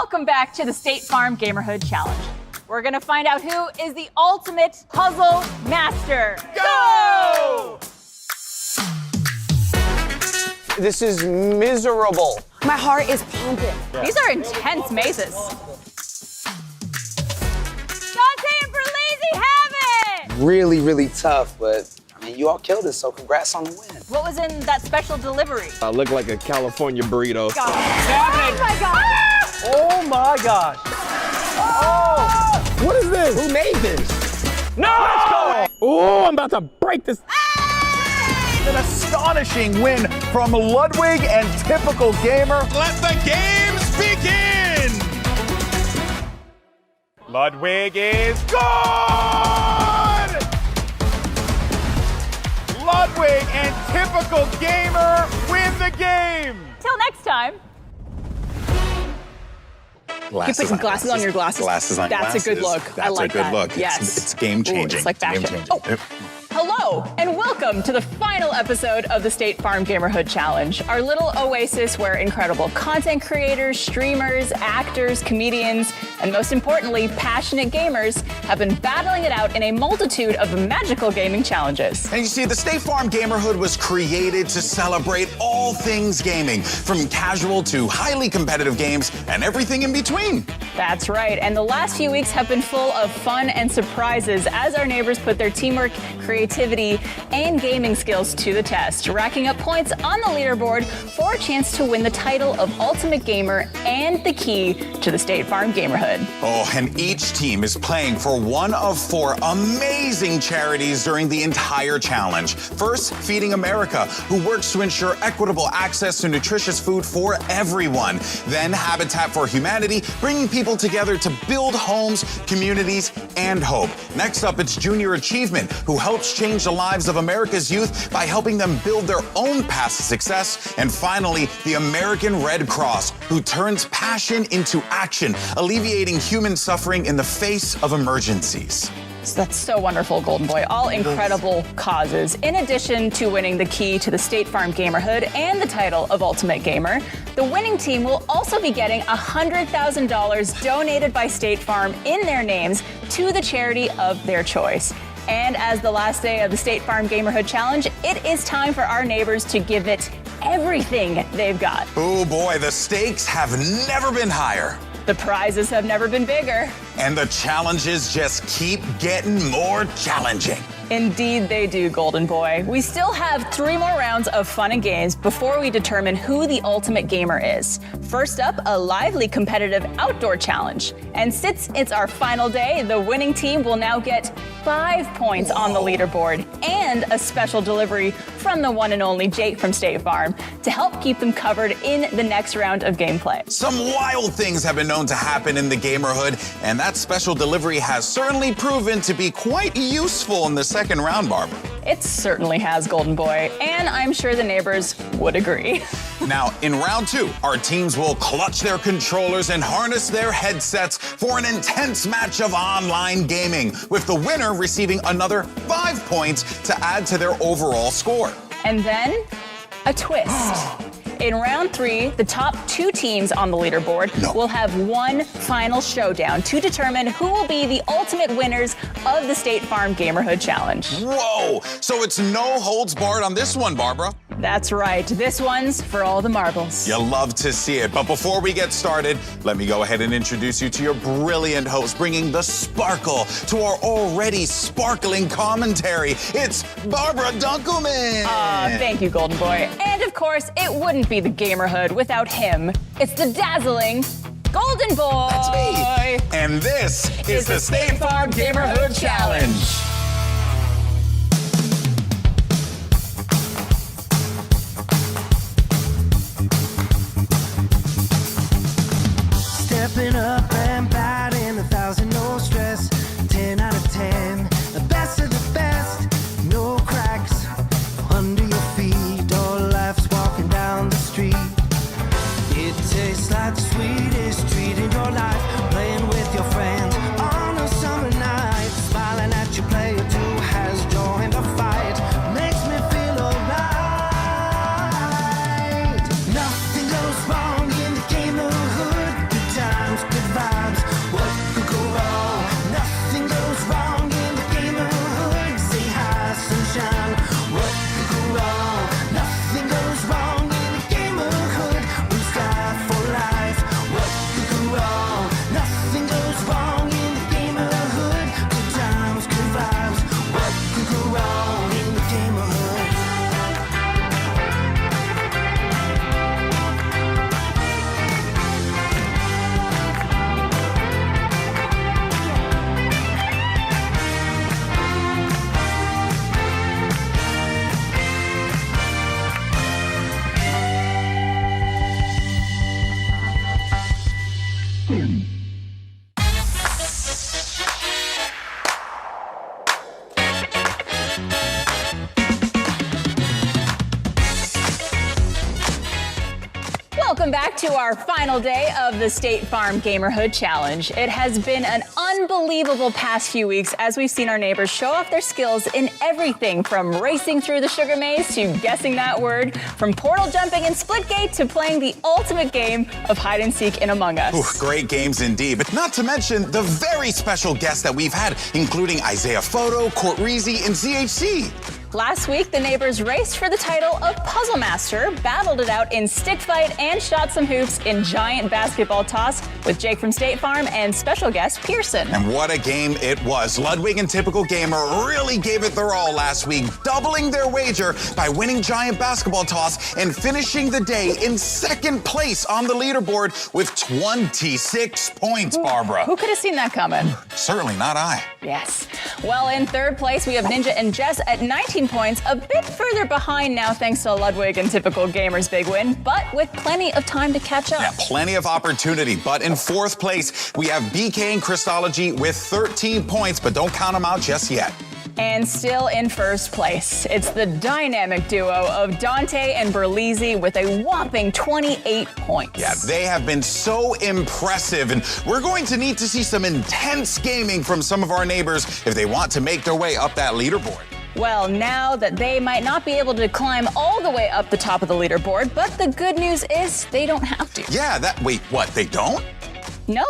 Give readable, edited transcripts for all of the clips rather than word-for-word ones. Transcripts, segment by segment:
Welcome back to the State Farm Gamerhood Challenge. We're gonna find out who is the ultimate puzzle master. Go! This is miserable. My heart is pumping. These are intense mazes. Dante and Berlizzi have it! Really, really tough, but I mean, you all killed it, so congrats on the win. What was in that special delivery? I look like a California burrito. God. Oh my God! Oh my gosh. Oh! What is this? Who made this? No! Let's go! Oh, I'm about to break this. An astonishing win from Ludwig and Typical Gamer. Let the games begin! Ludwig is gone! Ludwig and Typical Gamer win the game! Till next time. Glasses, glasses on your glasses. Glasses on That's glasses. a good look. That's I like a good that. look. Yes. It's game changing. Ooh, it's like fashion. Game changing. Oh. Yep. hello and welcome to the final episode of the State Farm Gamerhood Challenge, our little oasis where incredible content creators, streamers, actors, comedians, and most importantly, passionate gamers have been battling it out in a multitude of magical gaming challenges. And you see, the State Farm Gamerhood was created to celebrate all things gaming, from casual to highly competitive games and everything in between. That's right, and the last few weeks have been full of fun and surprises as our neighbors put their teamwork, creativity, and gaming skills to the test, racking up points on the leaderboard for a chance to win the title of Ultimate Gamer and the key to the State Farm Gamerhood. Oh, and each team is playing for one of 4 amazing charities during the entire challenge. First, Feeding America, who works to ensure equitable access to nutritious food for everyone. Then Habitat for Humanity, bringing people together to build homes, communities, and hope. Next up, it's Junior Achievement, who helps change the lives of America's youth by helping them build their own path to success. And finally, the American Red Cross, who turns passion into action, alleviating human suffering in the face of emergencies. That's so wonderful, Golden Boy. All incredible causes. In addition to winning the key to the State Farm Gamerhood and the title of Ultimate Gamer, the winning team will also be getting $100,000 donated by State Farm in their names to the charity of their choice. And as the last day of the State Farm Gamerhood Challenge, it is time for our neighbors to give it everything they've got. Oh boy, the stakes have never been higher. The prizes have never been bigger. And the challenges just keep getting more challenging. Indeed they do, Golden Boy. We still have 3 more rounds of fun and games before we determine who the ultimate gamer is. First up, a lively competitive outdoor challenge. And since it's our final day, the winning team will now get 5 points on the leaderboard and a special delivery from the one and only Jake from State Farm to help keep them covered in the next round of gameplay. Some wild things have been known to happen in the Gamerhood, and that special delivery has certainly proven to be quite useful in the second round, Barbara. It certainly has, Golden Boy, and I'm sure the neighbors would agree. Now, in round 2, our teams will clutch their controllers and harness their headsets for an intense match of online gaming, with the winner receiving another 5 points to add to their overall score. And then, a twist. In round 3, the top 2 teams on the leaderboard will have one final showdown to determine who will be the ultimate winners of the State Farm Gamerhood Challenge. Whoa! So it's no holds barred on this one, Barbara. That's right. This one's for all the marbles. You love to see it. But before we get started, let me go ahead and introduce you to your brilliant host, bringing the sparkle to our already sparkling commentary. It's Barbara Dunkelman. Thank you, Golden Boy. And of course, it wouldn't be the Gamerhood without him. It's the dazzling Golden Boy. That's me. And this is the State Farm Gamerhood Challenge. Stepping up and batting 1,000, no stress. 10 out of 10, the best of the best. No cracks under your feet. All life's walking down the street. It tastes like the sweetest treat in your life. Playing with your friends on a summer night, smiling at your play. Welcome back to our final day of the State Farm Gamerhood Challenge. It has been an unbelievable past few weeks as we've seen our neighbors show off their skills in everything from racing through the sugar maze to guessing that word, from portal jumping in Splitgate to playing the ultimate game of hide and seek in Among Us. Ooh, great games indeed, but not to mention the very special guests that we've had, including Isaiah Photo, Court Reezy, and ZHC. Last week, the neighbors raced for the title of Puzzle Master, battled it out in stick fight, and shot some hoops in giant basketball toss with Jake from State Farm and special guest Pearson. And what a game it was. Ludwig and Typical Gamer really gave it their all last week, doubling their wager by winning giant basketball toss and finishing the day in second place on the leaderboard with 26 points, Barbara. Who could have seen that coming? Certainly not I. Yes. Well, in third place, we have Ninja and Jess at 19 points, a bit further behind now thanks to Ludwig and Typical Gamer's big win, but with plenty of time to catch up. Yeah, plenty of opportunity. But in fourth place, we have BK and Christology with 13 points, but don't count them out just yet. And still in first place, it's the dynamic duo of Dante and Berlizzi with a whopping 28 points. Yeah, they have been so impressive, and we're going to need to see some intense gaming from some of our neighbors if they want to make their way up that leaderboard. Well, now that they might not be able to climb all the way up the top of the leaderboard, but the good news is they don't have to. Yeah, wait, what, they don't? No,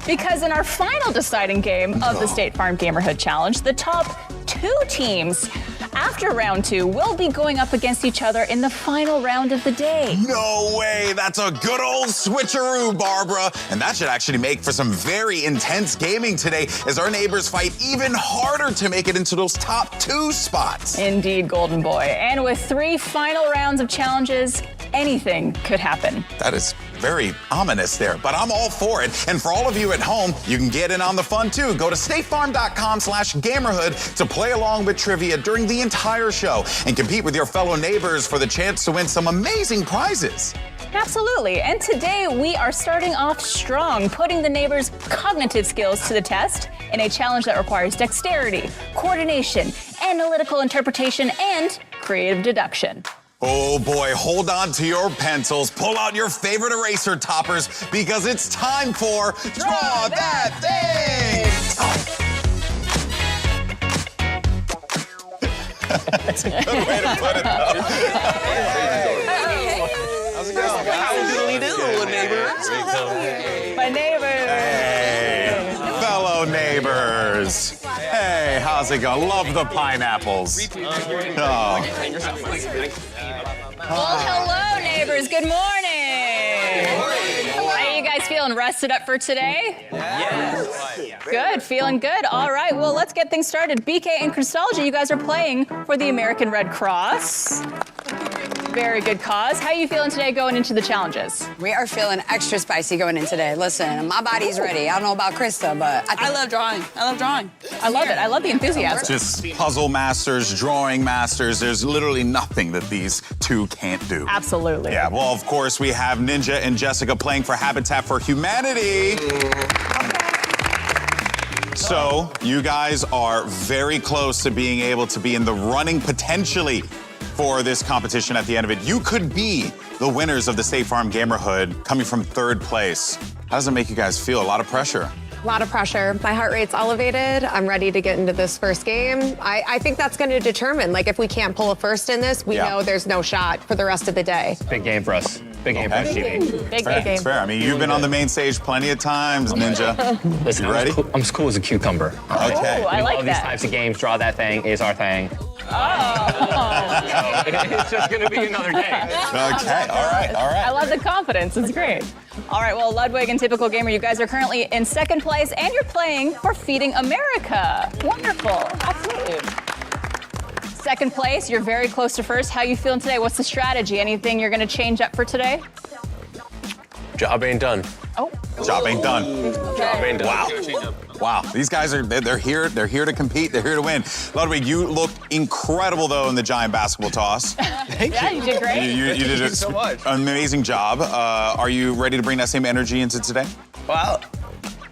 because in our final deciding game of the State Farm Gamerhood Challenge, the top 2 teams after round 2 will be going up against each other in the final round of the day. No way, that's a good old switcheroo, Barbara. And that should actually make for some very intense gaming today as our neighbors fight even harder to make it into those top 2 spots. Indeed, Golden Boy. And with 3 final rounds of challenges, anything could happen. That is very ominous there, but I'm all for it. And for all of you at home, you can get in on the fun too. Go to statefarm.com/gamerhood to play along with trivia during the entire show and compete with your fellow neighbors for the chance to win some amazing prizes. Absolutely. And today we are starting off strong, putting the neighbors' cognitive skills to the test in a challenge that requires dexterity, coordination, analytical interpretation, and creative deduction. Oh boy, hold on to your pencils, pull out your favorite eraser toppers, because it's time for Draw That Thing! That's a good way to put it, though. How's it going? How do neighbors? My neighbors! Hey, fellow neighbors. Hey, how's it going? Love the pineapples. Oh. Well, hello, neighbors. Good morning. Are you guys feeling rested up for today? Yes. Good, feeling good. All right, well, let's get things started. BK and Christology, you guys are playing for the American Red Cross. Very good cause. How are you feeling today going into the challenges? We are feeling extra spicy going in today. Listen, my body's ready. I don't know about Krista, but I love drawing. I love drawing. I love it. I love the enthusiasm. Just puzzle masters, drawing masters. There's literally nothing that these two can't do. Absolutely. Yeah, well, of course, we have Ninja and Jessica playing for Habitat for Humanity. So, you guys are very close to being able to be in the running potentially for this competition at the end of it. You could be the winners of the State Farm Gamerhood coming from third place. How does it make you guys feel? A lot of pressure. A lot of pressure. My heart rate's elevated. I'm ready to get into this first game. I think that's going to determine, like, if we can't pull a first in this, we know there's no shot for the rest of the day. Big game for us. Big game for us, TV. Big It's game. fair. I mean, you've been on the main stage plenty of times, Ninja. Listen, You ready? I'm as cool as a cucumber. Okay. I like All these that. types of games, Draw That Thing is our thing. It's just going to be another day. Okay, all right. I love the confidence. It's great. All right, well, Ludwig and Typical Gamer, you guys are currently in second place, and you're playing for Feeding America. Wonderful. Absolutely. Second place, you're very close to first. How you feeling today? What's the strategy? Anything you're going to change up for today? Job ain't done. Oh. Job ain't done. Job ain't done. Wow. Wow. These guys they're here to compete. They're here to win. Ludwig, you looked incredible though in the giant basketball toss. Thank Yeah, you did great. You did you so much. an amazing job. Are you ready to bring that same energy into today? Well,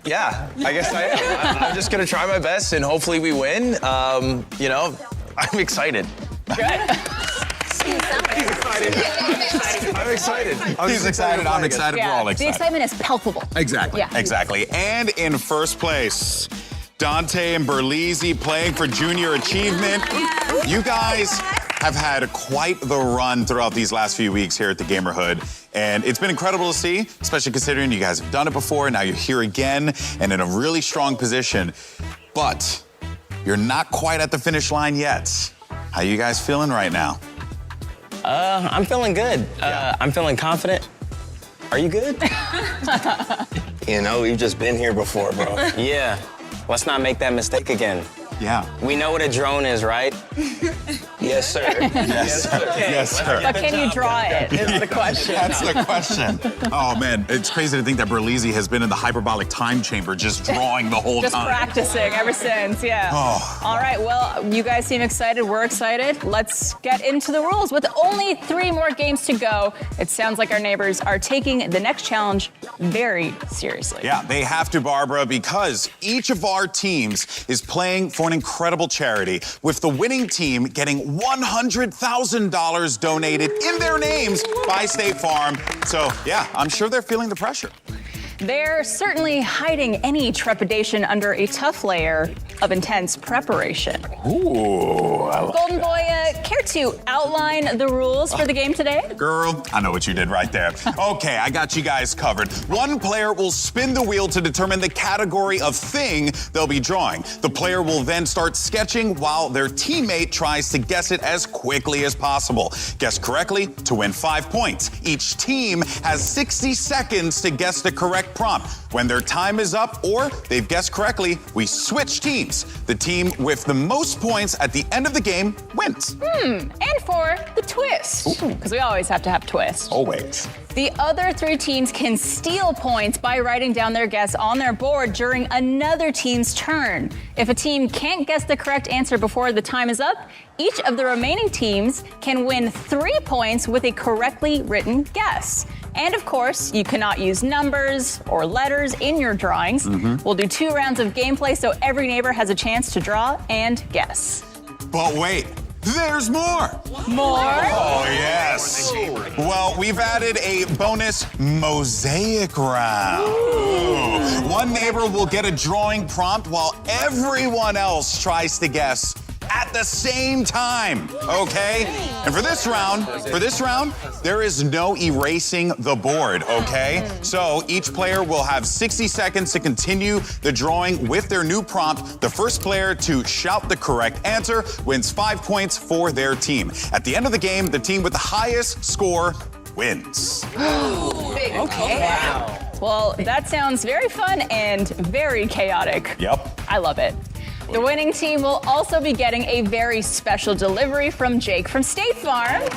yeah, I guess I am. I'm just gonna try my best and hopefully we win. You know, I'm excited. Good. I'm excited. He's excited. I'm excited. We're all The excited. excitement is palpable. Exactly. Yeah. Exactly. And in first place, Dante and Berlizzi playing for Junior Achievement. You guys have had quite the run throughout these last few weeks here at the Gamerhood. And it's been incredible to see, especially considering you guys have done it before. Now you're here again and in a really strong position. But you're not quite at the finish line yet. How you guys feeling right now? I'm feeling good. I'm feeling confident. Are you good? You know, we've just been here before, bro. Yeah. Let's not make that mistake again. Yeah. We know what a drone is, right? Yes, sir. Yes, sir. Yes, sir. But can you draw it is the question. That's the question. Oh, man, it's crazy to think that Berlizzi has been in the hyperbolic time chamber just drawing the whole Just time. practicing ever since, yeah. Oh. All right, well, you guys seem excited. We're excited. Let's get into the rules. With only 3 more games to go, it sounds like our neighbors are taking the next challenge very seriously. Yeah, they have to, Barbara, because each of our teams is playing for an incredible charity, with the winning team getting $100,000 donated in their names by State Farm. So, yeah, I'm sure they're feeling the pressure. They're certainly hiding any trepidation under a tough layer of intense preparation. Ooh. Golden Boy, care to outline the rules for the game today? Girl, I know what you did right there. Okay, I got you guys covered. One player will spin the wheel to determine the category of thing they'll be drawing. The player will then start sketching while their teammate tries to guess it as quickly as possible. Guess correctly to win 5 points. Each team has 60 seconds to guess the correct prompt. When their time is up or they've guessed correctly, we switch teams. The team with the most points at the end of the game wins. And for the twist, because we always have to have twists. Always. The other 3 teams can steal points by writing down their guess on their board during another team's turn. If a team can't guess the correct answer before the time is up, each of the remaining teams can win 3 points with a correctly written guess. And of course, you cannot use numbers or letters in your drawings. We'll do 2 rounds of gameplay so every neighbor has a chance to draw and guess. But wait, there's more. More? Oh, yes. Well, we've added a bonus mosaic round. Ooh. One neighbor will get a drawing prompt while everyone else tries to guess at the same time, okay? And for this round, there is no erasing the board, okay? So each player will have 60 seconds to continue the drawing with their new prompt. The first player to shout the correct answer wins 5 points for their team. At the end of the game, the team with the highest score wins. Okay. Wow. Well, that sounds very fun and very chaotic. Yep. I love it. The winning team will also be getting a very special delivery from Jake from State Farm, of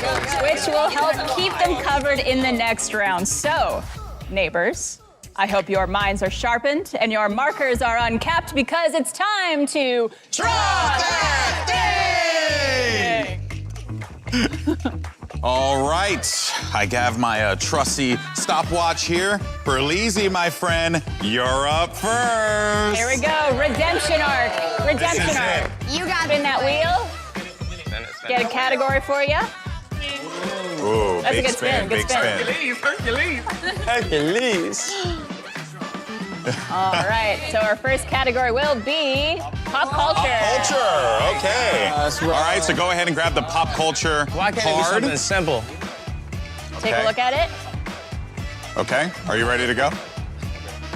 course, which will help keep them covered in the next round. So, neighbors, I hope your minds are sharpened and your markers are uncapped because it's time to draw that thing! All right, I have my trusty stopwatch here. Berlizzi, my friend, you're up first. Here we go, redemption arc. Redemption arc. You got spin that wheel. Get a category for you. Ooh, That's a good spin, good big spin. spin. Hercules. All right, so our first category will be pop culture. Culture, okay. All right, so go ahead and grab the pop culture Why can't it be card. something simple? Take a look at it. Okay, are you ready to go?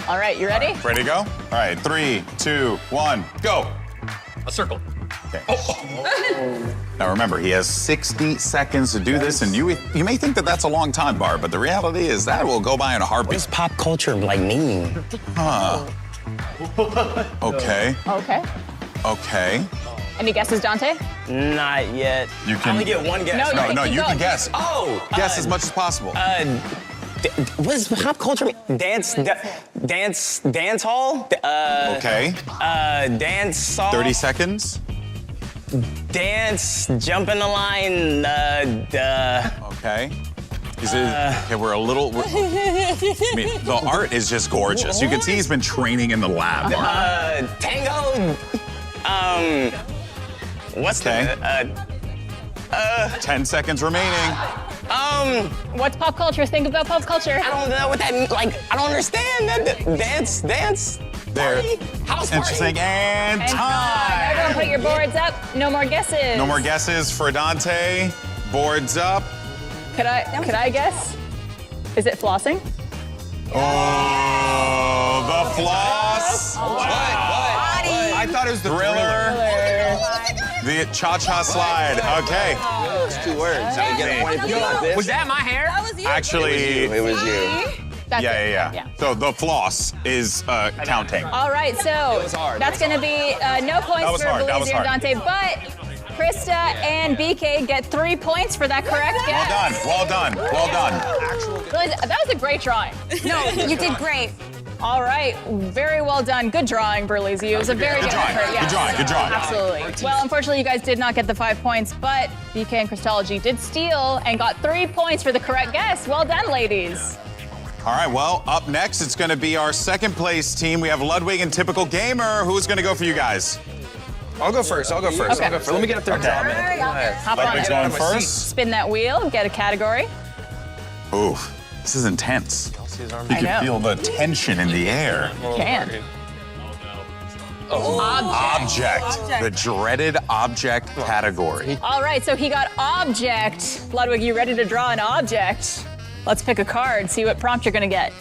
All right, you ready? Ready to go? All right, 3, 2, 1, go. A circle. Okay. Now remember, he has 60 seconds to do this, and you may think that that's a long time, Barb, but the reality is that will go by in a What heartbeat. does pop culture like mean? Huh. Okay. Okay. Okay. Any guesses, Dante? Not yet. You can- I only get one guess. No, No, keep you can going. guess. Oh. Guess as much as possible. What does pop culture mean? Dance hall? Okay. Dance hall? 30 seconds. Dance, jump in the line, Okay. Is it? Okay, we're a little. I mean, the art is just gorgeous. You can see he's been training in the lab. tango, what's Okay. the, 10 seconds remaining. What's pop culture? Think about pop culture. I don't know what that means. Like, I don't understand that. Dance. There. Party, house party. Interesting. And time. Everyone put your boards up. No more guesses. No more guesses for Dante. Boards up. Could I guess? Is it flossing? Oh, the floss. What? I thought it was the Thriller. The cha-cha slide. Okay. It's 2 words. I get a point if you like this. Was that my hair? Actually, It was you. That's it. yeah. So the floss is counting. All right, so that's going to be no points was for hard, that was Belize and hard. Dante, but Krista and BK get 3 points for that correct guess. Well done. Really, that was a great drawing. No, you did great. All right, very well done. Good drawing, Berlizzi. It was a very good drawing. effort. Yes. Good drawing. Absolutely. Well, unfortunately, you guys did not get the 5 points, but BK and Christology did steal and got 3 points for the correct guess. Well done, ladies. All right, well, up next, it's going to be our second place team. We have Ludwig and Typical Gamer. Who's going to go for you guys? I'll go first. Okay. Let me get up there and draw, man. Hop on Ludwig's it. going first. Spin that wheel, get a category. Ooh, this is intense. You I can know. feel the tension in the air. Can. Object. The dreaded object category. All right, so he got object. Ludwig, you ready to draw an object? Let's pick a card, see what prompt you're gonna get.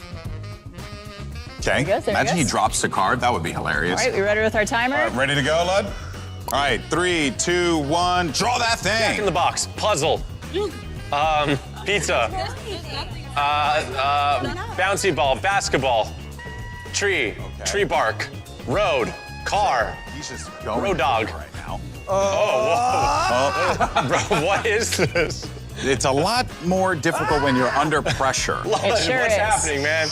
Okay. There he Imagine he goes. drops a card. That would be hilarious. All right, we ready with our timer? Ready to go, Lud? All right, 3, 2, 1. Draw that Jack in thing. the Box. Puzzle. Pizza. Bouncy ball. Basketball. Tree. Tree bark. Road. Car. He's just going Road dog. right now. Bro, what is this? It's a lot more difficult when you're under pressure. It sure What's is. happening, man?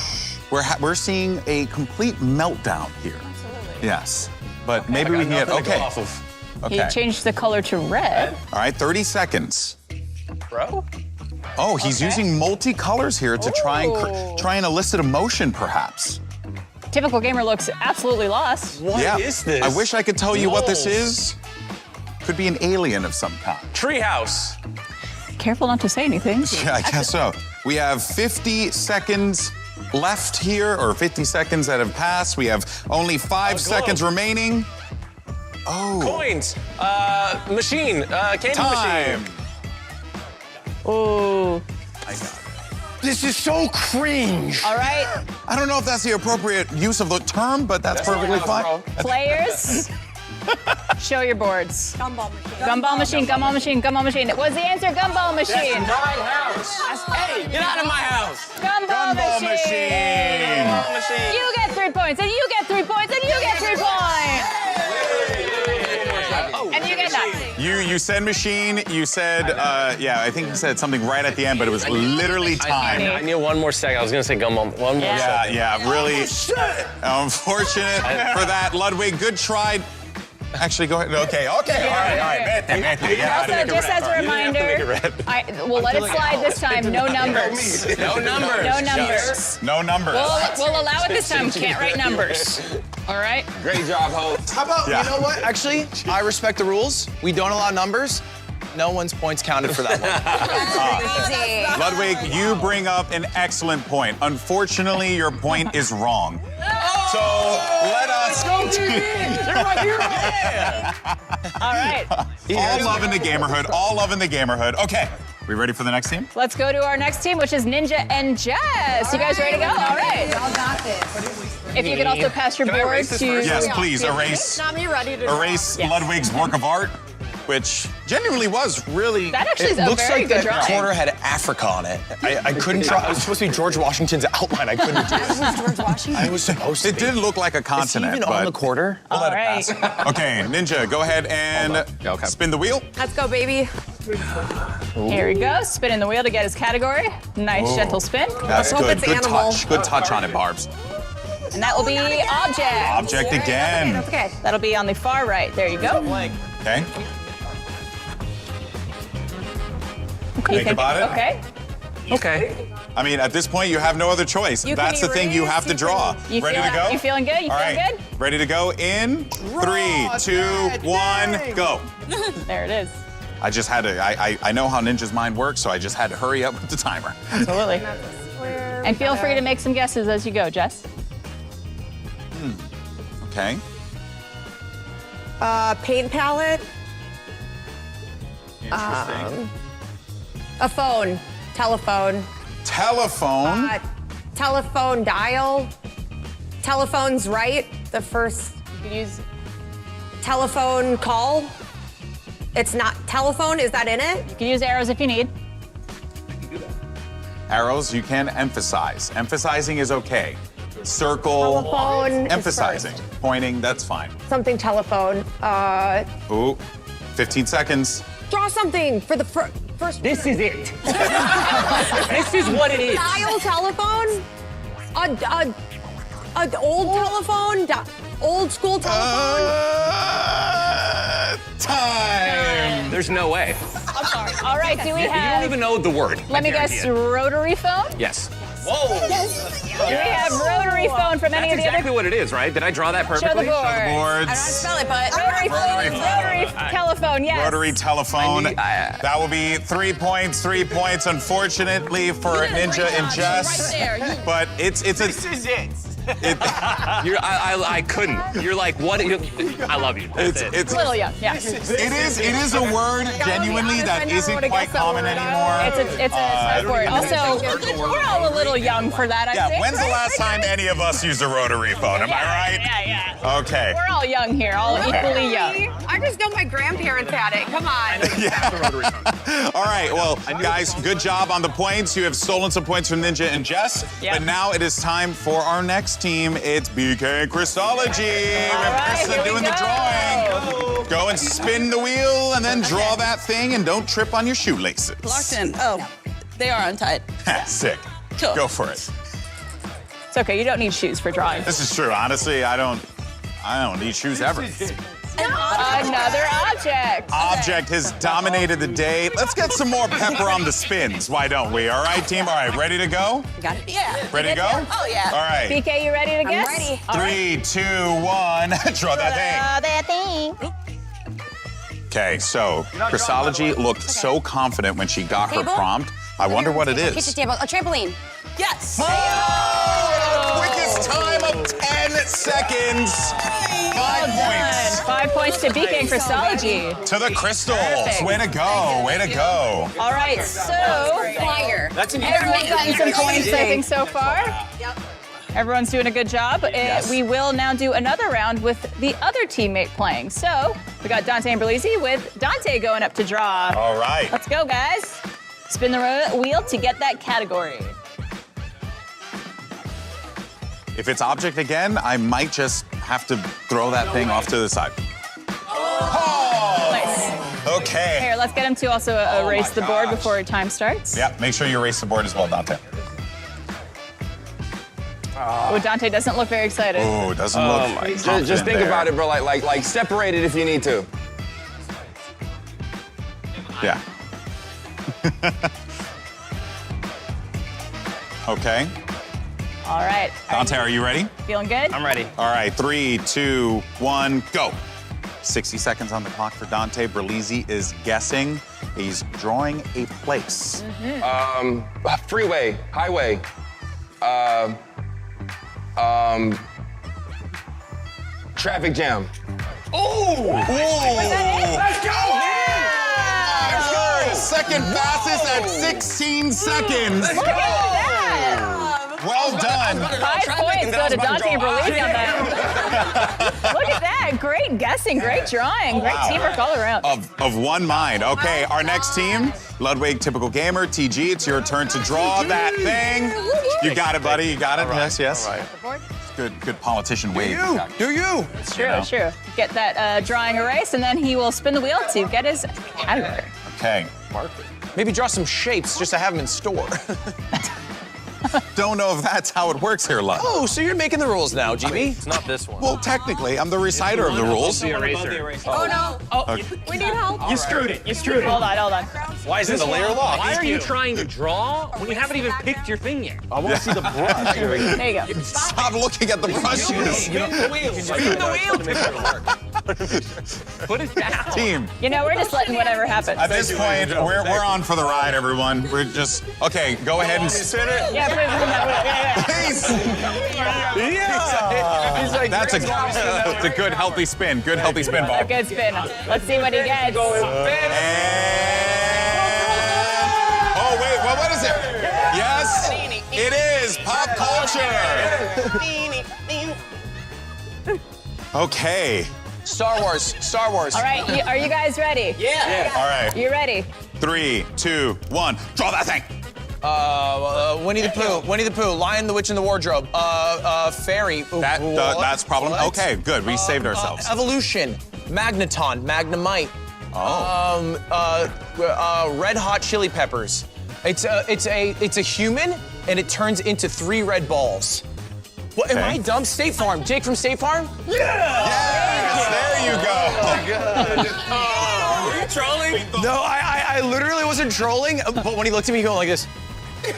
We're seeing a complete meltdown here. Absolutely. Yes, but maybe we can get Nothing to go okay. off of. He Okay. changed the color to red. All right, 30 seconds. Bro? Oh, he's using multicolors here to try and elicit emotion, perhaps. Typical Gamer looks absolutely lost. What is this? I wish I could tell you what this Moles. is. Could be an alien of some kind. Treehouse. Careful not to say anything. Yeah, I guess so. We have 50 seconds left here, or 50 seconds that have passed. We have only 5 seconds remaining. Oh. Coins. Machine. Candy Time. machine. Ooh. I got it. This is so cringe. All right, I don't know if that's the appropriate use of the term, but that's perfectly fine. players, show your boards. Gumball machine. Gumball machine, gumball machine, gumball machine. Was the answer gumball machine? Hey, get out of my house. Gumball machine. You get 3 points, and you get 3 points, and you get 3 points. And you get none. You said machine. You said yeah. I think you said something right at the end, but it was literally time. I need one more second. I was gonna say gumball. One more second. Yeah. Really. Unfortunate for that, Ludwig. Good try. Actually, go ahead. Okay. All right. Vete. Yeah. Also, just as a reminder, we'll let it slide this time. No numbers. No numbers. No numbers. No numbers. We'll allow it this time. Can't write numbers. All right? Great job, Ho. How about, Yeah. you know what? Actually, I respect the rules. We don't allow numbers. No one's points counted for that one. Ludwig, you bring up an excellent point. Unfortunately, your point is wrong. So let us go. All right. All love in the gamerhood. All love in the gamerhood. Okay. We ready for the next team? Let's go to our next team, which is Ninja and Jess. You guys ready to go? All right. Y'all got this. If you could also pass your Can I board erase this to. first? Yes, please erase Nami, ready to Ludwig's work of art, which genuinely was really. That actually is a Looks very like good that drawing. corner had Africa on it. I couldn't draw. It was supposed to be George Washington's outline. I couldn't do it. George Washington. I was supposed to It be. did look like a Is he continent, even but on the quarter? All right. okay, Ninja, go ahead and spin the wheel. Let's go, baby. Here we go. Spinning the wheel to get his category. Nice, gentle spin. That's hope good. it's Good animal. touch. Good touch on it, Barbs. And that will be object. Object again. Okay, that'll be on the far right. There you go. Okay. Think about it. Okay. Okay. I mean, at this point, you have no other choice. You That's the can thing you erase, have to you draw. You Ready feel, to go? You feeling good? You All feeling right. Ready to go in 3, 2, 1, go. good? There it is. I just had to, I know how Ninja's mind works, so I just had to hurry up with the timer. Absolutely. And feel free to make some guesses as you go, Jess. Okay. Paint palette. Interesting. A phone. Telephone. Telephone. Telephone dial. Telephone's right. The first You can use telephone call. It's not telephone. Is that in it? You can use arrows if you need. Arrows, you can emphasize. Emphasizing is okay. Circle. Telephone is Emphasizing. first. Pointing, that's fine. Something telephone. Ooh, 15 seconds. Draw something for the first. This is it. This is what it is. Dial telephone. A old telephone. Old school telephone. Time. There's no way. I'm sorry. All right, do we You don't have, even know the word. let me guess, rotary phone? Yes. Do we have rotary phone from any That's of the exactly other? what it is, right? Did I draw that Show the perfectly? board. I don't know how to Boards. spell it, but Rotary Rotary phone. telephone, yes. Rotary telephone. I knew- That will be 3 points. 3 points, unfortunately, for Ninja and Jess. right there. But it's a. This is it. I couldn't. You're like, what? I love you. That's it. It's A little young, yeah. it is a word genuinely that isn't quite common anymore. It's a word. Also, we're all a little young for that, I Yeah, think. when's the right? last time any of us used a rotary phone? Am I right? Yeah. Okay. We're all young here, all equally young. I just know my grandparents had it. Come on. All right, well, guys, good job on the points. You have stolen some points from Ninja and Jess. Yeah. But now it is time for our next team. It's BK Christology. We have right, Krista here we doing the go. drawing. Go and spin the wheel and then draw that thing and don't trip on your shoelaces. Locked in. Oh, they are untied. Sick. Cool. Go for it. It's okay, you don't need shoes for drawing. This is true. Honestly, I don't need shoes ever. Another object. Object has dominated the day. Let's get some more pepper on the spins. Why don't we? All right, team. All right, ready to go? Got it? Yeah. Ready to go? Oh, yeah. All right. BK, you ready to guess? ready. All right. 3, 2, 1. Draw that thing. Okay, so Chrisology looked so confident when she got her Table? prompt. I wonder what it Kitchen is. table. A trampoline. Yes. Quickest time of 10 seconds. 5 points 5 points to BK Chrisology. to the Crystals. Perfect. Way to go. Way to go. All right, so Fire. That's an everyone's gotten some points, I think, so far. Yep. Everyone's doing a good job. We will now do another round with the other teammate playing. So we got Dante and Berlizzi with Dante going up to draw. All right. Let's go, guys. Spin the wheel to get that category. If it's object again, I might just have to throw that thing off to the side. Nice. Okay. Here, let's get him to also erase the board before time starts. Yeah, make sure you erase the board as well, Dante. Oh, Dante doesn't look very excited. Oh, doesn't look Just think about it, bro. Like separate it if you need to. Yeah. Okay. All right. Dante, are you ready? Feeling good? I'm ready. All right, 3, 2, 1, go. 60 seconds on the clock for Dante. Berlizzi is guessing. He's drawing a place. Freeway, highway. Traffic jam. Let's go! Second fastest at 16 seconds. Look at that! Well done. 5 points go to Dante and Berlizzi on that. Look at that. Great guessing, great drawing, great teamwork all around. Of one mind. Okay, our next team, Ludwig, Typical Gamer, TG, it's your turn to draw that thing. You got it, buddy. You got it. Yes. All right. Good politician wave. Do you? It's true, it's true. Get that drawing erased, and then he will spin the wheel to get his category. Okay. Maybe draw some shapes just to have them in store. Don't know if that's how it works here, Lud. Oh, so you're making the rules now, GB? It's not this one. Well, technically, I'm the reciter of the rules. The eraser. Oh, no. We need help. You screwed it. Hold on. Why is it the layer lock? Why are you trying to draw when you haven't even picked your thing yet? I want to see the brush. There you go. Stop looking at the brushes. Spin the wheel. Put it down. Team. You know, we're just letting whatever happen. At this point, we're on for the ride, everyone. We're just okay. Go ahead and spin it. Yeah, Please. Yeah. He's like, That's a good, healthy spin. Good, healthy spin, A Bob. good spin. Let's see what he gets. Oh wait, well, what is it? Yes, it is pop culture. Okay. Star Wars. All right, are you guys ready? Yeah. All right. You ready? 3, 2, 1. Draw that thing. Winnie the Pooh, Lion, the Witch, and the Wardrobe. Fairy. That's problem. What? Okay, good. We saved ourselves. Evolution, Magneton, Magnemite. Oh. Red Hot Chili Peppers. It's a human, and it turns into 3 red balls. What, am I dumb? State Farm. Jake from State Farm? Yes, there you go. Were you trolling? No, I literally wasn't trolling, but when he looked at me, he go like this. I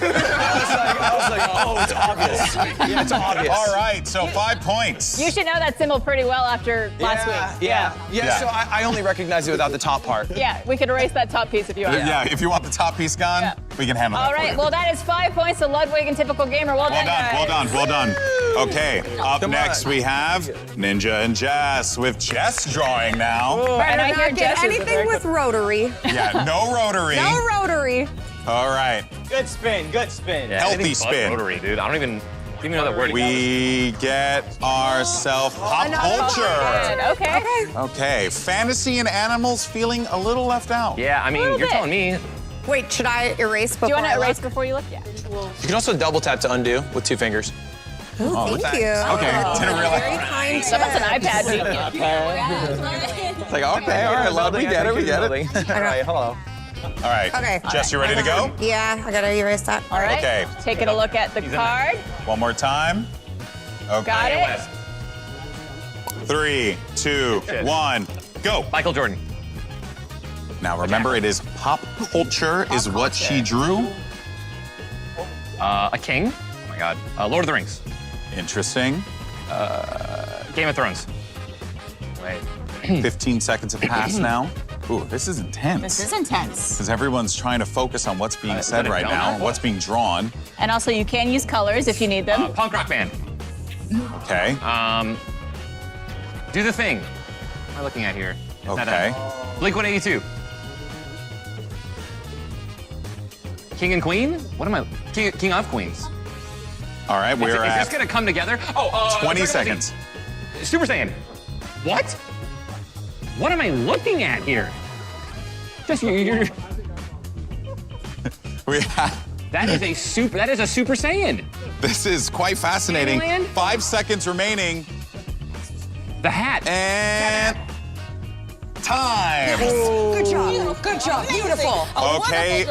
was like, oh, it's obvious. Yeah, it's obvious. All right, so 5 points. You should know that symbol pretty well after last week. Yeah, so I only recognize it without the top part. Yeah, we could erase that top piece if you want. Yeah, if you want the top piece gone, we can handle that. All right, well, that is 5 points to Ludwig and Typical Gamer. Well done, guys. Well done. Okay, up next we have Ninja and Jess with Jess drawing now. And I hear Jess is anything with rotary. Yeah, no rotary. No rotary. All right. Good spin. Yeah, Healthy anything but spin. Rotary, dude. I don't even know that word. We get ourselves pop culture. Okay. Okay, fantasy and animals feeling a little left out. Yeah, I mean, you're bit. telling me. Wait, should I erase before Do you want I to erase look? before you look? Yeah. You can also double tap to undo with 2 fingers. Oh, thank you. Okay, didn't realize. Very kind. Someone's an iPad genius. It's like, okay, all right, love, we get it. All right, hello. All right. Okay. Jess, you ready to go? Yeah, I gotta erase that. All right. Okay. Taking a look at the card. One more time. Okay. Got it. 3, 2, 1, go. Michael Jordan. Now remember, it is pop culture is what she drew. A king. Oh my God. Lord of the Rings. Interesting. Game of Thrones. Wait. 15 seconds have passed now. Ooh, this is intense. This is intense. Because everyone's trying to focus on what's being said it right donut? now, what's being drawn. And also, you can use colors if you need them. Punk rock band. Okay. Do the thing. What am I looking at here? Okay. Blink 182. King and Queen? What am I? King of Queens. All right, we're Is at this gonna come together? 20 seconds. Super Saiyan. What? What am I looking at here? Just you're. That is a Super Saiyan. This is quite fascinating. Alien? 5 seconds remaining. The hat. And time. Good job. Beautiful. Okay,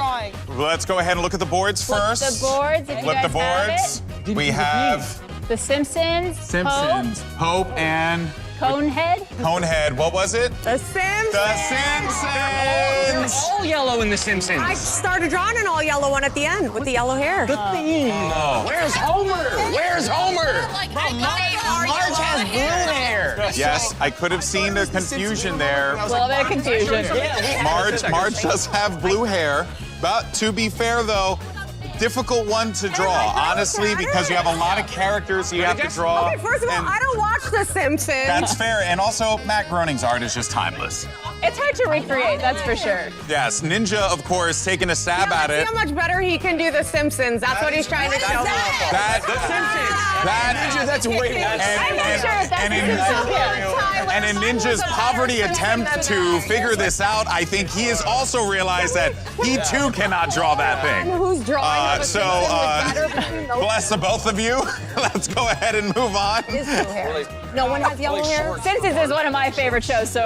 let's go ahead and look at the boards first. The boards, if you Flip guys the boards. have We have it. The Simpsons. Hope, and Conehead. Conehead. What was it? The Simpsons. The Simpsons. All yellow in The Simpsons. I started drawing an all yellow one at the end with the yellow hair. Where's Homer? Where's Homer? Marge has blue hair. Yes, I could have seen the confusion there. A little bit of confusion. Marge does have blue hair. But to be fair, though, difficult one to draw, honestly, because you have a lot of characters you have to draw. Okay, first of all, and I don't watch The Simpsons. that's fair. And also, Matt Groening's art is just timeless. It's hard to recreate, that's for sure. Yes, Ninja, of course, taking a stab at See it. how much better he can do The Simpsons. That's what he's trying to show. That's way more. I'm not sure if that's the Simpsons here. And in Ninja's poverty attempt to figure this out, I think he has also realized that he too cannot draw that thing. Who's drawing? Bless the both of you. Let's go ahead and move on. No one has yellow hair. Simpsons is one of my favorite shows, so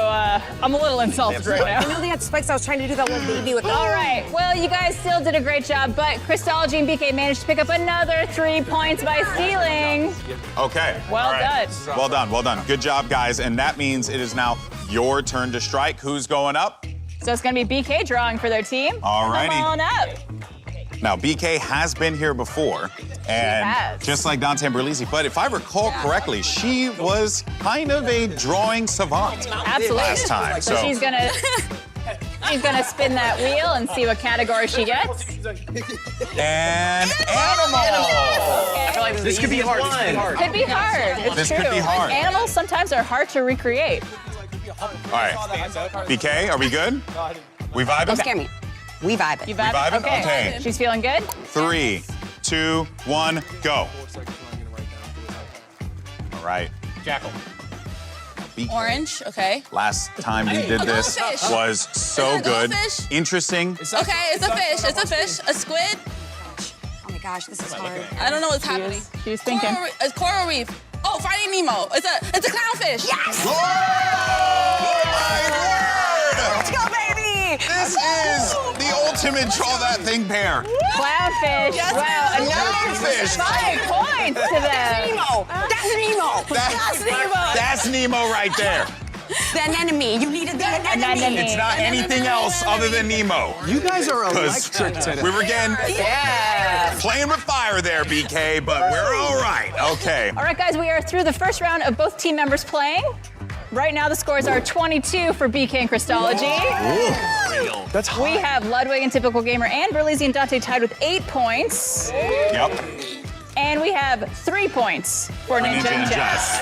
I'm a little insulted right I now. know they had spikes. I was trying to do that little baby with All right, well, you guys still did a great job, but Christology and BK managed to pick up another 3 points by stealing. Okay. Well all right. done. Well done. Good job, guys. And that means it is now your turn to strike. Who's going up? So it's going to be BK drawing for their team. All righty. Come on up. Now, BK has been here before, and has. just like Dante Berlizzi, but if I recall correctly, she was kind of a drawing savant Absolutely. last time. So she's gonna spin that wheel and see what category she gets. And animal. Okay. This could be hard. This could be hard. Could be hard. It's This true. could be hard. Animals sometimes are hard to recreate. All right, BK, are we good? We vibing? Don't scare me. We vibing. You vibing? vibing? Okay. She's feeling good? 3, 2, 1, go. All right. Jackal. BK. Orange, okay. Last time we did this goldfish. was so Is it a good. goldfish? Interesting. Okay, it's a fish. It's a fish. A squid. Oh my gosh, this is hard. I don't know what's happening. She was thinking. Coral reef. Oh, Finding Nemo. It's a clownfish. Yes. Oh my word! Let's go, baby! This is the ultimate draw that thing pair. Clownfish. Yes, Wow, ma'am. another Clownfish. 5 points to them. Nemo! That's Nemo! That's Nemo. That's Nemo right there. The anemone. You needed the anemone. It's not anything else other than Nemo. You guys are 'Cause electric today. we were getting Yeah. playing with fire there, BK, but we're all right. Okay. All right, guys, we are through the first round of both team members playing. Right now, the scores are 22 for BK and Christology. That's hard. We have Ludwig and Typical Gamer and Berlizzi and Dante tied with 8 points. Yep. And we have 3 points for Ninja and Jess.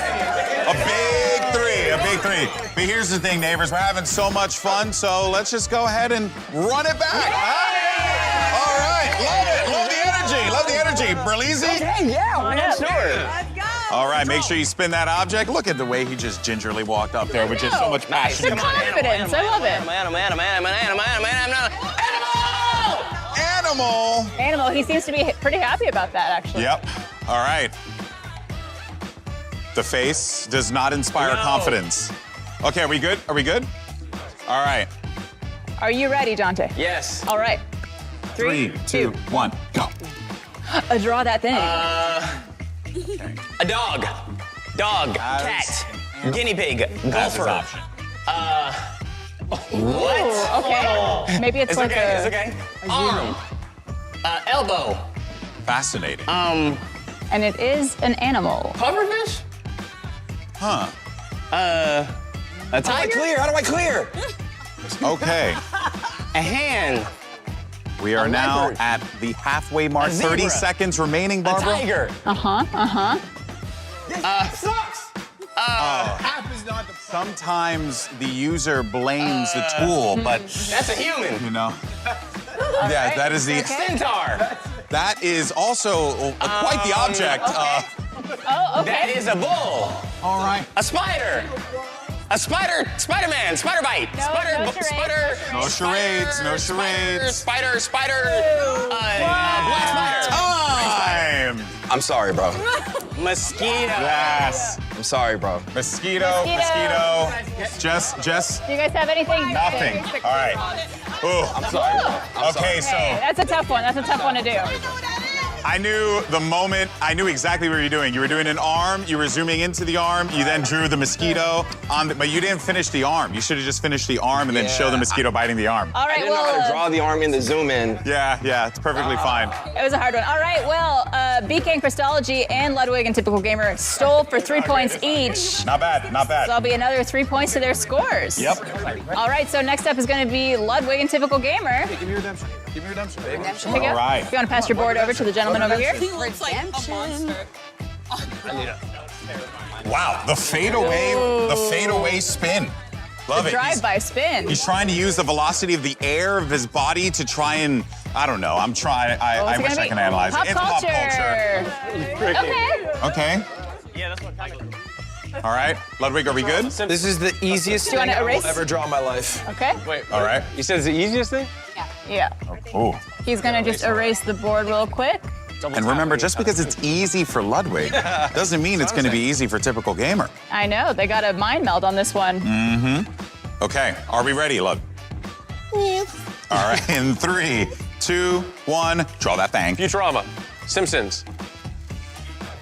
A big three, a big three. But here's the thing, neighbors, we're having so much fun, so let's just go ahead and run it back. Huh? All right, love it, love the energy, love the energy. Berlizzi? Hey, yeah, we're not sure. All right, make sure you spin that object. Look at the way he just gingerly walked up there with just so much passion. The confidence, I love it. Animal! Animal, he seems to be pretty happy about that, actually. Yep, all right. The face does not inspire confidence. Okay, are we good? Are we good? All right. Are you ready, Dante? Yes. All right. 3, 2, 1, go. Draw that thing. A dog. Dog. Cat. Guinea pig. Golfer. What? Okay. Maybe it's like okay. a... It's okay. Arm. Elbow. Fascinating. And it is an animal. Pufferfish? Huh. A tiger? How do I clear? Okay. A hand. We are now leopard. at the halfway mark. A zebra. 30 seconds remaining, A Barbara. tiger. Sometimes the user blames the tool, but That's a human. you know. Yeah, that is the. Centaur. That is also quite the object. Oh, okay. That is a bull. All right. A spider. A spider. Spider-Man. Spider bite. No, Spider. no charades. Spider. No charades. No charades. Spider. Black spider. Time. I'm sorry, bro. Mosquito. Yes. I'm sorry, bro. Mosquito. Mosquito. Just. Do you guys have anything? Nothing. All right. Ooh. I'm sorry, bro. Okay, so Hey, that's a tough one. That's a tough one to do. I knew the moment, I knew exactly what you were doing. You were doing an arm, you were zooming into the arm, you then drew the mosquito, but you didn't finish the arm. You should have just finished the arm and then show the mosquito biting the arm. All right, I didn't know how to draw the arm in the zoom in. Yeah, it's perfectly fine. It was a hard one. All right, well, BK and Christology and Ludwig and Typical Gamer stole for 3 points each. Not bad, not So bad. that'll be another 3 points to their scores. Yep. All right, so next up is going to be Ludwig and Typical Gamer. Give me your redemption. Give me your redemption, baby. Here you go. All right. If you want to pass your board over to the gentleman over here. He looks like a monster. Wow, the fadeaway spin. Love it. Drive-by spin. He's trying to use the velocity of the air of his body to try and, I don't know, I'm trying, I What's it wish gonna I be? can analyze Pop it. It's pop culture. Okay. Okay. Yeah, that's what I All right, Ludwig, are we good? This is the easiest Do you thing wanna I will erase? ever draw in my life. Okay. Wait. All right. You said it's the easiest thing? Yeah. Ooh. He's going to just erase the board real quick. And remember, just because it's easy for Ludwig doesn't mean it's going to be easy for Typical Gamer. I know. They got a mind meld on this one. Okay, are we ready, Lud? Yes. All right, in 3, 2, 1, draw that thing. Futurama. Simpsons.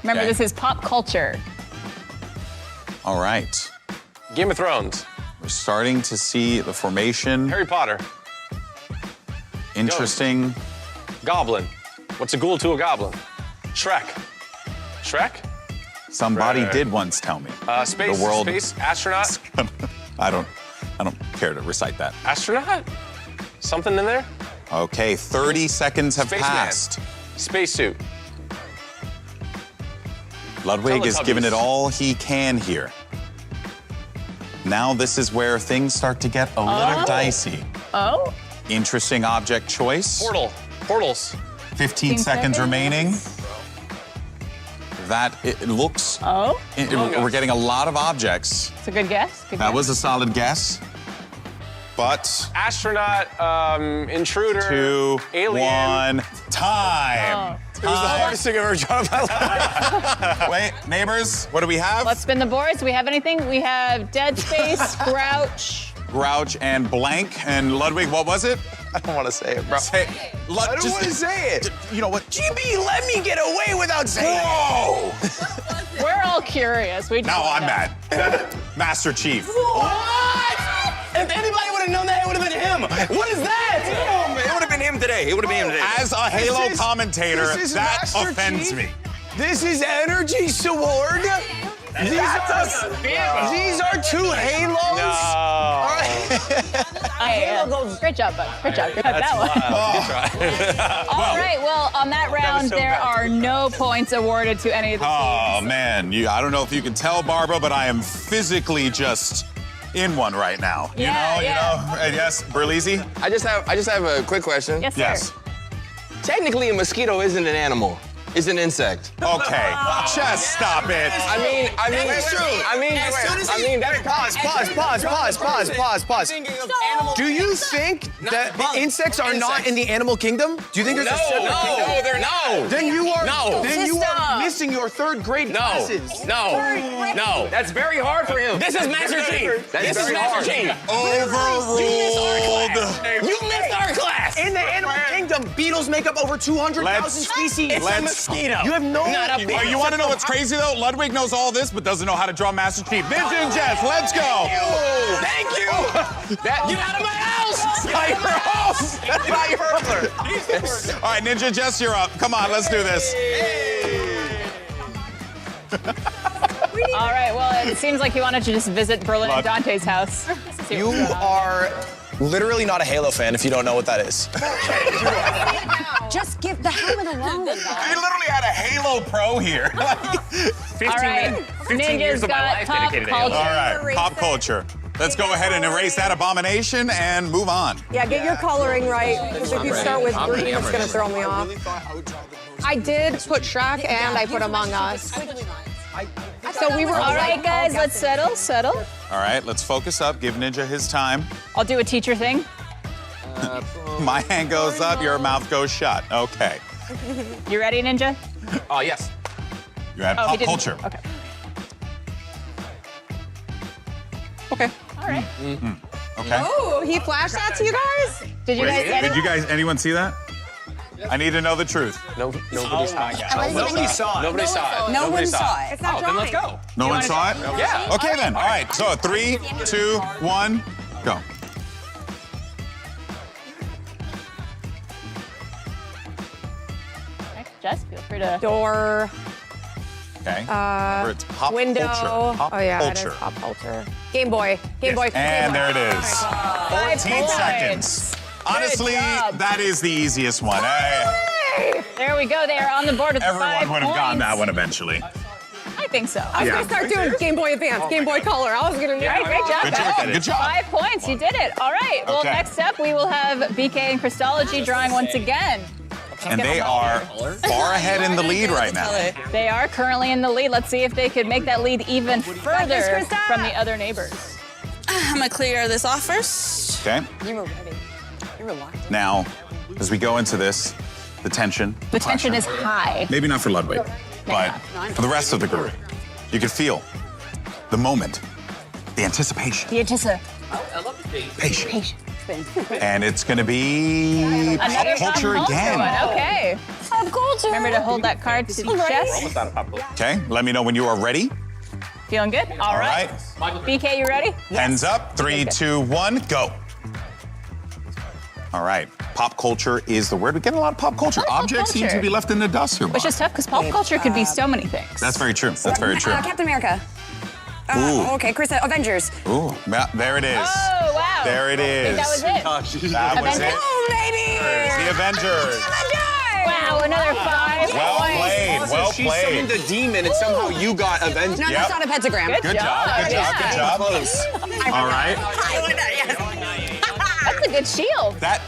Remember, Okay. this is pop culture. All right, Game of Thrones. we're starting to see the formation. Harry Potter. Interesting. Goblin. What's a ghoul to a goblin? Shrek. Shrek? Somebody did once tell me. Space. The world. Space. Astronaut. I don't care to recite that. Astronaut? Something in there? Okay, 30 seconds have Spaceman. passed. Spacesuit. Ludwig is Teletubbies. giving it all he can here. Now this is where things start to get a little dicey. Oh? Interesting object choice. Portal. Portals. 15 seconds remaining. That it looks. Oh? We're getting a lot of objects. It's a good guess. Good That guess. was a solid guess. But Astronaut, intruder, 2, alien. 1, time. It was the hardest thing I've ever done in my life. Wait, neighbors, what do we have? Let's spin the boards. Do we have anything? We have Dead Space, Grouch. Grouch and blank. And Ludwig, what was it? I don't want to say it, bro. Say, I don't want to say it. You know what? GB, let me get away without saying it. We're all curious. We Now I'm mad. Master Chief. What? If anybody would have known that, it would have been him. What is that? It would have been him today. It would have been him today. As a Halo This is- commentator, this is that Master offends Chief. me. This is Energy Sword. These are 2 Halos. Great job, bud. Great job. Good that one. All right. Well, on that round, there are no points awarded to any of the teams. Oh man, I don't know if you can tell, Barbara, but I am physically just in one right now. Yeah, you know. And yes, Berlizzi? I just have a quick question. Yes, sir. Yes. Technically, a mosquito isn't an animal. It's an insect. Okay, just stop it. I mean, pause. Do you think that the insects are not in the animal kingdom? Do you think there's a separate kingdom? No, they're not. Then you are. No. Then you are missing your 3rd grade classes. No. That's very hard for him. This is Master Chief. That's This is very Master hard. Chief. Overruled. You missed our class. In the animal kingdom, beetles make up over 200,000 species. It's a mosquito. You have no. Not a bee. Oh, you want to know what's crazy though? Ludwig knows all this, but doesn't know how to draw Master Chief. Ninja and Jess, let's go. Thank you. Get out of my house. Not your house. Not your burglar. All right, Ninja, Jess, you're up. Come on, let's do this. All right. Well, it seems like you wanted to just visit Berlin and Dante's house. You are literally not a Halo fan if you don't know what that is. Just give the helmet alone. We literally had a Halo Pro here. 15 All right. 15 years Ninja's of my got life pop dedicated to culture. Halo. All right, pop culture. Let's go ahead and erase that abomination and move on. Yeah, get your coloring right, because if you start with green, it's going to throw me off. I did put Shrek and I put Among Us. So we were All right, guys, let's settle. All right, let's focus up. Give Ninja his time. I'll do a teacher thing. My hand goes up, your mouth goes shut. Okay. You ready, Ninja? Oh, yes. You had Oh, he pop didn't. culture. Okay. Okay. All right. Okay. Oh, he flashed that to you guys? Did you guys get Did it? you guys, anyone see that? I need to know the truth. Nobody saw it. Nobody saw it. Nobody saw it. No one saw it. It's not Oh, then let's drawing. go. No one saw it? Yeah. Okay then. All right. So 3, 2, 1, go. Jess, feel free to. Door, Okay. Remember, it's pop window. culture. Pop Oh yeah, culture. it is pop culture. Game Boy. Game Boy. And there it is. 14 points. seconds. Honestly, job. that is the easiest one. Hey, There we go. They are on the board with 5 everyone would have gotten points. that one eventually. I think so. I was going to start doing Game Boy Advance, Game Boy Color. I was going to do All right, great job. Good guys. job. Good job. 5 points. You did it. All right. Well, Okay. next up, we will have BK and Christology drawing once again. And they are far ahead in the lead right now. They are currently in the lead. Let's see if they could make that lead even further from the other neighbors. I'm gonna clear this off first. Okay. You were ready. You were locked in. Now, as we go into this, the tension. The tension is high. Maybe not for Ludwig, but for the rest of the group. You could feel the moment, the anticipation, The anticipation. patience. And it's going to be pop Another culture pop again. one. Okay. Pop culture. Remember to hold that card to the chest. Okay, let me know when you are ready. Feeling good? All right. BK, you ready? Hands up. 3, 2, 1, go. All right. Pop culture is the word. We're getting a lot of pop culture. Pop Objects seem culture. to be left in the dust here, Which Bob. is tough because pop culture could be so many things. That's very true. That's very true. Captain America. Ooh. Okay, Chris, Avengers. Ooh, there it is. Oh, wow. There it is. I think that was it. That was it. Oh, baby! The Avengers. Wow, another 5 Well points. played. Well She played. summoned a demon and somehow you got avenged. No, that's not a pentagram. Good job. Good job. Good job. Close. All right. That's a good shield. That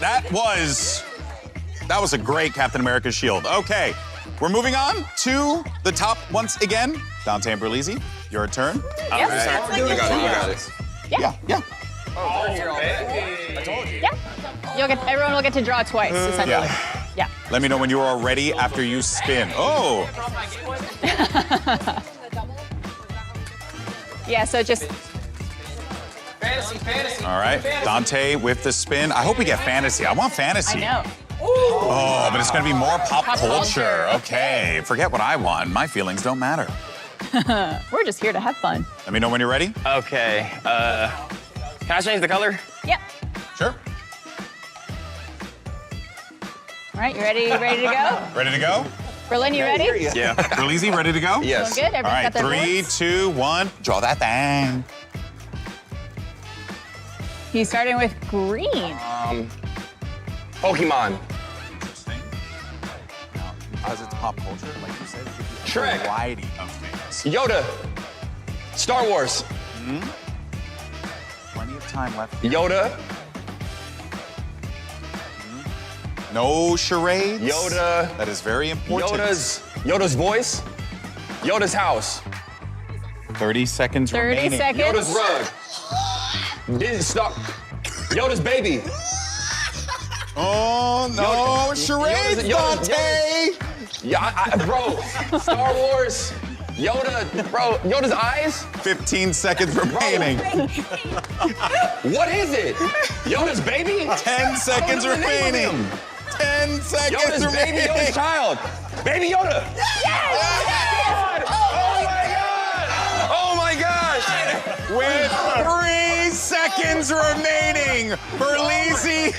was a great Captain America shield. Okay, we're moving on to the top once again. Dante and Berlizzi, your turn. Yep. You got it. Yeah. Yeah. Everyone will get to draw twice, essentially. Yeah. Let me know when you are ready after you spin. Oh, Yeah, so just all right. Dante with the spin. I hope we get fantasy. I want fantasy. I know. Oh, but it's gonna be more pop Pop culture. culture. Okay, forget what I want. My feelings don't matter. We're just here to have fun. Let me know when you're ready. Okay. Can I change the color? Yep. Sure. All right, you ready to go? Ready to go? Berlin, you ready? Yeah. Berlizzi, ready to go? Yes. Doing good? All Everyone's right, got their 3, boards? 2, 1. Draw that thing. He's starting with green. Pokemon. Interesting. Now, because it's pop culture, like you said, it could be a Shrek. variety of things. Yoda. Star Wars. Plenty of time left. Yoda. No charades. Yoda. That is very important. Yoda's voice. Yoda's house. 30 seconds 30 remaining. seconds. Yoda's rug. Didn't stop. Yoda's baby. Oh, no. Charades, Dante. Yeah, bro. Star Wars. Yoda, bro. Yoda's eyes. 15 seconds remaining. What is it? Yoda's baby. 10 seconds What was the name of remaining. him? 10 seconds Yoda's remaining. baby. Yoda's child. Baby Yoda. Oh my gosh. With 3 seconds remaining, Berlizzi.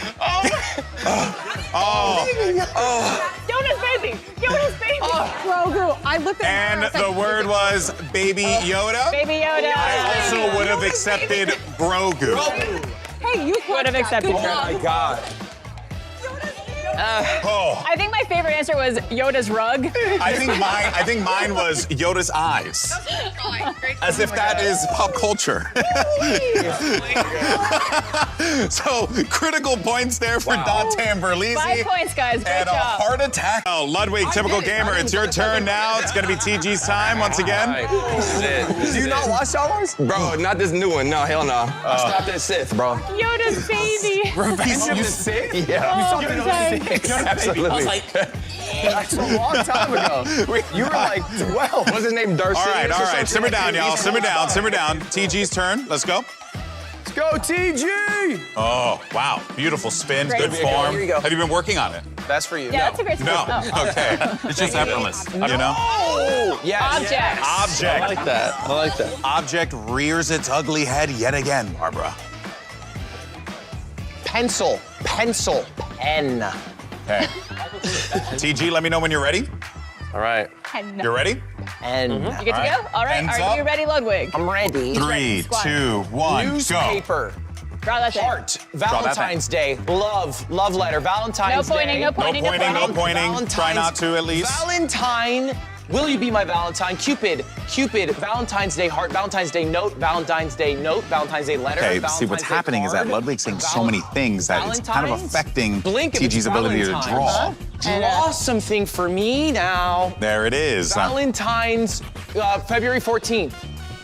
Yoda's baby. Yoda's baby. Grogu. I looked at her And I was like, the word was Baby Yoda. Baby Yoda. I also would have accepted Grogu. Hey, you Would have accepted Good her. job. My God. Oh, I think my favorite answer was Yoda's rug. I think mine was Yoda's eyes. As if that is pop culture. So critical points there for Dante and Berlizzi. 5 points, guys. Great And a job. heart attack. Oh, Ludwig, typical gamer. It's your turn now. It's gonna be TG's time once again. All right, this is it. This Do is you not it. watch Star Wars? Bro, not this new one. No, hell no. I stopped at Sith, bro. Yoda's baby. Revenge of the Sith? Yeah. Oh, sorry. Absolutely. I was like, that's a long time ago. You were like 12. What's his name? Darth All right, Sidious or all right. something? Simmer down, y'all. He's Simmer down, cool. simmer down. TG's turn. Let's go. Let's go, TG! Oh, wow. Beautiful spin. Great. Good form. Here you go. Have you been working on it? That's for you. Yeah, that's a great No. spin. Oh. Okay. It's just effortless. You know? Oh, yes. Objects. Object. I like that. I like that. Object rears its ugly head yet again, Barbara. Pencil. Pencil. Pen. Okay. TG, let me know when you're ready. All right. Pen. You're ready? Pen. You get to All right. go? All right. Pens Are you up. ready, Ludwig? I'm ready. 3, Squad. 2, 1, go. Newspaper. Draw that thing. Heart. that Valentine's Day. Love. Love letter. Valentine's No pointing, Day. no pointing, No pointing, no pointing. Valentine's- Try not to, at least. Valentine. Will you be my Valentine? Cupid. Cupid. Valentine's Day heart. Valentine's Day note. Valentine's Day note. Valentine's Day letter. Okay, see Valentine's what's Day happening is that card. Ludwig's saying so many things that it's kind of Valentine's? affecting Blink if it's TG's ability to Valentine's. draw. Draw something for me now. There it is. Valentine's, February 14th.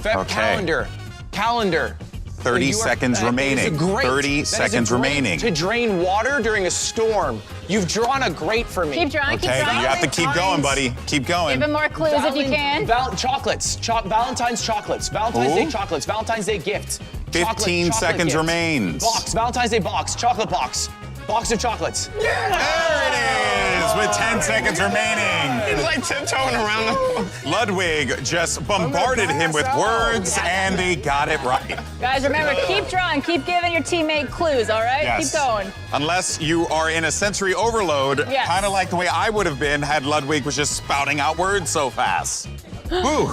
Okay. Calendar. 30 You are- seconds that is remaining. great. 30 That is seconds great remaining. To drain water during a storm. You've drawn a great for me. Keep drawing, keep Okay, drawing. you have to keep going, buddy. Keep going. Give him more clues if you can. Chocolates. Valentine's chocolates. Valentine's Ooh. Day chocolates. Valentine's Day gifts. 15 seconds gifts. remains. Box. Valentine's Day box. Chocolate box. Box of chocolates. There it is, with 10 seconds remaining. He's like tiptoeing around the. Ludwig just bombarded him with words, and they got it right. Guys, remember, keep drawing, keep giving your teammate clues, all right? Yes. Keep going. Unless you are in a sensory overload, Yes. kind of like the way I would have been had Ludwig was just spouting out words so fast. Whew.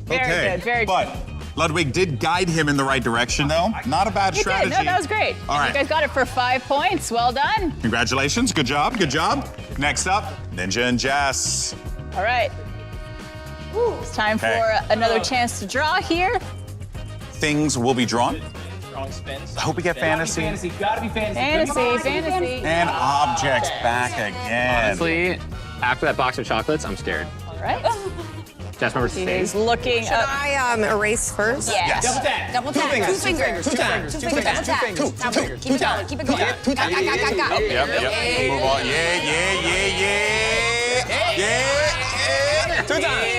Very Okay. good, very but Ludwig did guide him in the right direction, though. Not a bad You strategy. did. No, that was great. All right. You guys got it for 5 points. Well done. Congratulations. Good job. Good job. Next up, Ninja and Jess. All right. It's time Okay. for another chance to draw here. Things will be drawn. Strong spins. I hope we get fantasy. Gotta be fantasy. Fantasy. And objects back again. Honestly, after that box of chocolates, I'm scared. All right. Jess, remember to He's stay. looking Should up. I erase first? Yes. Double tap. Double tap. fingers. Two fingers. Two fingers. Two fingers. Double tap. Now, keep it going. Keep it going. Got. Yep. Move on. Yeah. 2 times.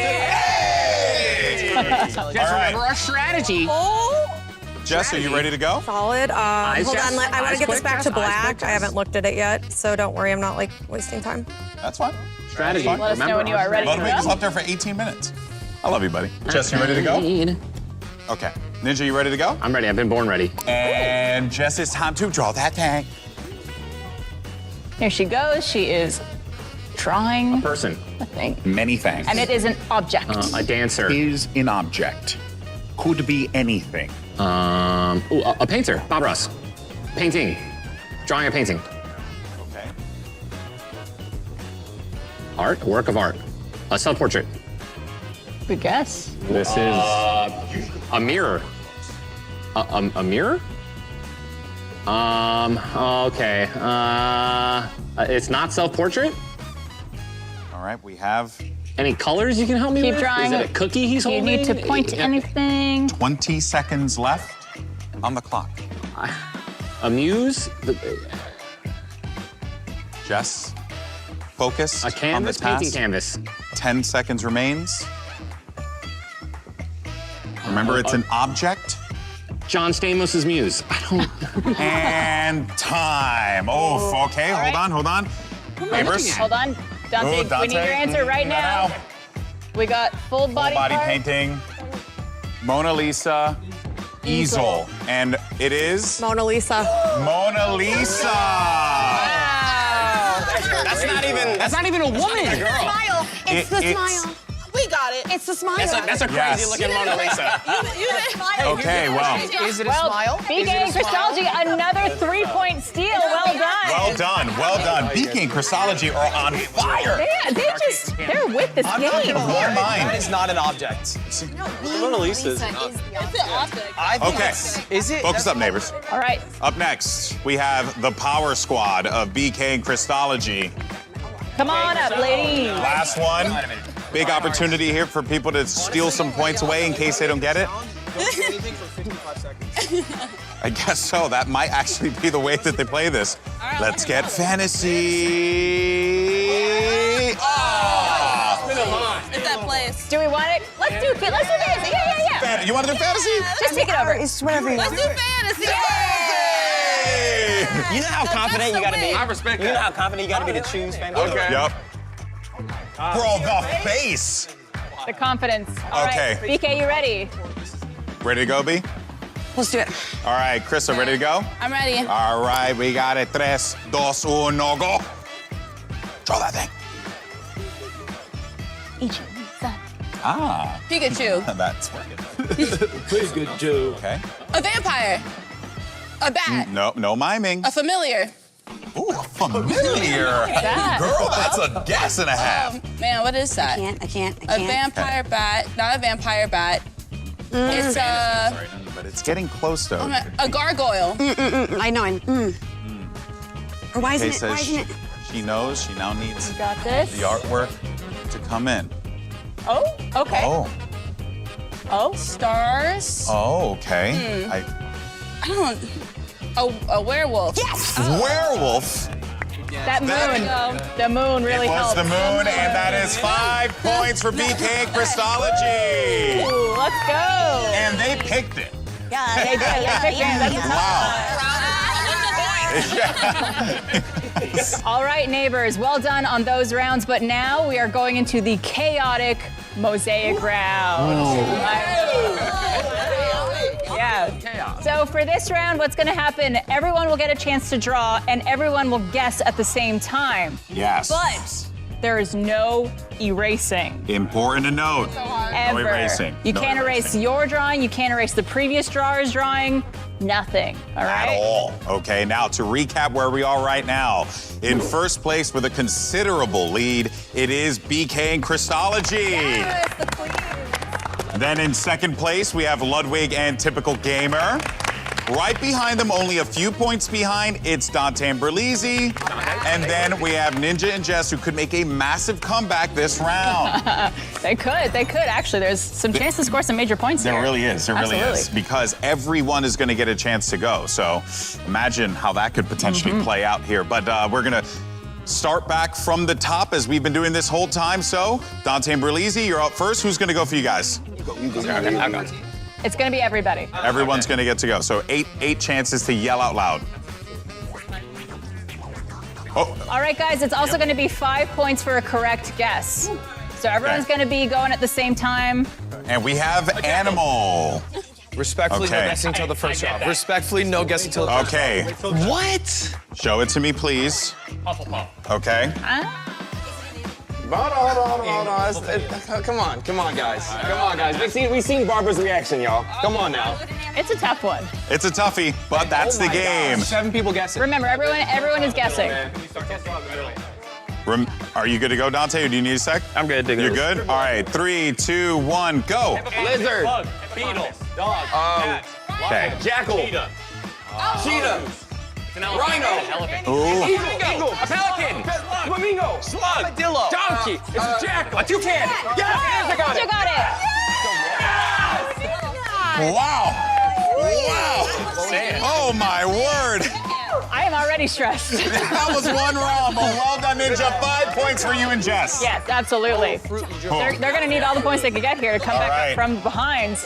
Jess, All right. remember our strategy. Jess, are you ready to go? Solid. Hold Eyes, on. Jess. I want Eyes to get this quick, back Jess. to Eyes black. quick, I haven't Jess. looked at it yet, so don't worry. I'm not like wasting time. That's fine. Strategy. Let us know when you are ready to Ludwig go. is up there for 18 minutes. I love you, buddy. Jess, you ready to go? Okay. Ninja, you ready to go? I'm ready. I've been born ready. And Jess, it's time to draw that thing. Here she goes. She is drawing Person. a thing. Many things. And it is an object. A dancer. Is an object. Could be anything. Ooh, a painter. Bob Ross. Painting. Drawing a painting. Okay. Art. A work of art. A self-portrait. Good guess. This is a mirror. A mirror? Okay. It's not self-portrait? All right, we have Any colors you can help me Keep with? drawing. Is it a cookie he's You holding? need to point to Yeah. anything. 20 seconds left on the clock. A muse? Jess, focus A canvas? on the Painting task. canvas. 10 seconds remains. Remember, it's an object. John Stamos' muse. I don't... And time. Oh, okay, hold on. Neighbors. Hold on. Dante, Oh, Dante. we need your answer right now. We got full body, Body part. painting. Mona Lisa. Easel. And it is Mona Lisa. Mona Lisa. Wow. That's not even a woman. Smile. It's the It's- smile. We got it. It's the smile. That's a Yes. crazy looking Mona Lisa. You did. Okay, well, Is it a Well, smile? BK and Christology, another 3-point steal. Well done. well done. BK and Christology are on fire. They're with this I'm not game. gonna blow your That mind. is not an object. Mona Lisa's. It's an object. I think Okay. Is it? Focus up, neighbors. All right. Up next, we have the power squad of BK and Christology. Come on up, ladies. Last one. Big opportunity here for people to steal some points away in case they don't get it. I guess so. That might actually be the way that they play this. Let's get fantasy. It's that place. Do we want it? Let's do fantasy. Yeah. You want to do fantasy? Just take it over. It's whatever you Let's do fantasy. You know how confident you gotta be? I respect You know how confident you gotta be to choose fantasy? Okay. Yep. Bro, the face. The confidence. All right. Okay. BK, you ready? Ready to go, B? Let's do it. All right, Krista, ready to go? I'm ready. All right, we got it. 3, 2, 1, go. Draw that thing. Ah, Pikachu. that's working. Pikachu. Okay. A vampire. A bat. No miming. A familiar. Ooh, familiar. That. Girl, that's a guess and a half. Man, what is that? I can't. A vampire bat. Not a vampire bat. It's a But it's getting close, though. a gargoyle. I know. Or why Kay isn't it? Why says isn't it? she knows she now needs Got this. the artwork to come in. Oh, okay. Oh, Stars. okay. I don't. A werewolf. Yes. Werewolf. That moon. The moon really It was helped. the moon, and that is 5 points for BK Christology. Ooh, let's go. And they picked it. Yeah. They did. They picked it. That's Wow. All right, neighbors, well done on those rounds, but now we are going into the chaotic mosaic round. Yeah. So for this round, what's going to happen, everyone will get a chance to draw and everyone will guess at the same time. Yes. But there is no erasing. Important to note. Ever. No erasing. You No can't erase erasing. your drawing, you can't erase the previous drawer's drawing, nothing, all right? At all. Okay, now to recap where we are right now. In first place with a considerable lead, it is BK and Christology. Yes, the queen. Then in second place, we have Ludwig and Typical Gamer. Right behind them, only a few points behind, it's Dante and Berlizzi. And then we have Ninja and Jess, who could make a massive comeback this round. They could, actually. There's some chance to score some major points There here. really is, there really is. Because everyone is going to get a chance to go. So imagine how that could potentially play out here. But we're going to start back from the top as we've been doing this whole time. So Dante and Berlizzi, you're up first. Who's going to go for you guys? It's going to be everybody. Everyone's going to get to go. So eight chances to yell out loud. Oh, All right, guys, it's also going to be 5 points for a correct guess. So everyone's Okay. going to be going at the same time. and we have Animal. Respectfully, Okay. no guessing till the first round. Respectfully, no guessing till the first Okay, round. What? show it to me, please. Okay. Hold on. Come on, guys. Come on, guys. We've seen Barbara's reaction, y'all. Come on now. It's a tough one. It's a toughie, but that's the game. 7 people guessing. Remember, everyone is guessing. Are you good to go, Dante, or do you need a sec? I'm good to go. You're good? All right, 3, 2, 1, go. Lizard. Bug, beetle, dog, cat, Okay. Jackal. Cheetah. Rhino. elephant, Ooh. Eagle. A pelican. Flamingo. Slug. Armadillo. Donkey. It's a jackal. A toucan. Yes, I got You it. got it. Wow. Wow. Oh, my word. I am already stressed. That was one wrong, but well done, Ninja. 5 points for you and Jess. Yes, absolutely. They're going to need all the points they can get here to come back right. from behind.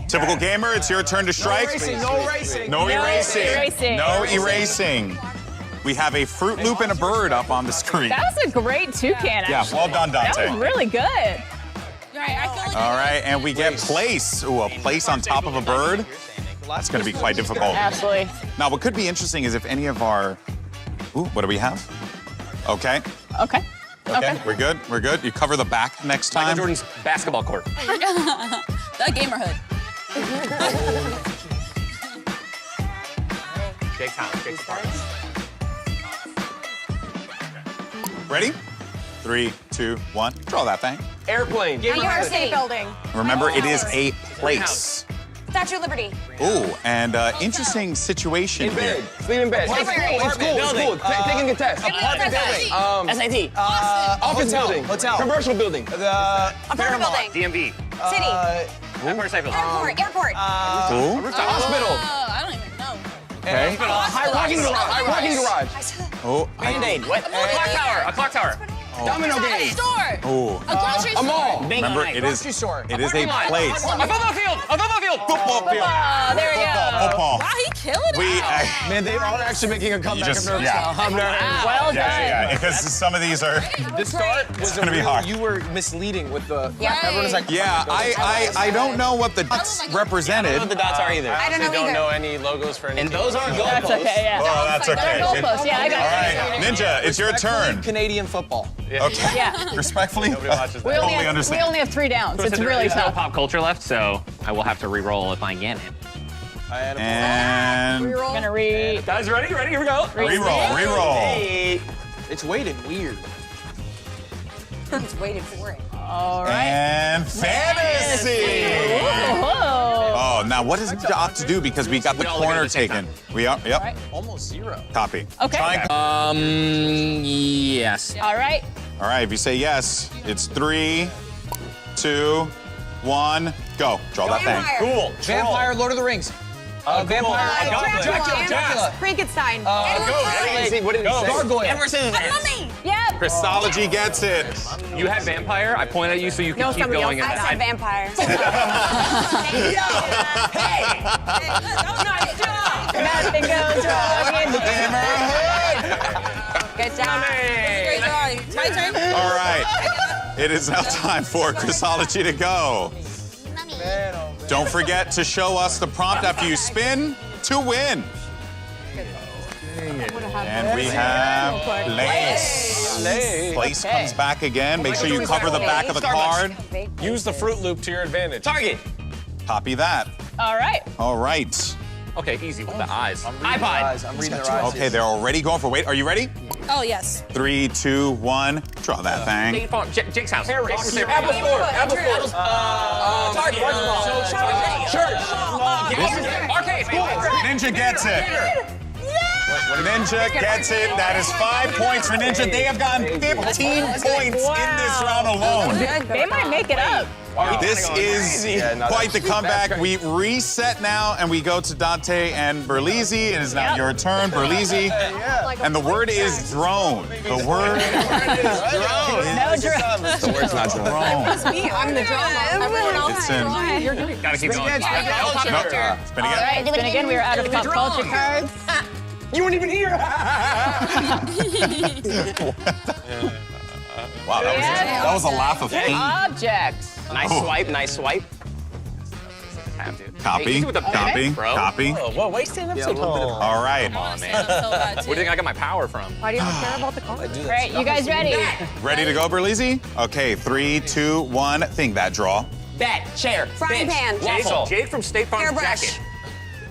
Typical Gamer, it's your turn to strike. No racing. No erasing. erasing. No erasing. We have a Fruit Loop and a bird up on the screen. That was a great toucan, Yeah, actually. well done, Dante. That was really good. Right, I feel like All right, and we get place. Ooh, a place on top of a bird. That's going to be quite difficult. Absolutely. Now, what could be interesting is if any of our... Ooh, what do we have? Okay. Okay. Okay, we're good. We're good. You cover the back next Michael time. Jordan's basketball court. the gamerhood. Jake Thomas. Ready? 3, 2, 1. Draw that thing. Airplane. Empire State Building. Remember, it is a place. Statue of Liberty. Ooh, and interesting situation In here. bed. Sleep in bed. Library. It's cool. Taking a test. SAT. Office building. Hotel. Commercial building. Apartment building. DMV. City. Empire State Building. Airport. Ooh. Hospital. I don't even know. Okay. Parking garage. Oh, Band-Aid. What? A clock tower. Domino A game. store. Ooh. A grocery A store. mall. Bingo Remember, night. it is a place. A football field. Football field. Oh, there we go. Football. Wow, he killed it. Man, they are actually making a comeback. just- I'm nervous yeah. now. I'm nervous. Well done. Yeah, because some of these are... This start was gonna be hard. You were misleading with the. Yeah. Everyone was like. Yeah, I don't know what the dots I don't know represented. what the dots are either. I don't know either. know any logos for any. And those aren't That's goalposts. okay, yeah. Oh, that's They're okay. goalposts, yeah, I got All it. right, Ninja, it's your turn. Canadian football. Okay. Yeah. Respectfully, We totally only understand. have 3 downs. It's really There's no tough. pop culture left, so I will have to re-roll if I get it. And I'm gonna read. Guys, ready? Here we go. reroll. It's weighted weird. He's waited for it. All right. And fantasy. Whoa. Oh, now what does it ought to do because we got the We all look at it corner at the same taken. We are. Yep. Right. Almost 0. Copy. Okay. Try and- Yes. All right. All right. If you say yes, it's 3, 2, 1, go. Draw that thing. Cool. Vampire, Lord of the Rings. Vampire. Dracula. Frankenstein. What did he say? Gargoyle. Edward Scissorhands. Mummy. Yep. Christology gets it. You had vampire. I pointed at you so you No, can keep somebody going. else. and I said vampire. Nice job. Nothing goes wrong in the Good job. Great drawing. My turn. All right. It is now time for Chrisology to go. Don't forget to show us the prompt after you spin to win. And we have Place. Place comes back again. Make sure you cover the back of the card. Use the Fruit Loop to your advantage. Target. Copy that. All right. All right. Okay, easy with the eyes. I'm reading their eyes. Okay, they're already going for wait. Are you ready? Oh, yes. 3, 2, 1. Draw that thing. State Farm. Jake's house. Apple Arcade. Ninja gets it. Ninja gets it. That is 5 points for Ninja. They have gotten 15 points in this round alone. They might make it up. This is quite the comeback. We reset now, and we go to Dante and Berlizzi. It is now your turn, Berlizzi. And the word is drone. The word is drone. No drone. The word's not drone. It's me. I'm the drama. Everyone else It's is in. drawing. Gotta keep going. Nope. Spin All again. right, spin again. We are out of pop culture cards. You weren't even here. Wow, that was a laugh of pain. Objects. Nice swipe, nice swipe. Copy, Hey, easy with the copy, pen, bro. copy. Whoa, why are you standing up so tall? All right. Come on, man. Where do you think I got my power from? Why do you care about the cards? Great. You guys ready? Ready to go, Berlizzi? Okay, 3, 2, 1. Think that draw. Bed, chair, Frying pan. Waffle. Jake from State Farm hairbrush, jacket.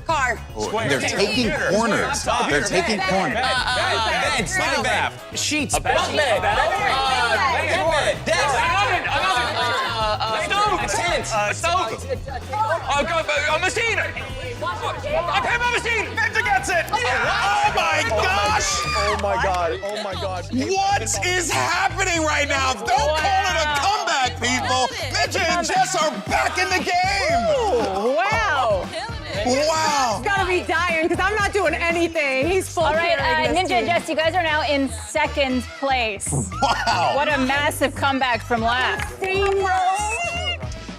car, They're taking corners. They're taking corners. Bed, sleeping bag, sheets, bed. bunk bed, desk, stove, a machine. I pay my machine. Ninja gets it. Oh my gosh! Oh my God. Oh my God. What is happening right now? Don't call it a comeback, people. Ninja and Jess are back in the game. Wow. Wow. He's gotta be dying because I'm not doing anything. He's full All right, carrying this Ninja and team. Jess, you guys are now in second place. Wow. What a massive comeback from last.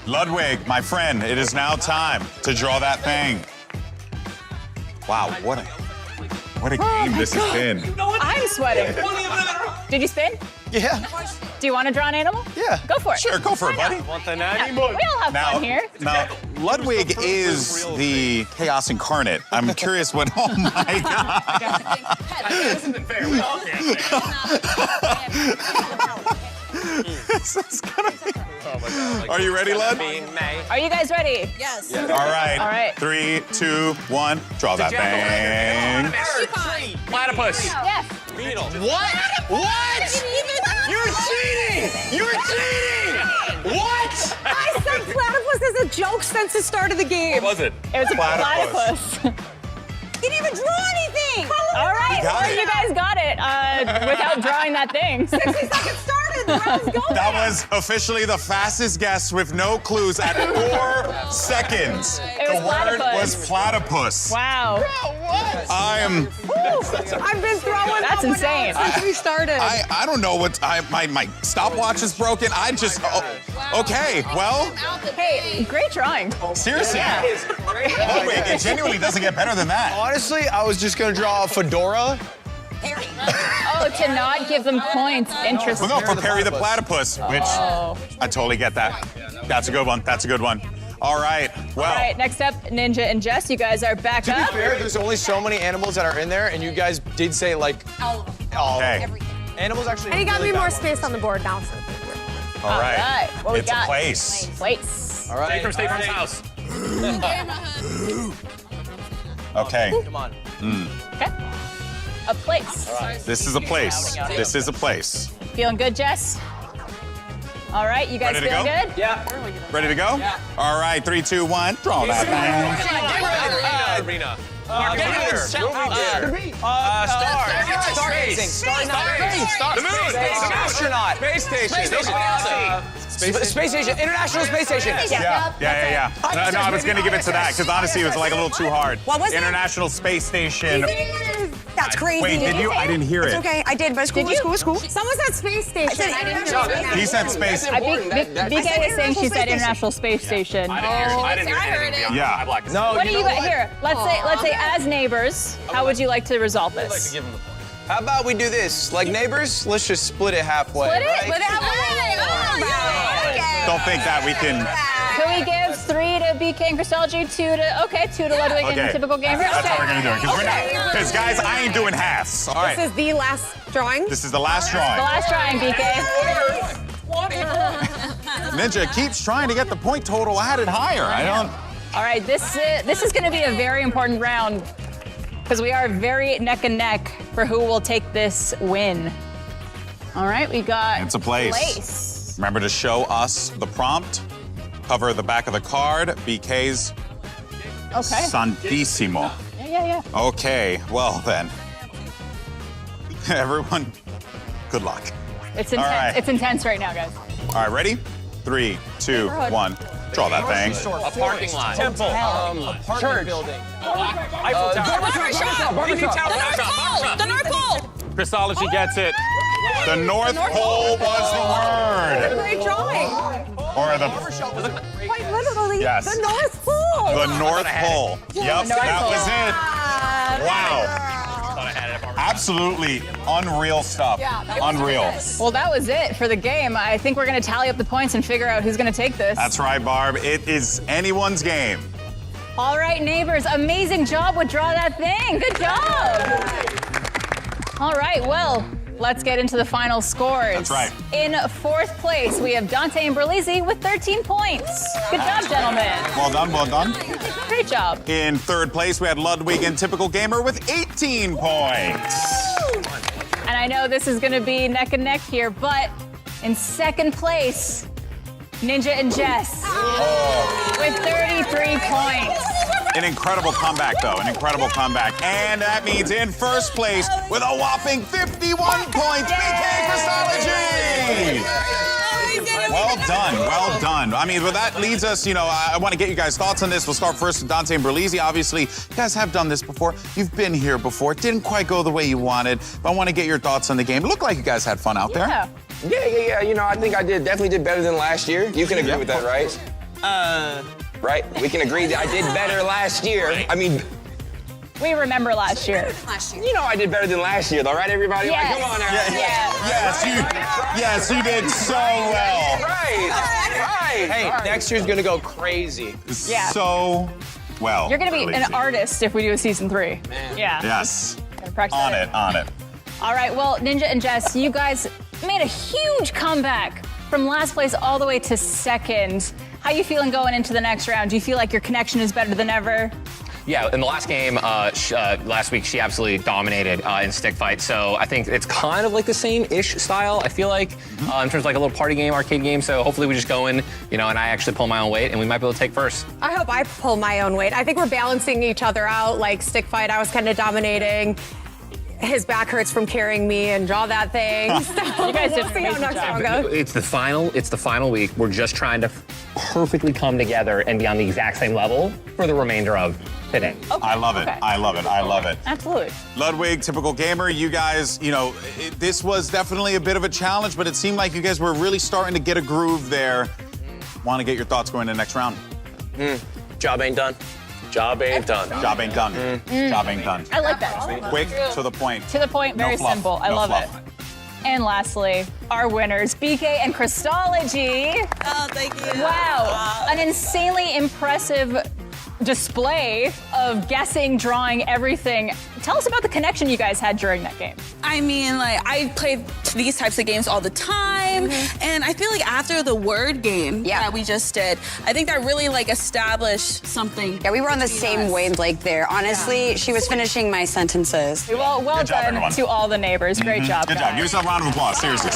Ludwig, my friend, it is now time to draw that thing. Wow, what a game this has been. I'm sweating. Did you spin? Yeah. Do you want to draw an animal? Yeah. Go for it. Sure, go for it, buddy. Want the Yeah, we all have fun here. Now, Ludwig is the chaos incarnate. I'm curious what. Oh my God. This isn't fair. We all can't. This is gonna be. Are you ready, Lud? Are you guys ready? Yes. All right. All right. 3, 2, 1. Draw that thing. Platypus. Yes. What? What? You're cheating! You're cheating! What? I said platypus as a joke since the start of the game. What was it? It was a Platypus. platypus. He didn't even draw anything. All right. got Well, it. you guys got it without drawing that thing. 60 seconds started. The round's going. That was officially the fastest guess with no clues at 4 seconds. It was The word platypus. was platypus. Wow. I am. I've been throwing That's up and insane. down since we started. I don't know what. My stopwatch is broken. I just. Okay. Well, Hey, great drawing. seriously. Ludwig, it genuinely doesn't get better than that. Honestly, I was just gonna draw a fedora. Oh, to not give them points. Interesting. We're going for Perry the Platypus, which I totally get that. That's a good one. That's a good one. All right. Well, All right, next up, Ninja and Jess, you guys are back To be up. fair, there's only so many animals that are in there, and you guys did say like all okay. animals actually. And he got really me more bad space on the board now. So All right. What we It's got? a place. Place. All right. Jake from State Farm's house. Okay. Come on. Okay. A place. This is a place. This is a place. Feeling good, Jess? All right, you guys Ready to feeling go? good? Yeah. Ready to go? Yeah. All right. 3, 2, 1. Draw that thing. Arena. Star gazing. Star gazing. The moon. or not? Space station. Space Station. International Space Station. Yeah. No, I was gonna give it to that because honestly, it was like a little too hard. What was it? International Space Station. That's crazy. Wait, did you? I didn't hear It's it. okay, I did, but it's cool, it's cool. Someone said space station. I didn't hear that. He said space. BK was saying she said International Space Station. I heard it. Yeah. No, What do you got here? Let's say as neighbors, how would you like to resolve this? How about we do this? Like neighbors, let's just split it halfway. Split it? right? Split it halfway. Oh, yeah. Don't think that we can. Can we give 3 to BK and Christology, 2 to Ludwig Okay. and Typical Gamer? That's how we're gonna do it. Because guys, I ain't doing halves. All right. This is the last drawing. This is the last drawing. The last trying, BK. Ninja keeps trying to get the point total added higher. I don't. All right, this is going to be a very important round because we are very neck and neck for who will take this win. All right, we got It's a place. Remember to show us the prompt. Cover the back of the card. BK's Okay. Santissimo. Yeah. Okay, well then. Everyone, good luck. It's intense. All right. It's intense right now, guys. All right, ready? 3, 2, 1. Draw that thing. A parking lot. Temple. Church. Building. Eiffel Tower. The North Pole. Christology gets it. The North Pole was the word. Great drawing. Or the Quite literally, Yes. the North Pole. The North Pole. Yep, that was it. Wow. Absolutely unreal stuff. Unreal. Well, that was it for the game. I think we're going to tally up the points and figure out who's going to take this. That's right, Barb. It is anyone's game. All right, neighbors, amazing job with Draw That Thing. Good job. All right, well, let's get into the final scores. That's right. In 4th place, we have Dante and Berlizzi with 13 points. Good job, gentlemen. Well done, well done. Great job. In 3rd place, we had Ludwig and Typical Gamer with 18 points. And I know this is going to be neck and neck here, but in 2nd place, Ninja and Jess with 33 points. An incredible comeback, though. An incredible comeback. And that means in 1st place with a whopping 51 points, BK Christology! Well done, well done. I mean, well, that leads us, I want to get you guys' thoughts on this. We'll start first with Dante and Berlizzi. Obviously, you guys have done this before. You've been here before. It didn't quite go the way you wanted, but I want to get your thoughts on the game. It looked like you guys had fun out there. Yeah. I think I definitely did better than last year. You can agree with that, right? Right? We can agree that I did better last year. I mean, We remember last year. I did better than last year, though, right, everybody? Yes. Like, come on now. Yes, you did so well. Right. Hey, next year's gonna go crazy. Yeah. So well. You're going to be Berlizzi. an artist if we do a season 3. Yeah. Yes. Gotta practice On it. All right, well, Ninja and Jess, you guys made a huge comeback from last place all the way to 2nd. How you feeling going into the next round? Do you feel like your connection is better than ever? Yeah, in the last game, last week, she absolutely dominated in stick fight. So I think it's kind of like the same-ish style, I feel like, in terms of like a little party game, arcade game. So hopefully we just go in, and I actually pull my own weight, and we might be able to take first. I hope I pull my own weight. I think we're balancing each other out. Like stick fight, I was kind of dominating. His back hurts from carrying me and Draw That Thing. So You guys did we'll see how an next amazing round goes. It's the final week. We're just trying to perfectly come together and be on the exact same level for the remainder of today. I love it. Okay. I love it. I love it. Absolutely. Ludwig, Typical Gamer, you guys, this was definitely a bit of a challenge, but it seemed like you guys were really starting to get a groove there. Want to get your thoughts going to the next round? Job ain't done. Job ain't done. Job ain't done. Job ain't done. I like that. Quick, to the point. To the point, very No fluff. simple. I No love fluff. it. And lastly, our winners, BK and Christology. Oh, thank you. Wow, an insanely impressive display of guessing, drawing, everything. Tell us about the connection you guys had during that game. I mean, I play these types of games all the time, and I feel like after the word game that we just did, I think that really established something. Yeah, we were on the between same us. wavelength there. Honestly, she was finishing my sentences. Well Good job, done everyone. to all the neighbors. Great job, Good guys. job. Give yourself a round of applause. Seriously.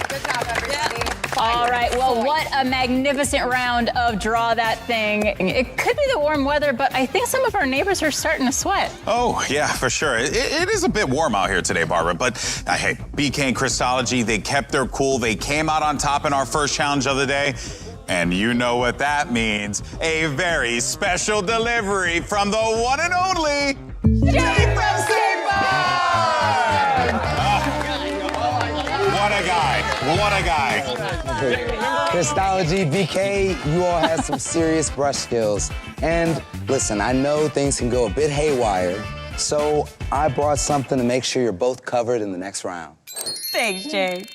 Good job, everybody. All right, well, Oh, what a magnificent round of Draw That Thing. It could be the warm weather, but I think some of our neighbors are starting to sweat. Oh, yeah, for sure. It is a bit warm out here today, Barbara, but hey, BK and Christology, they kept their cool. They came out on top in our first challenge of the day. And you know what that means. A very special delivery from the one and only Jake from State Farm! What a guy. What a guy. Christology, BK, you all had some serious brush skills. And listen, I know things can go a bit haywire, so I brought something to make sure you're both covered in the next round. Thanks, Jake.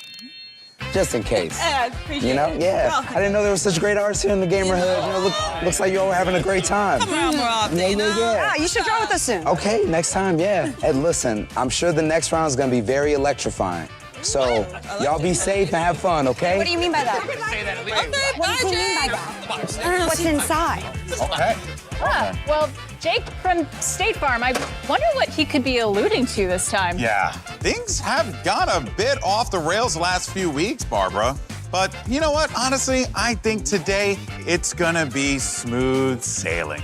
Just in case. Yeah, appreciate You know? it. Yeah. Oh. I didn't know there was such great artists here in the Gamerhood. You know, looks like you all were having a great time. Come around more often. Yeah. You should draw with us soon. Okay, next time, yeah. And listen, I'm sure the next round is gonna be very electrifying. So, y'all be safe and have fun, okay? What do you mean by that? What do you mean by that? What's inside? Okay. Well, Jake from State Farm, I wonder what he could be alluding to this time. Yeah, things have gone a bit off the rails the last few weeks, Barbara. But you know what? Honestly, I think today it's gonna be smooth sailing.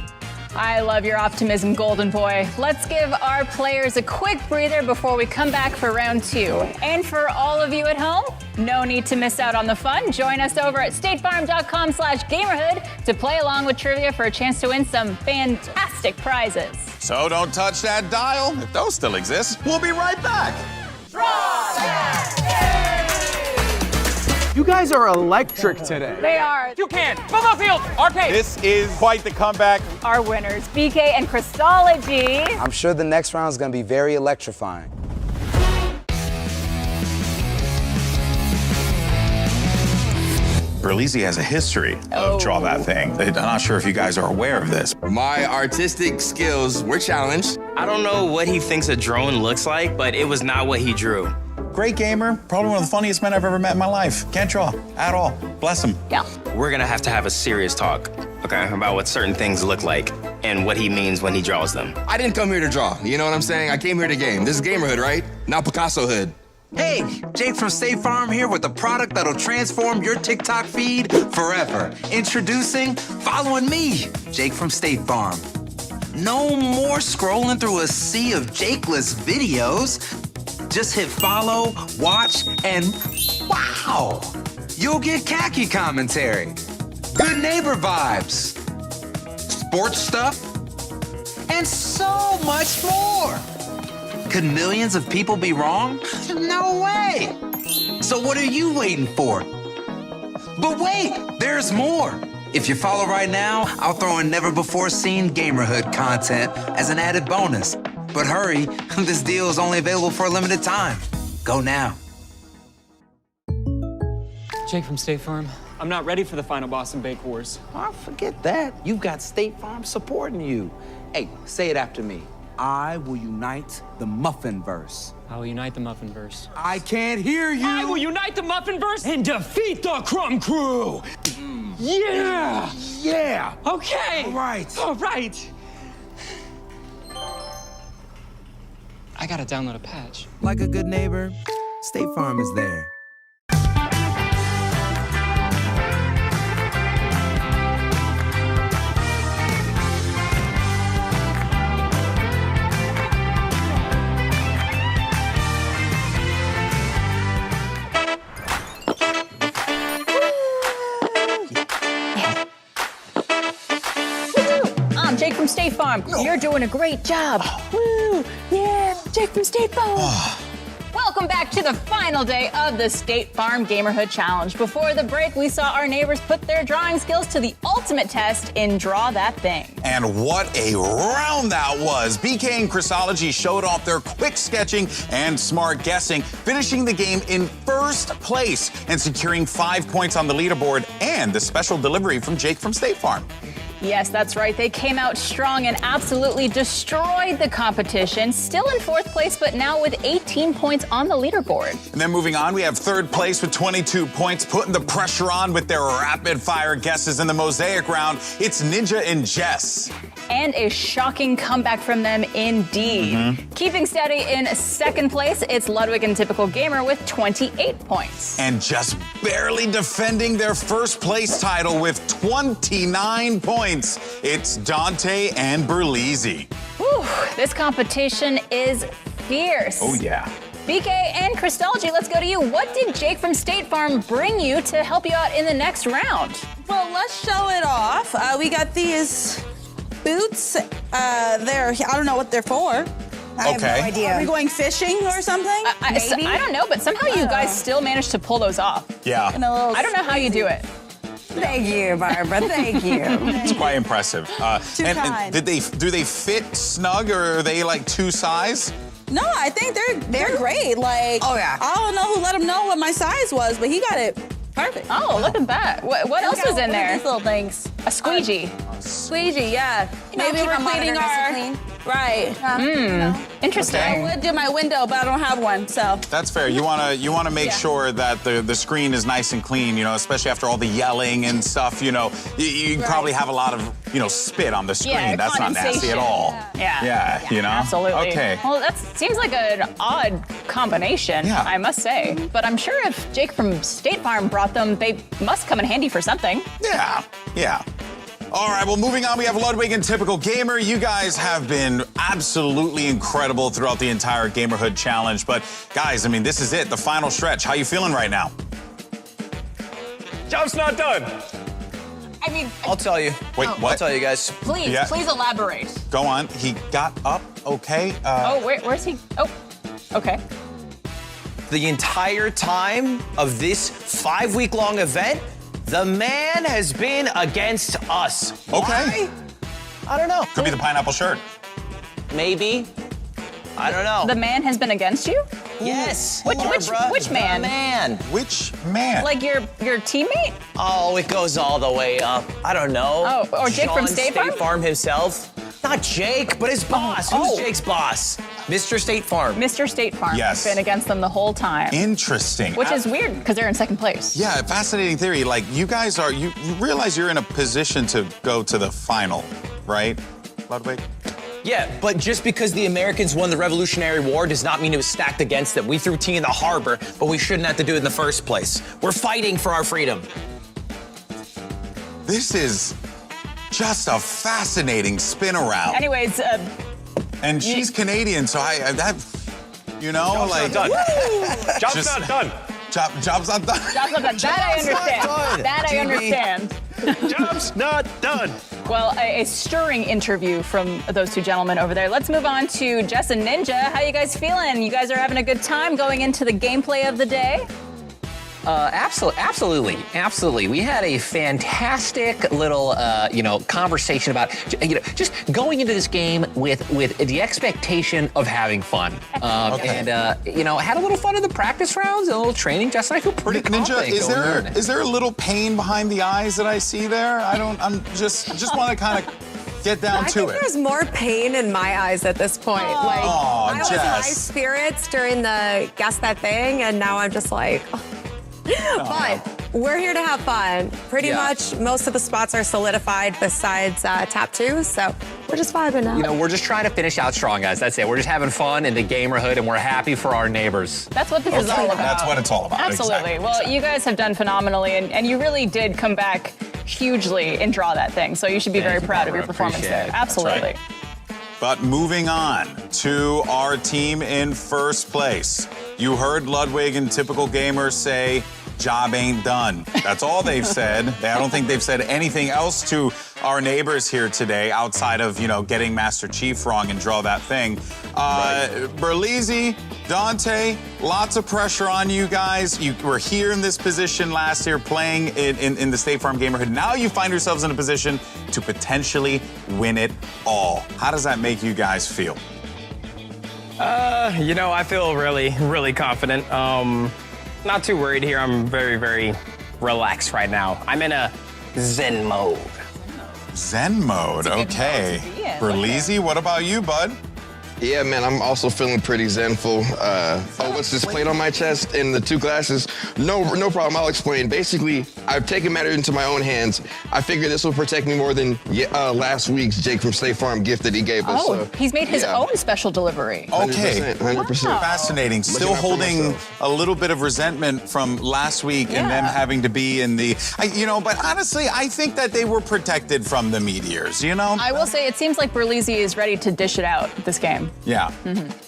I love your optimism, Golden Boy. Let's give our players a quick breather before we come back for round 2. And for all of you at home, no need to miss out on the fun. Join us over at statefarm.com/gamerhood to play along with trivia for a chance to win some fantastic prizes. So don't touch that dial. If those still exist, we'll be right back. You guys are electric today. They are. You can. Football field. Arcade. This is quite the comeback. Our winners, BK and Christology. I'm sure the next round is gonna be very electrifying. Berlizzi has a history of Draw That Thing. I'm not sure if you guys are aware of this. My artistic skills were challenged. I don't know what he thinks a drone looks like, but it was not what he drew. Great gamer, probably one of the funniest men I've ever met in my life. Can't draw at all. Bless him. Yeah. We're gonna have to have a serious talk, okay, about what certain things look like and what he means when he draws them. I didn't come here to draw. You know what I'm saying? I came here to game. This is Gamerhood, right? Not Picasso Hood. Hey, Jake from State Farm here with a product that'll transform your TikTok feed forever. Introducing Following Me, Jake from State Farm. No more scrolling through a sea of Jakeless videos. Just hit follow, watch, and wow! You'll get khaki commentary, good neighbor vibes, sports stuff, and so much more. Could millions of people be wrong? No way! So what are you waiting for? But wait, there's more. If you follow right now, I'll throw in never-before-seen Gamerhood content as an added bonus. But hurry, this deal is only available for a limited time. Go now. Jake from State Farm. I'm not ready for the final boss in Bake Wars. Oh, forget that. You've got State Farm supporting you. Hey, say it after me. I will unite the Muffinverse. I will unite the Muffinverse. I can't hear you. I will unite the Muffinverse and defeat the Crumb Crew. Yeah. Yeah. Okay. All right. All right. I gotta download a patch. Like a good neighbor, State Farm is there. I'm Jake from State Farm. You're doing a great job. Woo! Yeah, Jake from State Farm. Welcome back to the final day of the State Farm Gamerhood Challenge. Before the break, we saw our neighbors put their drawing skills to the ultimate test in Draw That Thing. And what a round that was. BK and Christology showed off their quick sketching and smart guessing, finishing the game in first place and securing 5 points on the leaderboard and the special delivery from Jake from State Farm. Yes, that's right. They came out strong and absolutely destroyed the competition. Still in 4th place, but now with 18 points on the leaderboard. And then moving on, we have 3rd place with 22 points, putting the pressure on with their rapid-fire guesses in the Mosaic round. It's Ninja and Jess. And a shocking comeback from them indeed. Keeping steady in 2nd place, it's Ludwig and Typical Gamer with 28 points. And just barely defending their 1st place title with 29 points, it's Dante and Berlizzi. Whew, this competition is fierce. Oh, yeah. BK and Christology, let's go to you. What did Jake from State Farm bring you to help you out in the next round? Well, let's show it off. We got these boots. They're, I don't know what they're for. I have no idea. Are we going fishing or something? Maybe? I don't know, but somehow you guys still managed to pull those off. Yeah. I don't know how you do it. Thank you, Barbara. Thank you. It's quite impressive. And do they fit snug, or are they like 2 size? No, I think they're great. Like, oh yeah. I don't know who let him know what my size was, but he got it perfect. Oh, look at that. What else was in there? These little things. A squeegee. Squeegee, yeah. Maybe keep we're our monitor cleaning nice our. and Right. Interesting. I would do my window, but I don't have one, so. That's fair. You wanna make sure that the screen is nice and clean, especially after all the yelling and stuff, You probably have a lot of, spit on the screen. Yeah, that's not nasty at all. Yeah. Yeah, Absolutely. Okay. Well, that seems like an odd combination, I must say. But I'm sure if Jake from State Farm brought them, they must come in handy for something. Yeah. All right, well, moving on, we have Ludwig and Typical Gamer. You guys have been absolutely incredible throughout the entire Gamerhood Challenge. But, guys, this is it, the final stretch. How you feeling right now? Job's not done. I'll tell you. Wait, what? I'll tell you guys. Please elaborate. Go on. He got up, okay? Where's he? Oh, okay. The entire time of this 5-week-long event, the man has been against us. Okay. Why? I don't know. Could be the pineapple shirt. Maybe. I don't know. The man has been against you? Yes. Which man? The man. Which man? Like your teammate? Oh, it goes all the way up. I don't know. Oh, or Jake from State Farm? State Farm himself. Not Jake, but his boss. Who's Jake's boss? Mr. State Farm. Mr. State Farm Yes. has been against them the whole time. Interesting. Which is weird because they're in 2nd place. Yeah, fascinating theory. Like, you guys you realize you're in a position to go to the final, right, Ludwig? Yeah, but just because the Americans won the Revolutionary War does not mean it was stacked against them. We threw tea in the harbor, but we shouldn't have to do it in the first place. We're fighting for our freedom. This is just a fascinating spin around. Anyways, and she's Canadian, so Job's not done. Job's not done. Job's not done. Job's not done. That I understand. That I understand. Job's not done. Well, a stirring interview from those 2 gentlemen over there. Let's move on to Jess and Ninja. How you guys feeling? You guys are having a good time going into the gameplay of the day? Absolutely. We had a fantastic little, conversation about, just going into this game with the expectation of having fun. And had a little fun in the practice rounds, a little training. Just I feel pretty confident. Ninja, is there a little pain behind the eyes that I see there? I'm just want to kind of get down to I think it. there's more pain in my eyes at this point. I was high spirits during the Guess That Thing, and now I'm just like... But we're here to have fun. Pretty much most of the spots are solidified besides tap 2, so we're just vibing out. We're just trying to finish out strong, guys. That's it. We're just having fun in the Gamerhood, and we're happy for our neighbors. That's what this is all about. That's what it's all about. Absolutely. Exactly. Well, you guys have done phenomenally, and you really did come back hugely and draw that thing. So you should be very proud of your performance there. Absolutely. Right. But moving on to our team in 1st place. You heard Ludwig and Typical Gamer say, job ain't done. That's all they've said. I don't think they've said anything else to our neighbors here today outside of, getting Master Chief wrong and draw that thing. Berlizzi, Dante, lots of pressure on you guys. You were here in this position last year playing in the State Farm Gamerhood. Now you find yourselves in a position to potentially win it all. How does that make you guys feel? I feel really, really confident. Not too worried here. I'm very, very relaxed right now. I'm in a Zen mode. Zen mode, okay. Berlizzi, what about you, bud? Yeah, man, I'm also feeling pretty zenful. What's this plate on my chest and the 2 glasses? No problem, I'll explain. Basically, I've taken matters into my own hands. I figure this will protect me more than last week's Jake from State Farm gift that he gave us. Oh, he's made his own special delivery. Okay, 100%. Fascinating. Still Looking out for holding myself. a little bit of resentment from last week and them having to be in the, but honestly, I think that they were protected from the meteors, you know? I will say, it seems like Berlizzi is ready to dish it out this game. Yeah.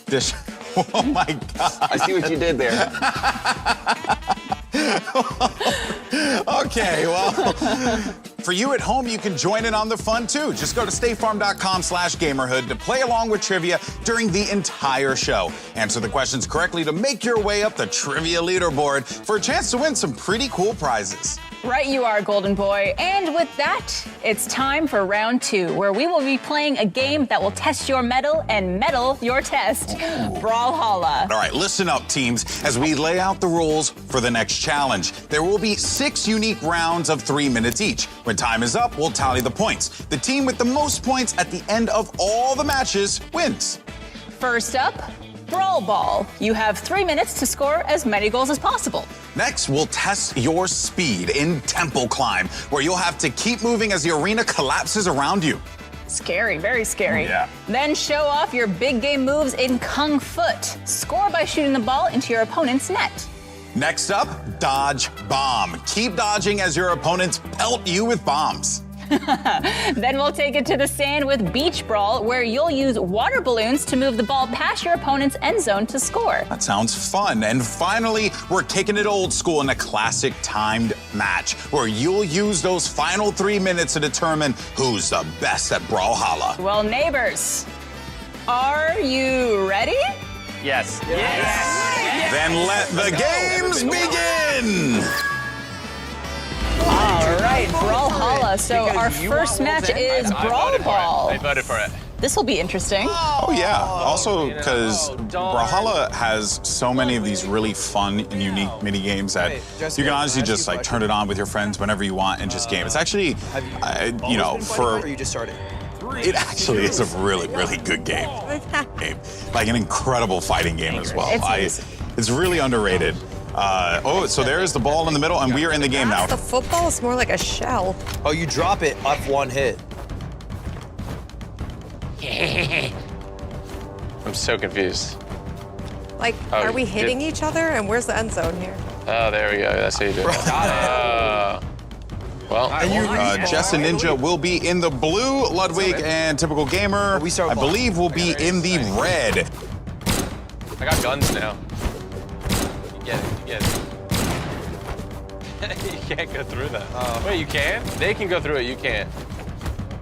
Dish. Oh my God. I see what you did there. Okay, well, for you at home, you can join in on the fun too. Just go to statefarm.com/gamerhood to play along with trivia during the entire show. Answer the questions correctly to make your way up the trivia leaderboard for a chance to win some pretty cool prizes. Right you are, Golden Boy. And with that, it's time for round 2, where we will be playing a game that will test your mettle and mettle your test. Brawlhalla. All right, listen up, teams, as we lay out the rules for the next challenge. There will be 6 unique rounds of 3 minutes each. When time is up, we'll tally the points. The team with the most points at the end of all the matches wins. First up, Brawl Ball. You have 3 minutes to score as many goals as possible. Next, we'll test your speed in Temple Climb, where you'll have to keep moving as the arena collapses around you. Scary, very scary. Yeah. Then show off your big game moves in Kung Foot. Score by shooting the ball into your opponent's net. Next up, Dodge Bomb. Keep dodging as your opponents pelt you with bombs. Then we'll take it to the sand with Beach Brawl, where you'll use water balloons to move the ball past your opponent's end zone to score. That sounds fun. And finally, we're kicking it old school in a classic timed match, where you'll use those final 3 minutes to determine who's the best at Brawlhalla. Well, neighbors, are you ready? Yes. Then let the games begin! All right, Brawlhalla. So our first match is Brawl Ball. I voted for it. This will be interesting. Oh, yeah. Also, because Brawlhalla has so many of these really fun and unique mini games that you can honestly just like turn it on with your friends whenever you want and just game. It's actually, it actually is a really, really good game. Like an incredible fighting game as well. It's really underrated. So there's the ball in the middle, and we are in the game now. The football is more like a shell. Oh, you drop it off one hit. I'm so confused. Like, are we hitting each other? And where's the end zone here? Oh, there we go. That's how you do it. Jess and Ninja will be in the blue. Ludwig and Typical Gamer, I believe, will be in the red. I got guns now. You get it. You can't go through that. Wait, you can? They can go through it, you can't.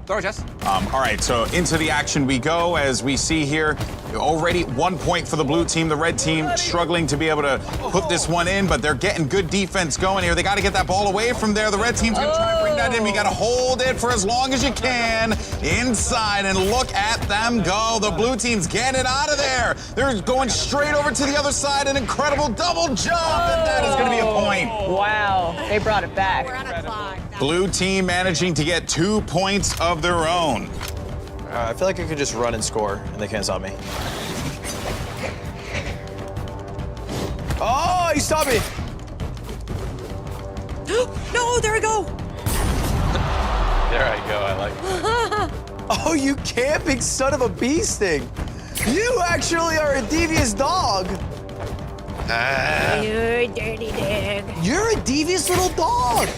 Throw it, Jess. All right, so into the action we go. As we see here, already 1 point for the blue team. The red team struggling to be able to put this one in, but they're getting good defense going here. They got to get that ball away from there. The red team's going to try to bring that in. We got to hold it for as long as you can inside, and look at them go. The blue team's getting it out of there. They're going straight over to the other side. An incredible double jump, and that is going to be a point. Wow, they brought it back. We're on a clock. Blue team managing to get 2 points of their own. I feel like I could just run and score, and they can't stop me. Oh, he stopped me! No, there we go. There I go, I like it. Oh, you camping son of a bee sting! You actually are a devious dog! You're a dirty dog. You're a devious little dog!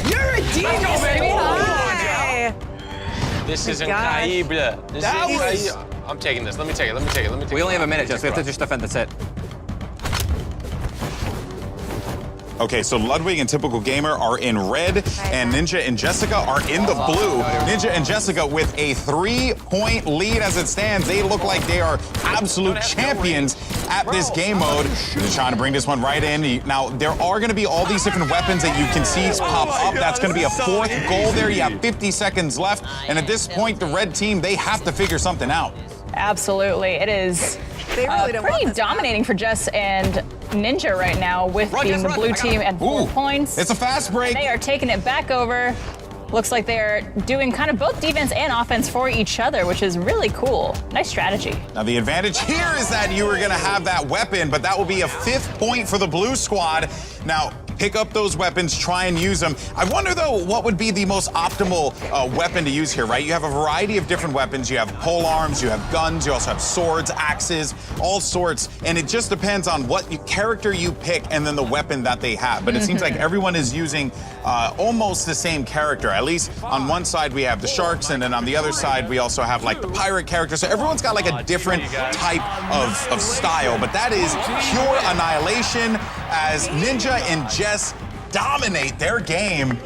You're a devious Hi. This is gosh. incredible. This That is was- incredible. I'm taking this. Let me take it. We only have a minute, Jess. We have to just defend. That's it. Okay, so Ludwig and Typical Gamer are in red, and Ninja and Jessica are in the blue. Ninja and Jessica with a 3-point lead as it stands. They look like they are absolute champions at this game mode. They're trying to bring this one right in. Now, there are going to be all these different weapons that you can see pop up. That's going to be a 4th goal there. You have 50 seconds left, and at this point, the red team, they have to figure something out. Absolutely, it is They really don't want pretty this dominating for Jess and Ninja right now, with being the blue team at 4 points. It's a fast break. They are taking it back over. Looks like they're doing kind of both defense and offense for each other, which is really cool. Nice strategy. Now, the advantage here is that you are going to have that weapon, but that will be a 5th point for the blue squad. Now, pick up those weapons, try and use them. I wonder, though, what would be the most optimal weapon to use here, right? You have a variety of different weapons. You have pole arms, you have guns, you also have swords, axes, all sorts. And it just depends on what character you pick and then the weapon that they have. But it seems like everyone is using almost the same character. At least on one side we have the sharks, and then on the other side we also have like the pirate character. So everyone's got like a different type of style. But that is pure annihilation as Ninja and Jess dominate their game.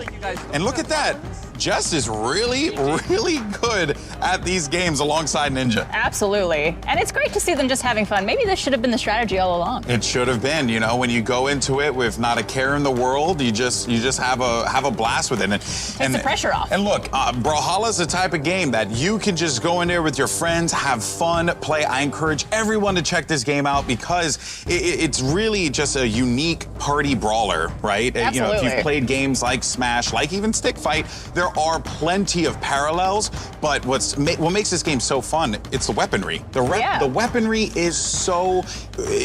And look at that. Jess is really, really good at these games alongside Ninja. Absolutely. And it's great to see them just having fun. Maybe this should have been the strategy all along. It should have been. You know, when you go into it with not a care in the world, you just have a blast with it. Takes the pressure off. And look, Brawlhalla is the type of game that you can just go in there with your friends, have fun, play. I encourage everyone to check this game out because it's really just a unique party brawler, right? Absolutely. You know, if you've played games like Smash, like even Stick Fight, there are plenty of parallels, but what makes this game so fun, it's the weaponry. The weaponry is so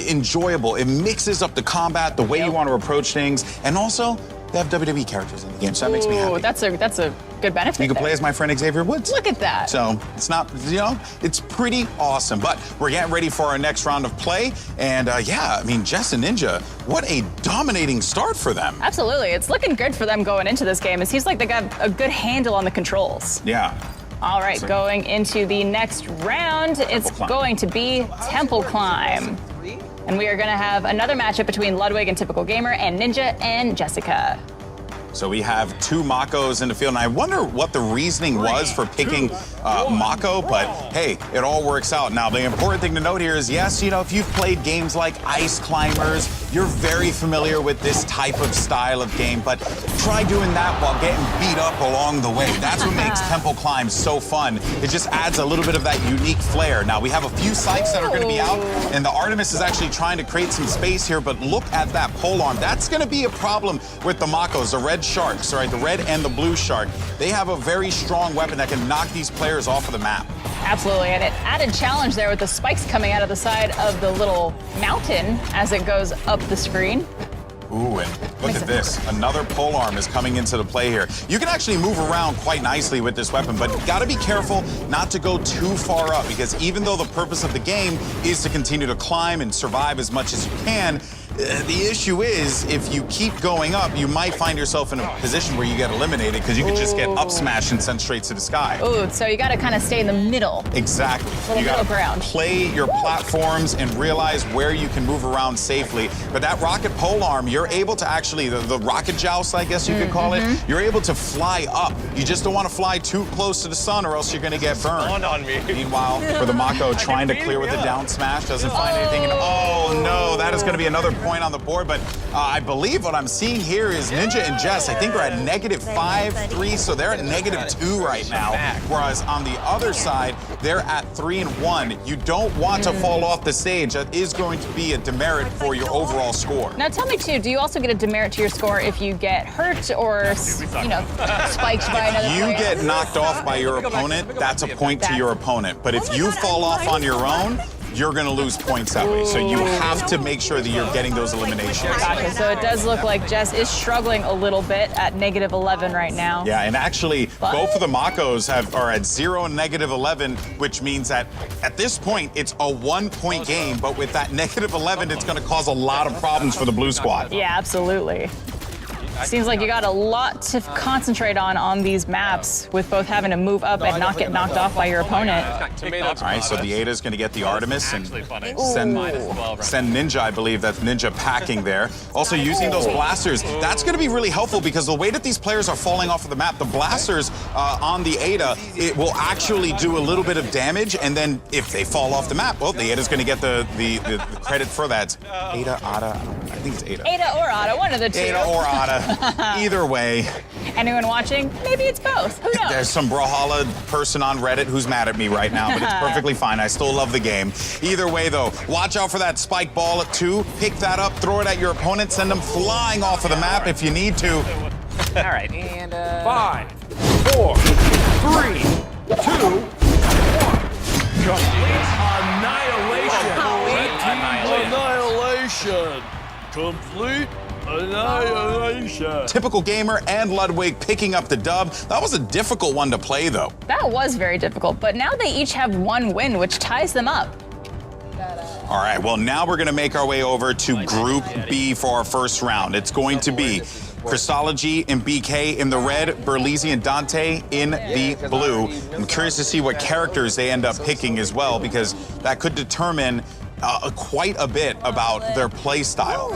enjoyable. It mixes up the combat, the way you want to approach things, and also they have WWE characters in the game, so that makes me happy. That's a good benefit. You can play as my friend Xavier Woods. Look at that. So it's not, you know, it's pretty awesome. But we're getting ready for our next round of play. And yeah, I mean, Jess and Ninja, what a dominating start for them. Absolutely. It's looking good for them going into this game. It seems like they got a good handle on the controls. Yeah. All right, going into the next round, it's going to be Temple Climb. And we are going to have another matchup between Ludwig and Typical Gamer and Ninja and Jessica. So we have 2 Makos in the field, and I wonder what the reasoning was for picking Mako, but hey, it all works out. Now, the important thing to note here is, yes, you know, if you've played games like Ice Climbers, you're very familiar with this type of style of game, but try doing that while getting beat up along the way. That's what makes Temple Climb so fun. It just adds a little bit of that unique flair. Now, we have a few sites that are going to be out, and the Artemis is actually trying to create some space here, but look at that pole arm. That's going to be a problem with the Makos, the red sharks, right? The red and the blue shark. They have a very strong weapon that can knock these players off of the map. Absolutely, and it added challenge there with the spikes coming out of the side of the little mountain as it goes up the screen. Ooh, and look at this. Another pole arm is coming into the play here. You can actually move around quite nicely with this weapon, but you gotta be careful not to go too far up, because even though the purpose of the game is to continue to climb and survive as much as you can, the issue is, if you keep going up, you might find yourself in a position where you get eliminated because you could just get up smashed and sent straight to the sky. Ooh, so you got to kind of stay in the middle. Exactly. You got to play your platforms and realize where you can move around safely. But that rocket pole arm, you're able to actually, the rocket joust, I guess you could call it, you're able to fly up. You just don't want to fly too close to the sun or else you're going to get burned. On me. Meanwhile, for the Mako, trying to clear with the down smash, doesn't find anything. And oh no, that is going to be another point on the board, but I believe what I'm seeing here is Ninja and Jess, I think are at -5-3, so they're at -2 right now, whereas on the other side, they're at 3-1. You don't want to fall off the stage. That is going to be a demerit for your overall score. Now tell me too, do you also get a demerit to your score if you get hurt or, you know, spiked by another player? You get knocked off by your opponent, that's a point to your opponent. But if you fall off on your own, you're going to lose points that way. So you have to make sure that you're getting those eliminations. Gotcha. So it does look like Jess is struggling a little bit at -11 right now. Yeah, and actually, both of the Makos are at 0 and -11, which means that at this point, it's a 1-point game. But with that -11, it's going to cause a lot of problems for the blue squad. Yeah, absolutely. Seems like you got a lot to concentrate on these maps, with both having to move up and not get knocked off by your opponent. All right, so the Ada's going to get the Artemis and send Ninja, I believe that's Ninja packing there. Also using those blasters, that's going to be really helpful because the way that these players are falling off of the map, the blasters on the Ada, it will actually do a little bit of damage, and then if they fall off the map, well, the Ada's going to get the credit for that. Ada, I think it's Ada. Ada or Ada, one of the two. Ada or Ada. Either way. Anyone watching? Maybe it's both. Who knows? There's some Brawlhalla person on Reddit who's mad at me right now, but it's perfectly fine. I still love the game. Either way, though, watch out for that spike ball at 2. Pick that up, throw it at your opponent, send them flying off of the map if you need to. All right. And 5, 4, 3, 2, 1. Complete annihilation. Annihilation. Complete annihilation. Typical Gamer and Ludwig picking up the dub. That was a difficult one to play, though. That was very difficult, but now they each have 1 win, which ties them up. All right, well, now we're going to make our way over to Group B for our first round. It's going to be Crystology and BK in the red, Berlizzi and Dante in the blue. I'm curious to see what characters they end up picking as well, because that could determine quite a bit about their play style,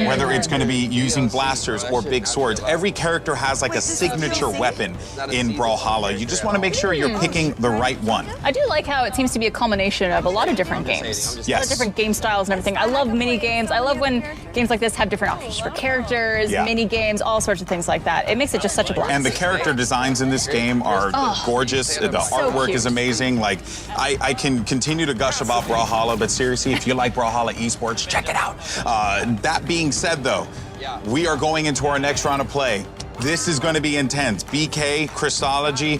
whether it's going to be using blasters or big swords. Every character has like a signature weapon in Brawlhalla. You just want to make sure you're picking the right one. I do like how it seems to be a culmination of a lot of different games. A lot of different game styles and everything. I love mini games. I love when games like this have different options for characters, mini games, all sorts of things like that. It makes it just such a blast. And the character designs in this game are gorgeous. The artwork is amazing. Like, I can continue to gush about Brawlhalla, but seriously, if you like Brawlhalla esports, check it out. That being said, though, we are going into our next round of play. This is going to be intense. BK, Crystology,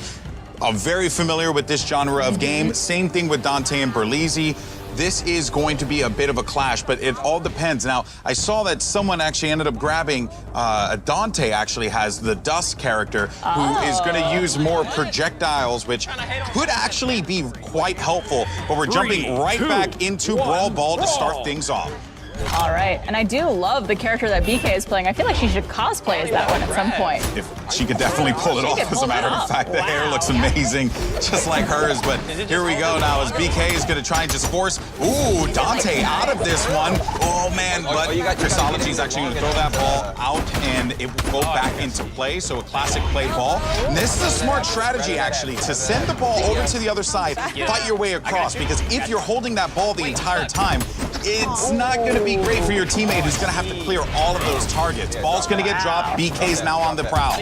very familiar with this genre of game. Same thing with Dante and Berlizzi. This is going to be a bit of a clash, but it all depends. Now, I saw that someone actually ended up grabbing, Dante actually has the Dust character, who is going to use more projectiles, which could actually be quite helpful. But we're jumping right back into Brawl Ball to start things off. All right, and I do love the character that BK is playing. I feel like she should cosplay as that one at some point. If she could definitely pull it off, as a matter of fact. The hair looks amazing, just like hers. But here we go now, as BK is going to try and just force, Dante out of this one. Oh, man, but Crystology is actually going to throw that ball out, and it will go back into play, so a classic play ball. And this is a smart strategy, actually, to send the ball over to the other side, fight your way across, because if you're holding that ball the entire time, it's not going to be great for your teammate who's going to have to clear all of those targets. Ball's going to get dropped. BK's now on the prowl.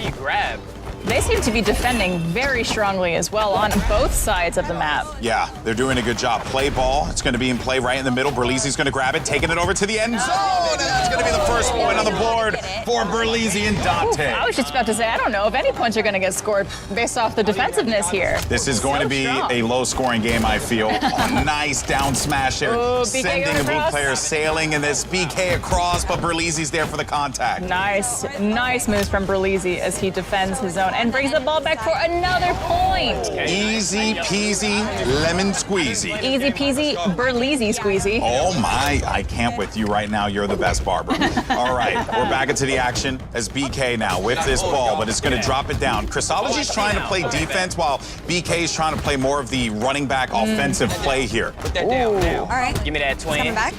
They seem to be defending very strongly as well on both sides of the map. Yeah, they're doing a good job. Play ball. It's going to be in play right in the middle. Berlizzi's going to grab it, taking it over to the end zone. And that's going to be the first point on the board for Berlizzi and Dante. I was just about to say, I don't know if any points are going to get scored based off the defensiveness here. This is going to be a low-scoring game, I feel. Nice down smash there. Sending the blue player sailing in this. BK across, but Berlizzi's there for the contact. Nice moves from Berlizzi as he defends his own and brings the ball back for another point. Easy peasy, lemon squeezy. Easy peasy, Berlizzi squeezy. Oh my, I can't with you right now. You're the best, Barbara. All right, we're back into the action as BK now with this ball, but it's going to drop it down. Crystology's trying to play defense while BK's trying to play more of the running back offensive play here. Put that down now. All right. Give me that twin. Coming back.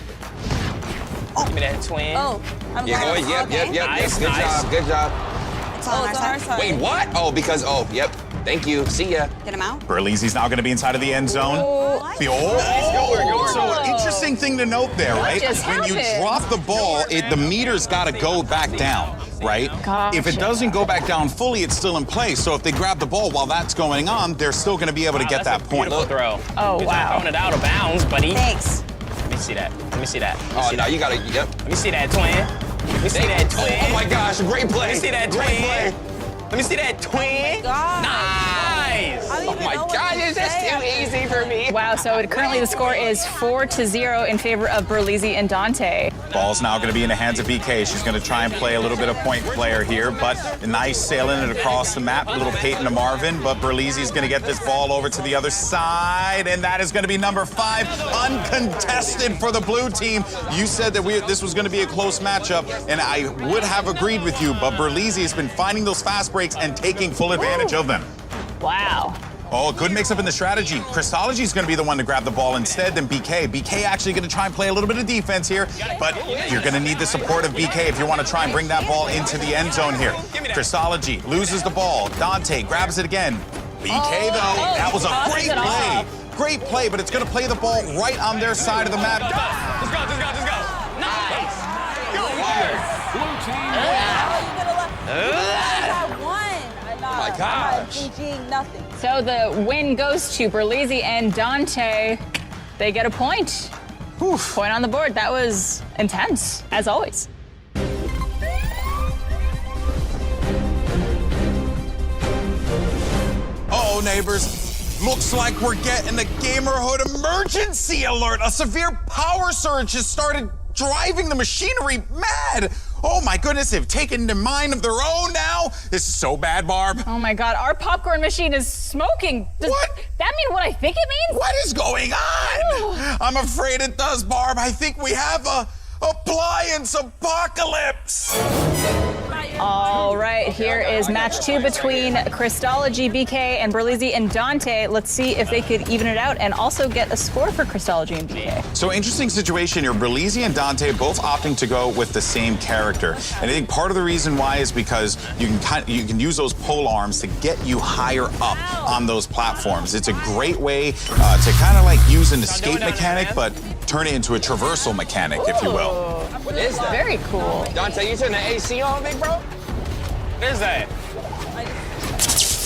Give me that twin. Oh, I'm Yeah, glad. yep. Good job, good job. It's on our side. Wait, what? Oh, because, yep. Thank you. See ya. Get him out. Berlizzi's now going to be inside of the end zone. So interesting thing to note there, right? When you drop the ball, the meter's got to go back down, right? If it doesn't go back down fully, it's still in play. So if they grab the ball while that's going on, they're still going to be able to get that point. Throw. Oh, He's wow. not throwing it out of bounds, buddy. Thanks. Let me see that. Let me see that. Oh, no, you got to, yep. Let me see that twin. Let me see that twin. Oh, my gosh, great play. Let me see that twin. Let me see that twin. Nice. Oh, my God, is this too easy for me? Wow, so currently the score is 4-0 in favor of Berlizzi and Dante. Ball's now going to be in the hands of BK. She's going to try and play a little bit of point player here, but a nice sailing it across the map. A little Peyton to Marvin, but Berlizzi's going to get this ball over to the other side, and that is going to be number 5, uncontested for the blue team. You said that this was going to be a close matchup, and I would have agreed with you, but Berlizzi has been finding those fast breaks and taking full advantage of them. Wow. Oh, good mix-up in the strategy. Crystology's going to be the one to grab the ball instead than BK. BK actually going to try and play a little bit of defense here, but you're going to need the support of BK if you want to try and bring that ball into the end zone here. Crystology loses the ball. Dante grabs it again. BK, though, that was a great play. Great play, but it's going to play the ball right on their side of the map. Let's go. Nice. Blue team. Oh, my gosh. So the win goes to Berlizzi and Dante. They get a point. Point on the board. That was intense, as always. Hello, neighbors. Looks like we're getting a Gamerhood emergency alert. A severe power surge has started driving the machinery mad. Oh my goodness, they've taken the mind of their own now. This is so bad, Barb. Oh my God, our popcorn machine is smoking. Does that mean what I think it means? What is going on? I'm afraid it does, Barb. I think we have a appliance apocalypse. All right, here is match 2 between Crystology, BK, and Berlizzi and Dante. Let's see if they could even it out and also get a score for Crystology and BK. So interesting situation here. Berlizzi and Dante both opting to go with the same character. And I think part of the reason why is because you can use those pole arms to get you higher up on those platforms. It's a great way to kind of like use an escape mechanic, but turn it into a traversal mechanic, if you will. What is that? Very cool. Dante, you turn the AC on, big bro? What is that?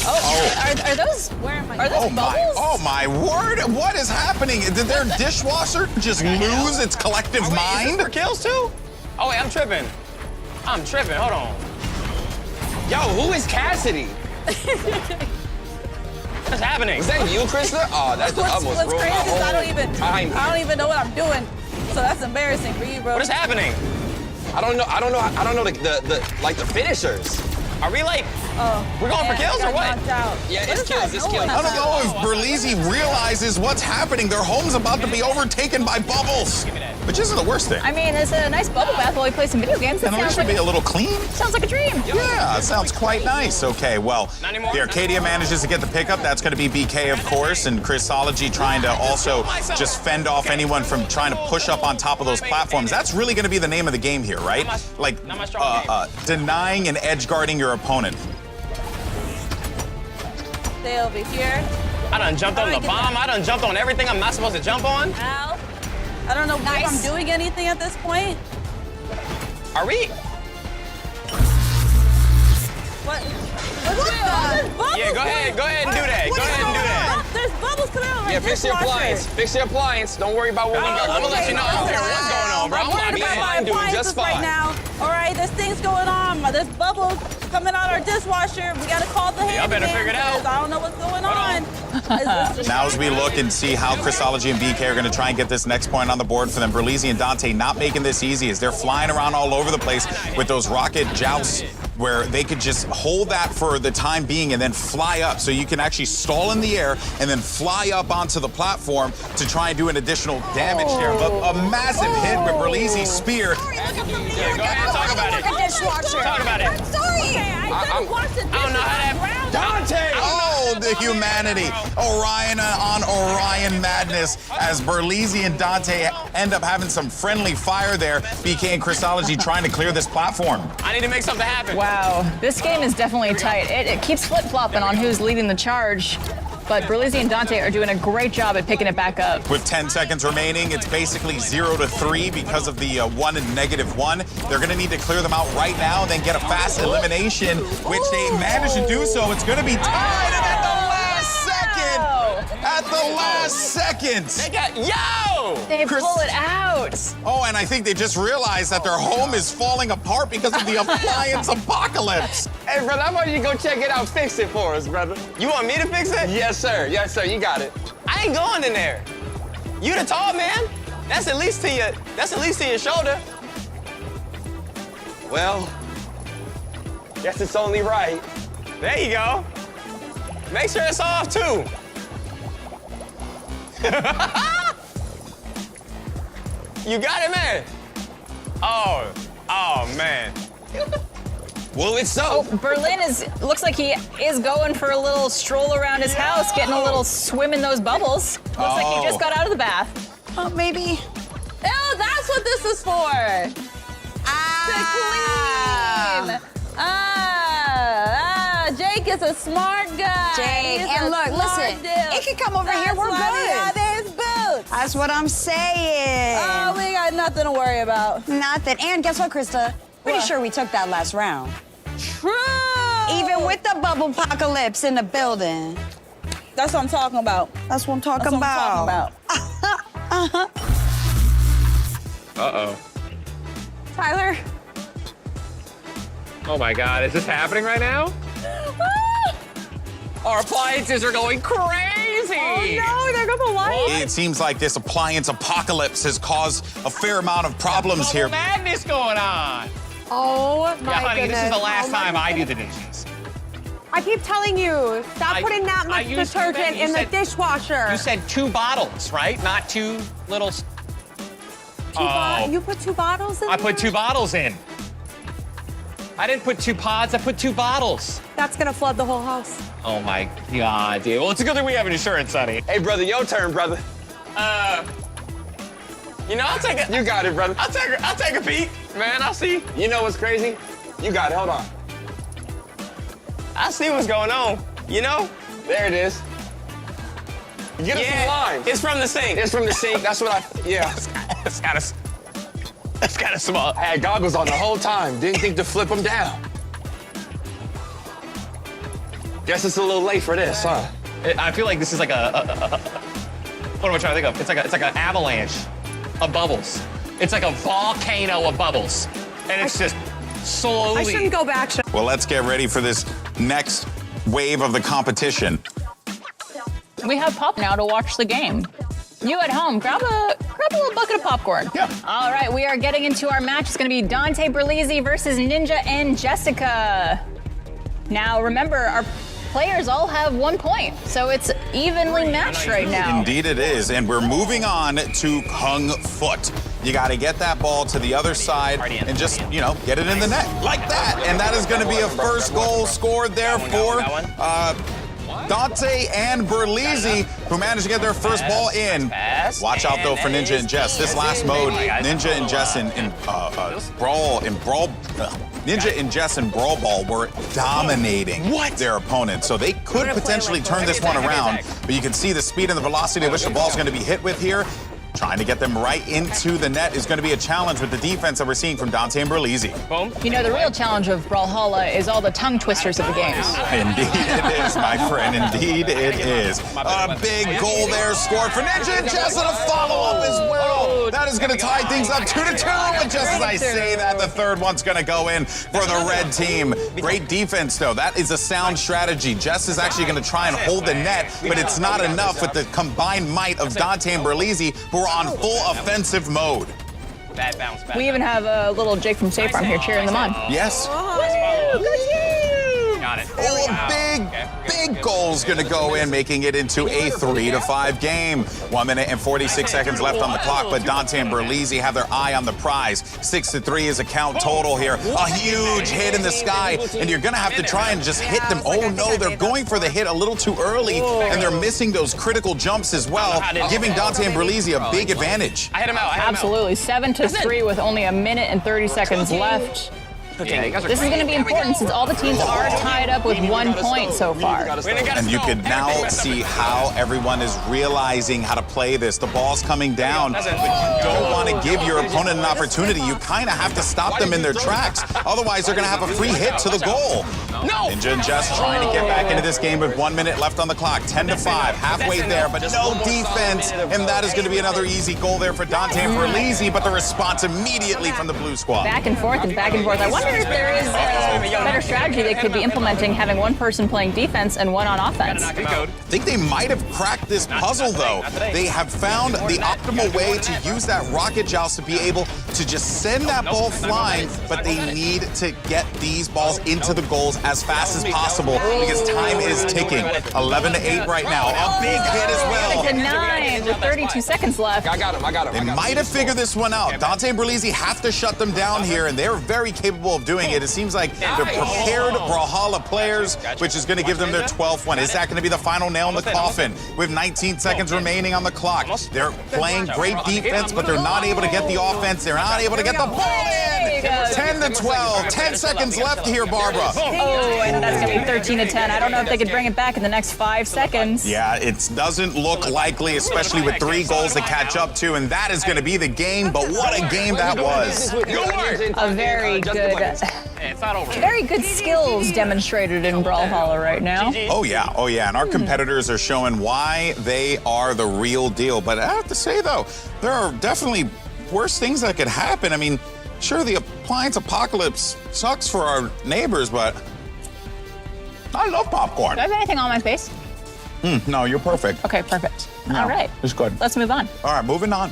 Are those bubbles? Oh my word! What is happening? Did their dishwasher just lose its collective mind? Is this for kills too? Oh wait, I'm tripping. Hold on. Yo, who is Cassidy? What's happening? Is that you, Krista? Oh, that's almost What's ruined crazy my is whole I don't even know what I'm doing. So that's embarrassing for you, bro. What is happening? I don't know the finishers. Are we like we're going for kills or what? Yeah, it's kills. I don't know if Berlizzi realizes what's happening. Their home's about to be overtaken by bubbles, which isn't the worst thing. I mean, it's a nice bubble bath while we play some video games. And it should be a little clean. Sounds like a dream. Yeah, it sounds quite nice. Okay, well, the Arcadia manages to get the pickup. That's going to be BK, of course, and Crystology trying to also just fend off anyone from trying to push up on top of those platforms. That's really going to be the name of the game here, right? Like, denying and edge guarding your opponent. Stay over here. I done jumped on the bomb. I done jumped on everything I'm not supposed to jump on. Ow. I don't know if I'm doing anything at this point. Are we? What? Yeah, go ahead and do that. There's bubbles coming out of my Yeah, fix your appliance. Fix your appliance. Don't worry about what we got. I'm gonna let you know. I don't care what's going on, bro. I'm doing just fine. Right now. All right, there's things going on. There's bubbles coming out our dishwasher. We gotta call the handyman. Y'all better figure it out. I don't know what's going on. Now as we look and see how Crystology and BK are going to try and get this next point on the board for them, Berlizzi and Dante not making this easy as they're flying around all over the place with those rocket jousts where they could just hold that for the time being and then fly up. So you can actually stall in the air and then fly up onto the platform to try and do an additional damage there. But a massive hit with Berlizzi's spear. Yeah, go ahead and talk about it. Talk about it. I'm sorry. I don't know how that. Dante! Oh, the humanity. Orion on Orion madness as Berlizzi and Dante end up having some friendly fire there. BK and Crystology trying to clear this platform. I need to make something happen. Wow, this game is definitely tight. It keeps flip-flopping on who's leading the charge, but Berlizzi and Dante are doing a great job at picking it back up. With 10 seconds remaining, it's basically 0-3 because of the 1 and -1. They're going to need to clear them out right now and then get a fast elimination, which they managed to do so. It's going to be tied, and at the last second, They got, yo! They pull it out. Oh, and I think they just realized that their home is falling apart because of the appliance apocalypse. Hey, brother, I want you to go check it out. Fix it for us, brother. You want me to fix it? Yes, sir. Yes, sir. You got it. I ain't going in there. You the tall man. That's at least to your shoulder. Well, guess it's only right. There you go. Make sure it's off too. You got it, man. Oh, man. Well, it's so. Oh, Berlin looks like he is going for a little stroll around his house, getting a little swim in those bubbles. Looks like he just got out of the bath. Oh, maybe. Oh, that's what this is for. To clean. Jake is a smart guy. Jake, He's and a look, smart listen, dude. it can come over here, we're That's why we good. have his boots. That's what I'm saying. Oh, we got nothing to worry about. Nothing. And guess what, Krista? Pretty What? sure we took that last round. True. Even with the bubble apocalypse in the building. That's what I'm talking about. That's what I'm talking That's what I'm talking about. Uh-oh. Tyler. Oh my God, is this happening right now? Our appliances are going crazy. Oh no, there go the lights. It seems like this appliance apocalypse has caused a fair amount of problems here. Madness going on. Oh my Yeah, honey, goodness. this is the last Oh, my time I do the goodness. dishes. I keep telling you, stop putting that much used to, detergent babe. You in the said- dishwasher. You said 2 bottles, right? Not 2 little. You put 2 bottles in I put 2 bottles in. I didn't put 2 pods, I put 2 bottles. That's gonna flood the whole house. Oh my God, dude. Well, it's a good thing we have insurance, honey. Hey, brother, your turn, brother. You know, I'll take it. You got it, brother. I'll take a peek. Man, I'll see. You know what's crazy? You got it. Hold on. I see what's going on. You know? There it is. Get us some lime. It's from the sink. It's from the sink. That's what It's kind of small. I had goggles on the whole time. Didn't think to flip them down. Guess it's a little late for this, huh? I feel like this is like what am I trying to think of? It's like an avalanche of bubbles. It's like a volcano of bubbles. And it's just slowly. I shouldn't go back. Well, let's get ready for this next wave of the competition. We have Pop now to watch the game. You at home, grab a little bucket of popcorn. Yeah. All right, we are getting into our match. It's going to be Dante Berlizzi versus Ninja and Jessica. Now, remember, our players all have 1 point, so it's evenly matched right now. Indeed it is, and we're moving on to Kung Foot. You got to get that ball to the other side and just, get it in the net like that. And that is going to be a first goal scored there for Dante and Berlizzi, who managed to get their first ball in. Watch out though for Ninja and Jess. This last mode, Ninja and Jess in Ninja and Jess in Brawl Ball were dominating their opponents. So they could potentially turn this one around, but you can see the speed and the velocity at which the ball's going to be hit with here. Trying to get them right into the net is going to be a challenge with the defense that we're seeing from Dante and Berlizzi. You know, the real challenge of Brawlhalla is all the tongue twisters of the games. Indeed it is, my friend. Indeed it is. A big goal there scored for Ninja and Jess and a follow-up as well. That is going to tie things up 2-2. But just as I say that, the third one's going to go in for the red team. Great defense, though. That is a sound strategy. Jess is actually going to try and hold the net, but it's not enough with the combined might of Dante and Berlizzi, who are on full offensive mode. Bad bounce. We even have a little Jake from State Farm here cheering them on. Yes. Got it. Oh, a big goal's going to go in, making it into a 3-5 game. 1 minute and 46 seconds left on the clock, but Dante and Berlizzi have their eye on the prize. 6-3 is a count total here. A huge hit in the sky, and you're going to have to try and just hit them. Oh, no, they're going for the hit a little too early, and they're missing those critical jumps as well, giving Dante and Berlizzi a big advantage. I hit him out. Absolutely. 7-3 with only 1 minute and 30 seconds left. This is going to be important since all the teams are tied up with 1 point so far. And you can now see how everyone is realizing how to play this. The ball's coming down, but you don't want to give your opponent an opportunity. You kind of have to stop them in their tracks. Otherwise, they're going to have a free hit to the goal. Ninja and Jess trying to get back into this game with 1 minute left on the clock. 10-5, halfway there, but no defense. And that is going to be another easy goal there for Dante and Berlizzi, but the response immediately from the blue squad. Back and forth and back and forth. I wonder if there is a better strategy they could be implementing, having one person playing defense and one on offense. I think they might have cracked this puzzle, though. They have found the optimal way to use that rocket joust to be able to just send that ball flying, but they need to get these balls into the goals as fast as possible because time is ticking. 11-8 right now. A big hit as well. 9 with 32 seconds left. I got him. They might have figured this one out. Dante and Berlizzi have to shut them down here, and they're very capable of doing it. It seems like they're prepared Brawlhalla players, which is going to give them their 12th one. Is that going to be the final nail in the coffin? With 19 seconds remaining on the clock. They're playing great defense, but they're not able to get the offense. They're not able to get the ball in. 10-12. 10 seconds left here, Barbara. Oh, and that's going to be 13-10. I don't know if they could bring it back in the next 5 seconds. Yeah, it doesn't look likely, especially with 3 goals to catch up to, and that is going to be the game, but what a game that was. A very good skills demonstrated in Brawlhalla right now. Oh yeah, and our competitors are showing why they are the real deal. But I have to say, though, there are definitely worse things that could happen. I mean, sure, the appliance apocalypse sucks for our neighbors, but I love popcorn. Do I have anything on my face? No, you're perfect. Okay, perfect. No, All right. It's good. Let's move on. All right, moving on.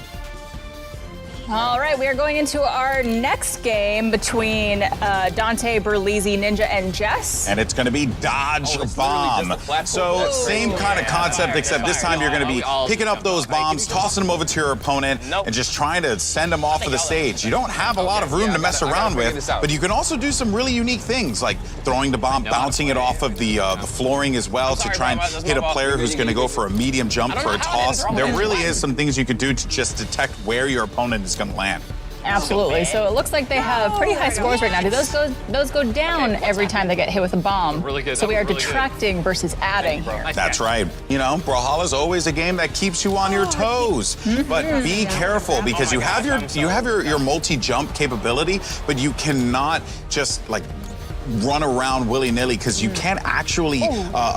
All right, we are going into our next game between Dante, Berlizzi, Ninja, and Jess. And it's going to be Dodge Bomb. So same kind of concept, except this time you're going to be picking up those bombs, tossing them over to your opponent, and just trying to send them off of the stage. You don't have a lot of room to mess around with, but you can also do some really unique things, like throwing the bomb, bouncing it off of the flooring as well to try and hit a player who's going to go for a medium jump for a toss. There really is some things you could do to just detect where your opponent is going to land. Absolutely. So it looks like they have pretty high scores right now. Do those go down every time they get hit with a bomb? Really good. So we are detracting versus adding here. That's right. You know, Brawlhalla's always a game that keeps you on your toes. But be careful because you have your multi-jump capability, but you cannot just like run around willy-nilly because you can't actually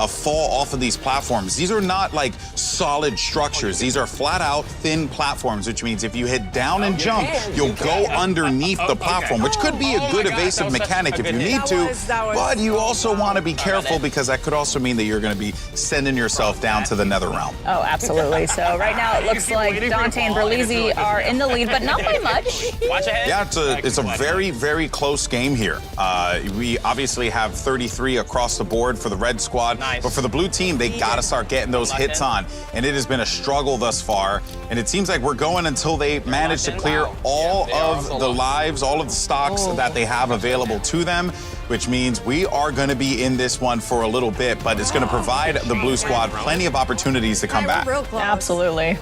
fall off of these platforms. These are not like solid structures. These are flat out thin platforms, which means if you hit down and jump, you'll go underneath the platform, which could be a good evasive mechanic if you need to, but you also want to be careful because that could also mean that you're going to be sending yourself down to the nether realm. Oh, absolutely. So right now it looks like Dante and Berlizzi are in the lead, but not by much. Yeah, it's a very, very close game here. We obviously have 33 across the board for the red squad, but for the blue team, they got to start getting those hits on, and it has been a struggle thus far, and it seems like we're going until they manage to clear all of the lives, all of the stocks that they have available to them, which means we are going to be in this one for a little bit, but it's going to provide the blue squad plenty of opportunities to come back. Absolutely.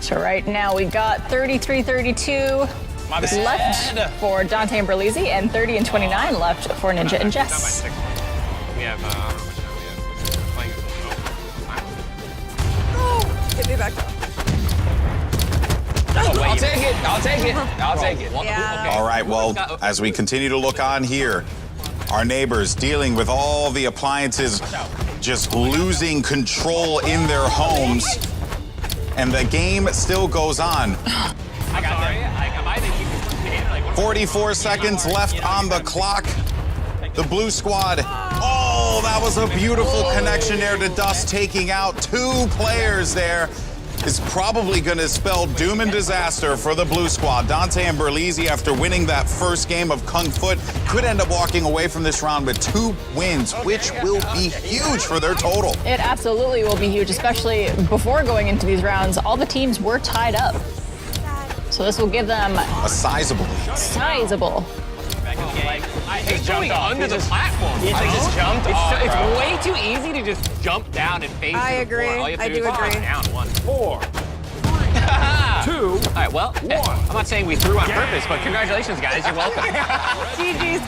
So right now we got 33-32 left for Dante and Berlizzi, and 30 and 29 left for Ninja and Jess. We have, Get me back up. I'll take it. I'll take it. I'll take it. Yeah. All right, well, as we continue to look on here, our neighbors dealing with all the appliances just losing control in their homes, and the game still goes on. 44 seconds left on the clock. The blue squad, oh, that was a beautiful connection there to Dust, taking out 2 players there. Is probably going to spell doom and disaster for the blue squad. Dante and Berlizzi, after winning that first game of Kung Foot, could end up walking away from this round with 2 wins, which will be huge for their total. It absolutely will be huge, especially before going into these rounds. All the teams were tied up. So this will give them a sizable lead. Sizable. He just jumped off. Under the platform. He just jumped off. It's way too easy to just jump down and face. I agree. I do agree. Down 1. 4, 3, 2, All right, well, I'm not saying we threw on purpose, but congratulations, guys. You're welcome. GG's.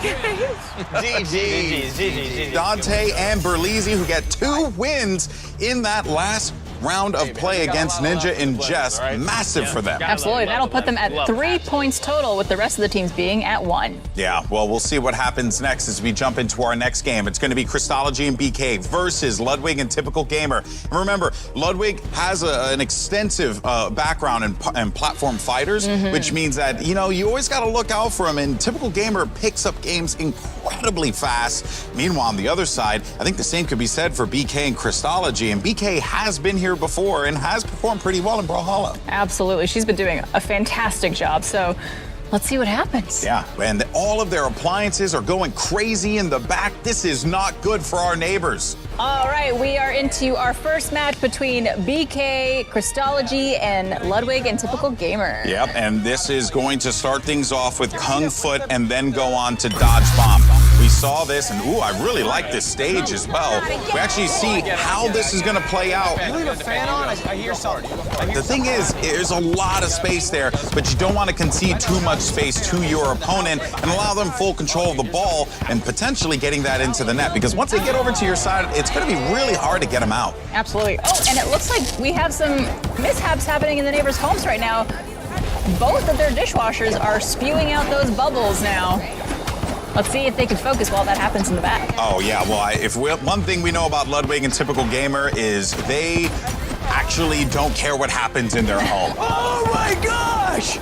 Dante and Berlizzi, who get 2 wins in that last round of play against Ninja and Jess. Massive for them. Absolutely. That'll put them at 3 points total, with the rest of the teams being at 1. Yeah, well, we'll see what happens next as we jump into our next game. It's going to be Crystology and BK versus Ludwig and Typical Gamer. And remember, Ludwig has an extensive background in platform fighters, which means that, you know, you always got to look out for him. And Typical Gamer picks up games incredibly fast. Meanwhile, on the other side, I think the same could be said for BK and Crystology. And BK has been here before and has performed pretty well in Brawlhalla. Absolutely. She's been doing a fantastic job. So let's see what happens. Yeah, and all of their appliances are going crazy in the back. This is not good for our neighbors. All right, we are into our first match between BK, Crystology, and Ludwig and Typical Gamer. Yep, and this is going to start things off with Kung Foot and then go on to Dodge Bomb. We saw this, and ooh, I really like this stage as well. We actually see how this is going to play out. You leave a fan on? I hear something. The thing is, there's a lot of space there, but you don't want to concede too much space to your opponent and allow them full control of the ball and potentially getting that into the net, because once they get over to your side, it's going to be really hard to get them out. Absolutely. Oh, and it looks like we have some mishaps happening in the neighbors' homes right now. Both of their dishwashers are spewing out those bubbles now. Let's see if they can focus while that happens in the back. Oh, yeah. Well, one thing we know about Ludwig and Typical Gamer is they actually don't care what happens in their home. Oh my gosh!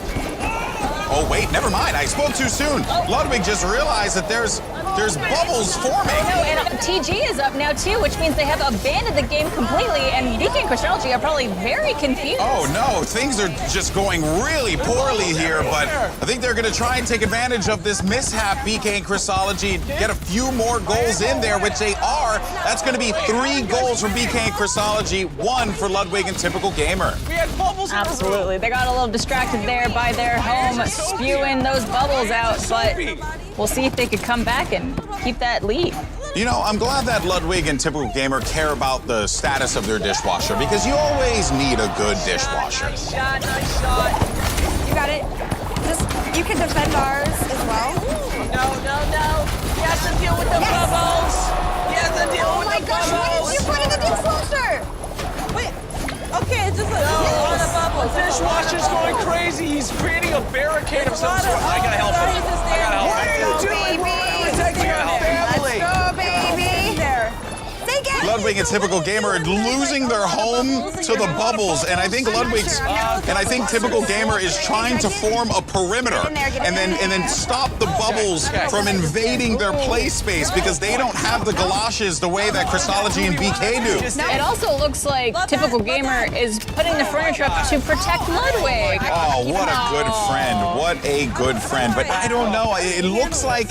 Oh, wait, never mind. I spoke too soon. Ludwig just realized that there's There's bubbles forming. No, and TG is up now too, which means they have abandoned the game completely, and BK and Christology are probably very confused. Oh no, things are just going really poorly here, but I think they're gonna try and take advantage of this mishap, BK and Christology, and get a few more goals in there, which they are. That's gonna be 3 goals from BK and Christology, 1 for Ludwig and Typical Gamer. We had bubbles. Absolutely. They got a little distracted there by their home spewing those bubbles out, but we'll see if they could come back and keep that lead. You know, I'm glad that Ludwig and Typical Gamer care about the status of their dishwasher, because you always need a good dishwasher. Nice shot. You got it. You can defend ours as well. No. He has to deal with the bubbles. He has to deal with the bubbles. What did you put in the dishwasher? Wait. Okay, it's just a lot of bubbles. The dishwasher's going crazy. He's creating a barricade of some sort. I gotta help him. What are you doing? We're protecting our family. Let's go, baby. There. Take it. Ludwig and Typical Gamer are losing their home to the bubbles, and I think Typical Gamer is trying to form a perimeter and then stop the bubbles from invading their play space, because they don't have the galoshes the way that Christology and BK do. It also looks like Typical Gamer is putting the furniture up to protect Ludwig. Oh, what a good friend. What a good friend. But I don't know. It looks like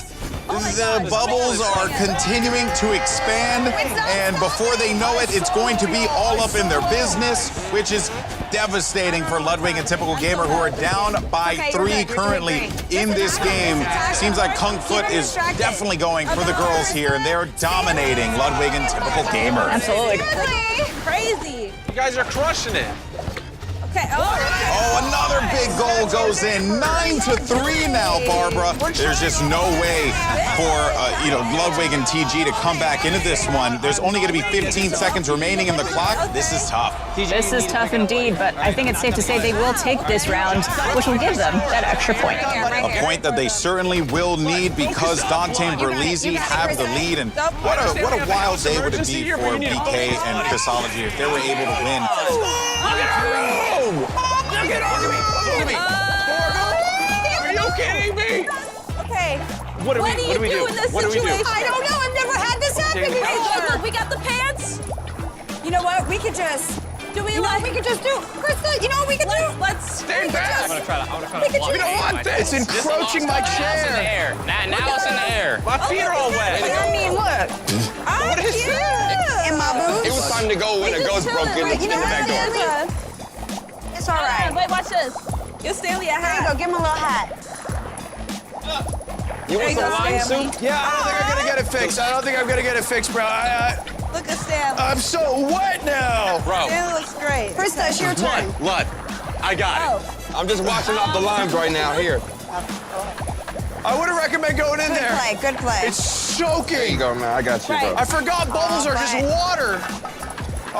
the bubbles are continuing to expand, and before they know it, it's going to be all up in their business, which is devastating for Ludwig and Typical Gamer, who are down by 3 currently in this game. Seems like Kung Foot is definitely going for the girls here, and they're dominating Ludwig and Typical Gamer. Absolutely. Crazy. You guys are crushing it. Okay. Oh, another big goal goes in. 9-3 now, Barbara. There's just no way for Ludwig and TG to come back into this one. There's only going to be 15 seconds remaining in the clock. This is tough. This is tough indeed, but I think it's safe to say they will take this round, which will give them that extra point. A point that they certainly will need, because Dante and Berlizzi have the lead. And what a wild day would it be for BK and Christology if they were able to win. Are you kidding me? Okay. What do we do? in this situation? I don't know. I've never had this happen before. Look, we got the pants. You know what? We could just. Do we we could just do. Krista, you know what we could do? Let's stand back. I'm gonna try to We don't want this. It's encroaching my chair. Now it's in the air. My feet are all wet. I mean, look. What is that? In my boots. It was time to go when a ghost broke in the back door. It's all right. Wait, watch this. You Stanley a hat. There you go. Give him a little hat. You want some lime soup? Yeah, I don't think I'm gonna get it fixed. I don't think I'm gonna get it fixed, bro. Look at Stanley. I'm so wet now. Bro. Stanley looks great. Krista, it's your turn. Lud, I got it. I'm just washing off the limes right now. Here. I wouldn't recommend going in there. Good play. It's soaking. There you go, man. I got you, bro. I forgot bubbles are just water.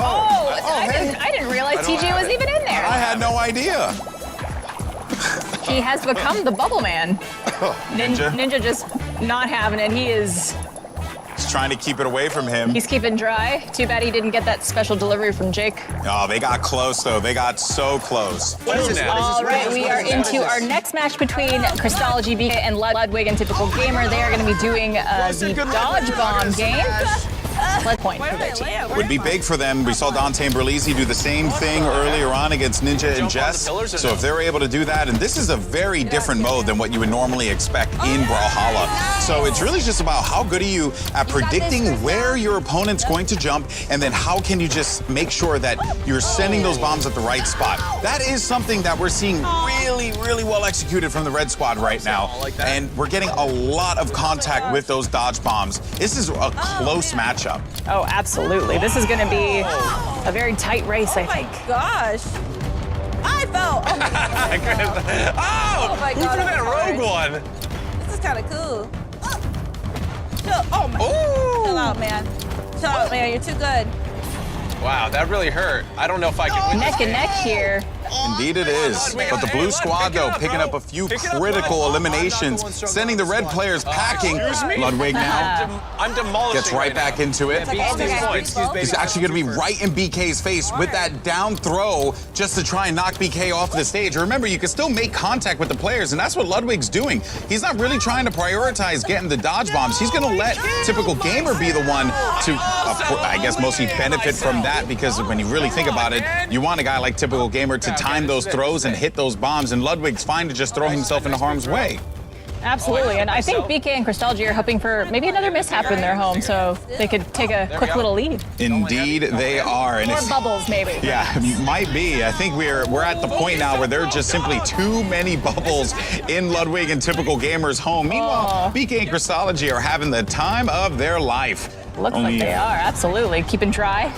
I didn't realize TG was even in there. I had no idea. He has become the bubble man. Ninja just not having it. He's trying to keep it away from him. He's keeping dry. Too bad he didn't get that special delivery from Jake. Oh, they got close, though. They got so close. All right, we are into our next match between Christology BK and Ludwig and Typical Gamer. They are going to be doing the Dodge Bomb game. Point for their team. Would be big for them. We saw Dante and Berlizzi do the same thing earlier on against Ninja and Jess. So if they're able to do that, and this is a very different mode than what you would normally expect in Brawlhalla. So it's really just about how good are you at predicting where your opponent's going to jump, and then how can you just make sure that you're sending those bombs at the right spot. That is something that we're seeing really, really well executed from the Red Squad right now. And we're getting a lot of contact with those dodge bombs. This is a close matchup. Oh, absolutely. This is going to be a very tight race, I think. Oh my gosh. I fell. Oh my God. Who threw that rogue one? This is kind of cool. Chill out, man. Chill out, man. You're too good. Wow, that really hurt. I don't know if I can win Neck this and neck here. Indeed it is. But the blue squad, though, picking up a few critical eliminations, sending the red players packing. Ludwig now I'm demolishing. gets right back into it. He's actually going to be right in BK's face with that down throw just to try and knock BK off the stage. Remember, you can still make contact with the players, and that's what Ludwig's doing. He's not really trying to prioritize getting the dodge bombs. He's going to let Typical Gamer be the one to, I guess, mostly benefit from that, because when you really think about it, you want a guy like Typical Gamer to time those throws and hit those bombs, and Ludwig's fine to just throw himself into harm's way. Absolutely, and I think BK and Crystology are hoping for maybe another mishap in their home so they could take a quick little lead. Indeed, they are. More bubbles, maybe. Yeah, might be. I think we're at the point now where there are just simply too many bubbles in Ludwig and Typical Gamer's home. Meanwhile, BK and Crystology are having the time of their life. Looks like they are, absolutely. Keeping dry.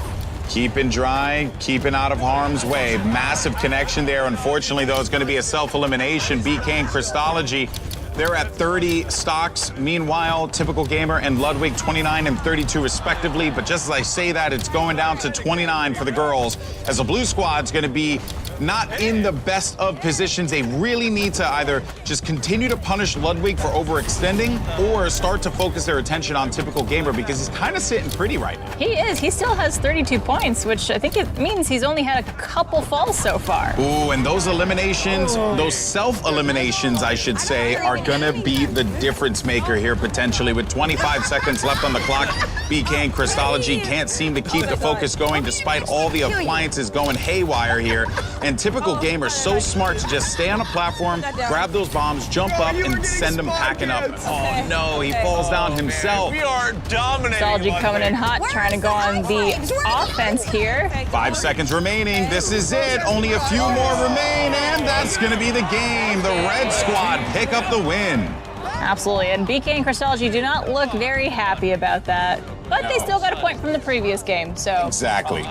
Keeping dry, keeping out of harm's way. Massive connection there. Unfortunately, though, it's going to be a self-elimination. BK and Crystology, they're at 30 stocks. Meanwhile, Typical Gamer and Ludwig, 29 and 32 respectively. But just as I say that, it's going down to 29 for the girls, as the blue squad's going to be not in the best of positions. They really need to either just continue to punish Ludwig for overextending or start to focus their attention on Typical Gamer, because he's kind of sitting pretty right now. He is. He still has 32 points, which I think it means he's only had a couple falls so far. Ooh, and those eliminations, those self-eliminations, I should say, are gonna be the difference maker here potentially. With 25 seconds left on the clock, BK and Crystology can't seem to keep the focus going despite all the appliances going haywire here. And Typical Gamer so smart to just stay on a platform, grab those bombs, jump up, and send them packing up. Oh no, he falls down himself. We are dominating. Crystology coming in hot, trying to go on the offense here. 5 seconds remaining. This is it. Only a few more remain, and that's going to be the game. The red squad pick up the win. Absolutely, and BK and Crystology do not look very happy about that, but they still got a point from the previous game, so. Exactly.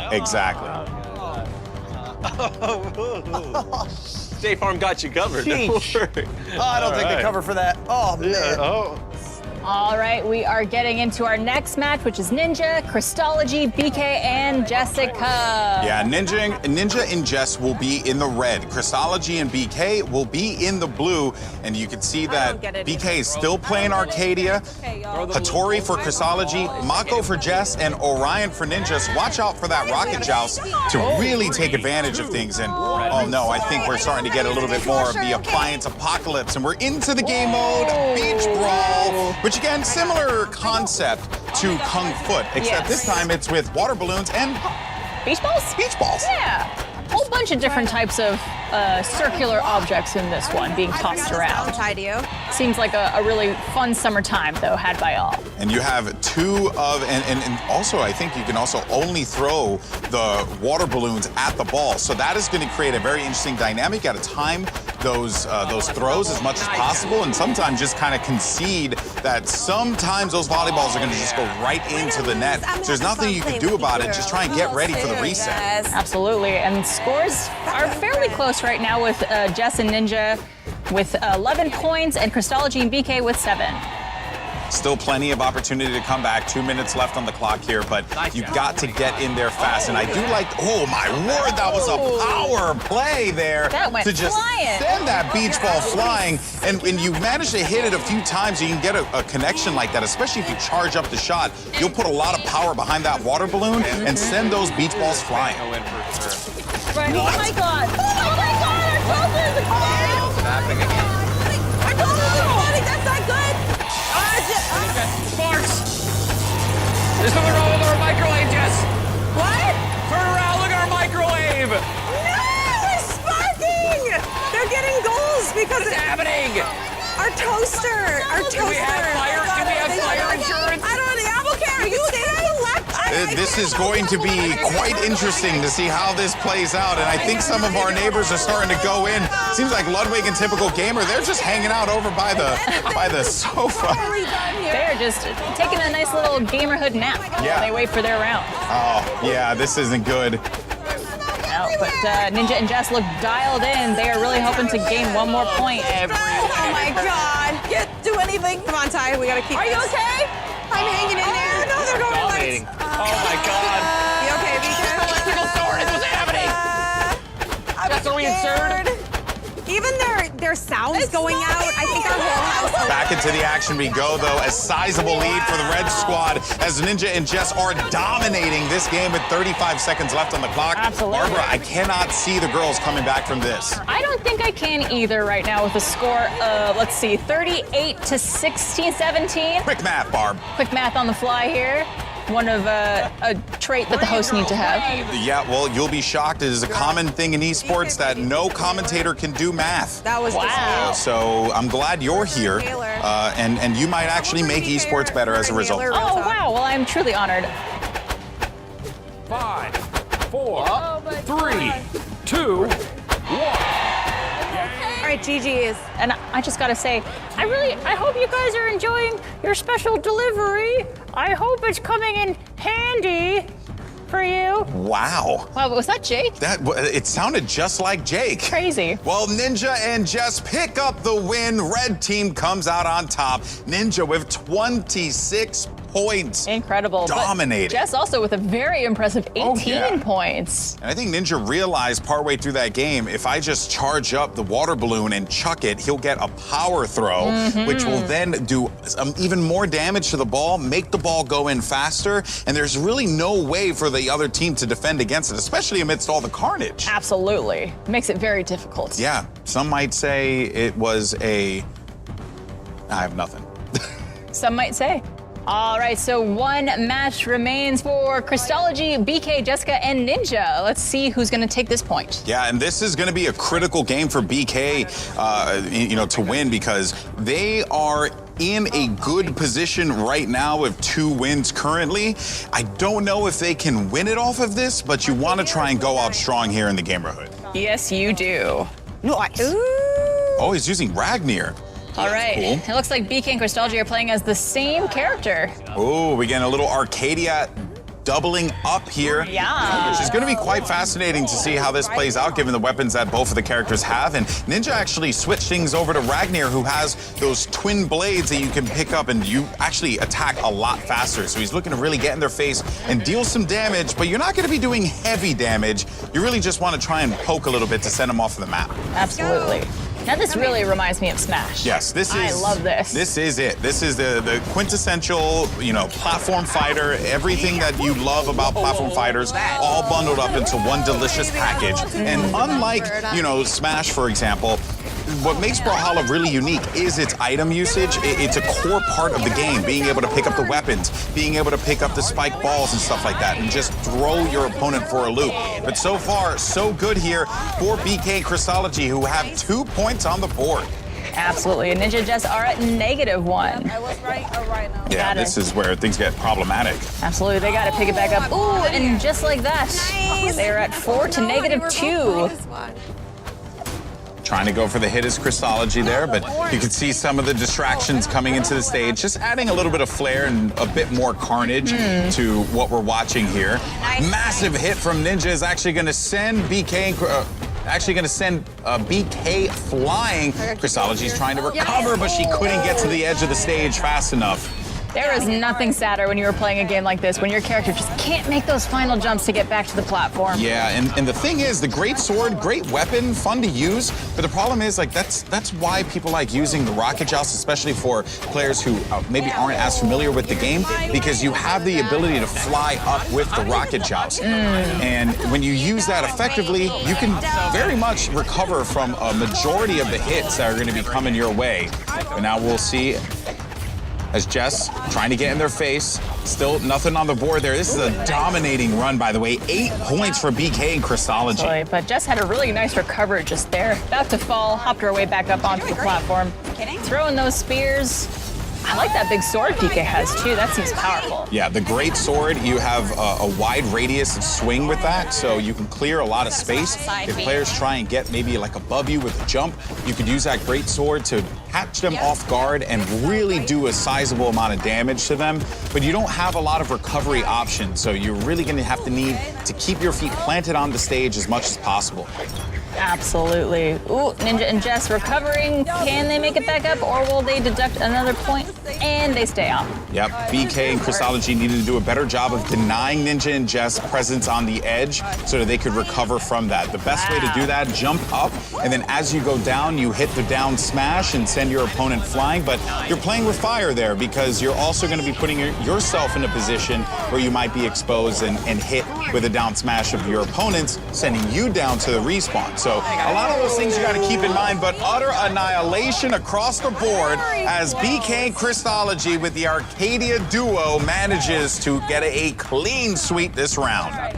State Farm got you covered. Don't worry. I don't think they cover for that. Oh, man. All right, we are getting into our next match, which is Ninja, Crystology, BK, and Jessica. Yeah, Ninja and Jess will be in the red. Crystology and BK will be in the blue. And you can see that BK is still playing Arcadia. Hattori for Crystology, Mako for Jess, and Orion for Ninja. So watch out for that Rocket Joust to really take advantage of things. And oh no, I think we're starting to get a little bit more of the appliance apocalypse. And we're into the game mode, Beach Brawl. Which again, similar concept to Kung Foot, except this time it's with water balloons and beach balls? Beach balls. Yeah. A whole bunch of different types of circular objects in this one being tossed around. Seems like a really fun summertime, though, had by all. And you have two of, and also I think you can also only throw the water balloons at the ball. So that is going to create a very interesting dynamic. You got to time those throws as much as possible, and sometimes just kind of concede that sometimes those volleyballs are going to just go right into the net. So there's nothing you can do about it. Just try and get ready for the reset. Absolutely, and scores are fairly close right now with Jess and Ninja with 11 points and Crystology and BK with 7. Still plenty of opportunity to come back. 2 minutes left on the clock here, but you've got to get in there fast. And I do like, oh my word, that was a power play there. That went to just flying. send that beach ball flying. And when you manage to hit it a few times, you can get a connection like that, especially if you charge up the shot. You'll put a lot of power behind that water balloon and send those beach balls flying. Right. Oh my God. Oh my God, our toasters are falling. Our toasters are falling, that's not good. Sparks! There's nothing wrong with our microwave, Jess! What? Turn around, look at our microwave! No, it's sparking! They're getting goals because What's happening? Our toaster. Do we have fire insurance? I don't know. The apple care. You okay? This is going to be quite interesting to see how this plays out, and I think some of our neighbors are starting to go in. Seems like Ludwig and Typical Gamer, they're just hanging out over by the sofa. They're just taking a nice little gamerhood nap while they wait for their round. Oh, yeah, this isn't good. No, but Ninja and Jess look dialed in. They are really hoping to gain one more point. Oh my God. Can't do anything. Come on, Ty. We gotta keep Are you okay? I'm hanging in there. No, they're going Dominating. Oh my God. You okay, BK? Electrical sword, what's happening? Jess, are we in their sounds going out. I think our whole house. Back into the action we go, though. A sizable lead for the Red Squad as Ninja and Jess are dominating this game with 35 seconds left on the clock. Absolutely. Barbara, I cannot see the girls coming back from this. I don't think I can either right now with a score of, let's see, 38 to 16, 17. Quick math, Barb. Quick math on the fly here. One of a trait that the hosts need to have. Yeah, well, you'll be shocked. It is a common thing in esports that no commentator can do math. That was wow. So I'm glad you're here, and you might actually make esports better as a result. Oh, wow. Well, I'm truly honored. 5, 4, 3, 2, 1. All right, GG's. And I just gotta say, I hope you guys are enjoying your special delivery. I hope it's coming in handy for you. Wow. Wow, was that Jake? It sounded just like Jake. Crazy. Well, Ninja and Jess pick up the win. Red team comes out on top. Ninja with 26 points. Incredible. Dominating. But Jess also with a very impressive 18 points. And I think Ninja realized partway through that game, if I just charge up the water balloon and chuck it, he'll get a power throw, which will then do even more damage to the ball, make the ball go in faster, and there's really no way for the other team to defend against it, especially amidst all the carnage. Absolutely. Makes it very difficult. Yeah, some might say it was I have nothing. Some might say. All right, so one match remains for Crystology, BK, Jessica, and Ninja. Let's see who's going to take this point. Yeah, and this is going to be a critical game for BK, to win because they are in a good position right now with 2 wins currently. I don't know if they can win it off of this, but you want to try and go out strong here in the Gamerhood. Yes, you do. Nice. Oh, he's using Ragnir. All right. Cool. It looks like BK and Crystology are playing as the same character. Oh, we get a little Arcadia doubling up here. Yeah. Which is going to be quite fascinating to see how this plays out, given the weapons that both of the characters have. And Ninja actually switched things over to Ragnir, who has those twin blades that you can pick up, and you actually attack a lot faster. So he's looking to really get in their face and deal some damage, but you're not going to be doing heavy damage. You really just want to try and poke a little bit to send them off of the map. Absolutely. Now this really reminds me of Smash. Yes, this is. I love this. This is it. This is the quintessential, platform fighter. Everything that you love about platform fighters, all bundled up into one delicious package. And unlike, Smash, for example, what makes Brawlhalla really unique is its item usage. It's a core part of the game, being able to pick up the weapons, being able to pick up the spike balls and stuff like that, and just throw your opponent for a loop. But so far, so good here for BK and Crystology, who have 2 points on the board. Absolutely. And Ninja and Jess are at -1. I was right now. Yeah, this is where things get problematic. Absolutely. They got to pick it back up. Ooh, and just like that, they're at 4 to -2. Trying to go for the hit is Crystology there, but you can see some of the distractions coming into the stage, just adding a little bit of flair and a bit more carnage to what we're watching here. Massive hit from Ninja is actually going to send BK BK flying. Crystology's trying to recover, but she couldn't get to the edge of the stage fast enough. There is nothing sadder when you were playing a game like this, when your character just can't make those final jumps to get back to the platform. Yeah, and the thing is, the great sword, great weapon, fun to use, but the problem is, that's why people like using the rocket joust, especially for players who maybe aren't as familiar with the game, because you have the ability to fly up with the rocket joust. And when you use that effectively, you can very much recover from a majority of the hits that are going to be coming your way. But now we'll see as Jess trying to get in their face. Still nothing on the board there. This is a dominating run, by the way. 8 points for BK and Crystology. Boy, but Jess had a really nice recovery just there. About to fall, hopped her way back up onto the platform. Throwing those spears. I like that big sword BK has, too. That seems powerful. Yeah, the great sword, you have a wide radius of swing with that, so you can clear a lot of space. If players try and get maybe like above you with a jump, you could use that great sword to catch them off guard and really do a sizable amount of damage to them. But you don't have a lot of recovery options, so you're really going to have to need to keep your feet planted on the stage as much as possible. Absolutely. Ooh, Ninja and Jess recovering. Can they make it back up, or will they deduct another point? And they stay off. Yep, BK and Crystology needed to do a better job of denying Ninja and Jess presence on the edge so that they could recover from that. The best way to do that, jump up, and then as you go down, you hit the down smash and send your opponent flying. But you're playing with fire there because you're also going to be putting yourself in a position where you might be exposed and hit with a down smash of your opponents, sending you down to the respawn. So a lot of those things you got to keep in mind, but utter annihilation across the board as BK and Crystology with the Arcadia duo manages to get a clean sweep this round.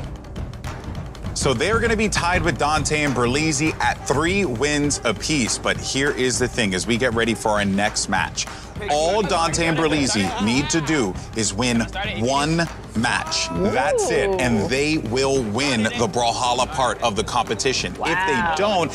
So they're going to be tied with Dante and Berlizzi at 3 wins apiece. But here is the thing as we get ready for our next match. All Dante and Berlizzi need to do is win 1 match. That's it. And they will win the Brawlhalla part of the competition. If they don't,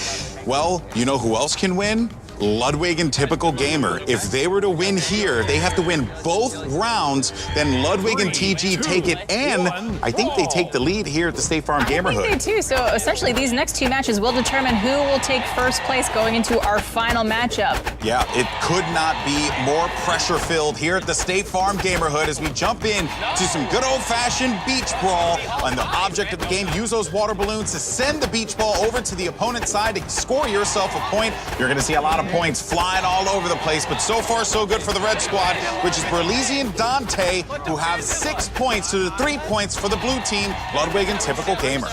well, you know who else can win? Ludwig and Typical Gamer. If they were to win here, they have to win both rounds. Then Ludwig and TG take it, and I think they take the lead here at the State Farm Gamerhood. I think they do. So essentially, these next 2 matches will determine who will take first place going into our final matchup. Yeah, it could not be more pressure-filled here at the State Farm Gamerhood as we jump in to some good old-fashioned beach brawl. And the object of the game, use those water balloons to send the beach ball over to the opponent's side to score yourself a point. You're going to see a lot of points flying all over the place, but so far so good for the red squad, which is Berlizzi and Dante, who have 6 points to the 3 points for the blue team, Ludwig and Typical Gamer.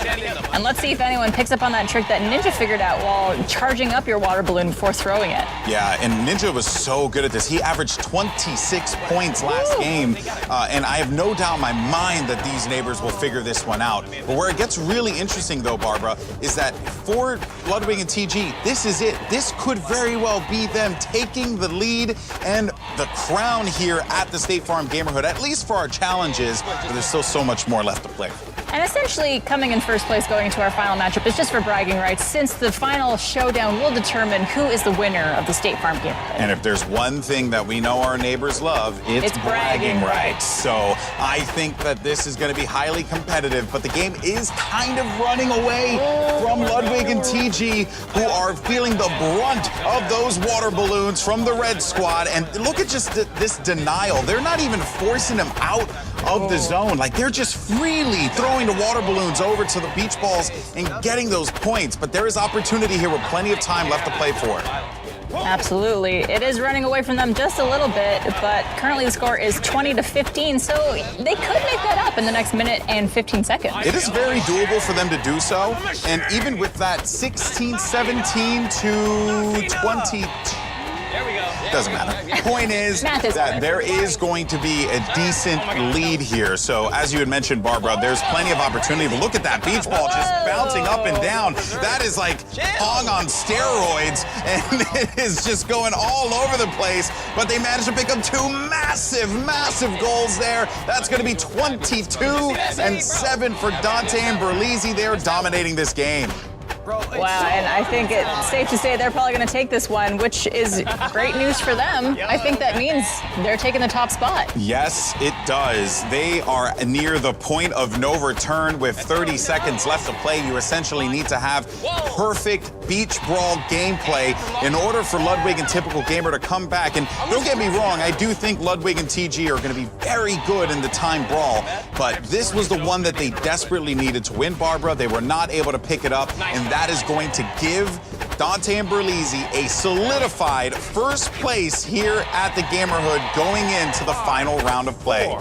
And let's see if anyone picks up on that trick that Ninja figured out while charging up your water balloon before throwing it. Yeah, and Ninja was so good at this. He averaged 26 points last game, and I have no doubt in my mind that these neighbors will figure this one out. But where it gets really interesting, though, Barbara, is that for Ludwig and TG, this is it. This could very well be them taking the lead and the crown here at the State Farm Gamerhood, at least for our challenges, but there's still so much more left to play. And essentially, coming in first place going into our final matchup is just for bragging rights, since the final showdown will determine who is the winner of the State Farm Gamerhood. And if there's one thing that we know our neighbors love, it's bragging rights. So I think that this is going to be highly competitive, but the game is kind of running away from Ludwig and TG, who are feeling the brunt of those water balloons from the red squad. And look at just this denial. They're not even forcing them out of the zone. Like, they're just freely throwing the water balloons over to the beach balls and getting those points. But there is opportunity here with plenty of time left to play for it. Absolutely. It is running away from them just a little bit, but currently the score is 20-15, so they could make that up in the next minute and 15 seconds. It is very doable for them to do so, and even with that 16-17 to 22, doesn't matter. Point is that there is going to be a decent lead here. So as you had mentioned, Barbara, there's plenty of opportunity. But look at that beach ball just bouncing up and down. That is like Pong on steroids, and it is just going all over the place. But they managed to pick up 2 massive, massive goals there. That's going to be 22-7 for Dante and Berlizzi. They're dominating this game. Wow, and I think it's safe to say they're probably going to take this one, which is great news for them. I think that means they're taking the top spot. Yes, it does. They are near the point of no return with 30 seconds left to play. You essentially need to have perfect beach brawl gameplay in order for Ludwig and Typical Gamer to come back. And don't get me wrong, I do think Ludwig and TG are going to be very good in the time brawl, but this was the one that they desperately needed to win, Barbara. They were not able to pick it up, and that is going to give Dante and Berlizzi a solidified first place here at the Gamerhood going into the final round of play.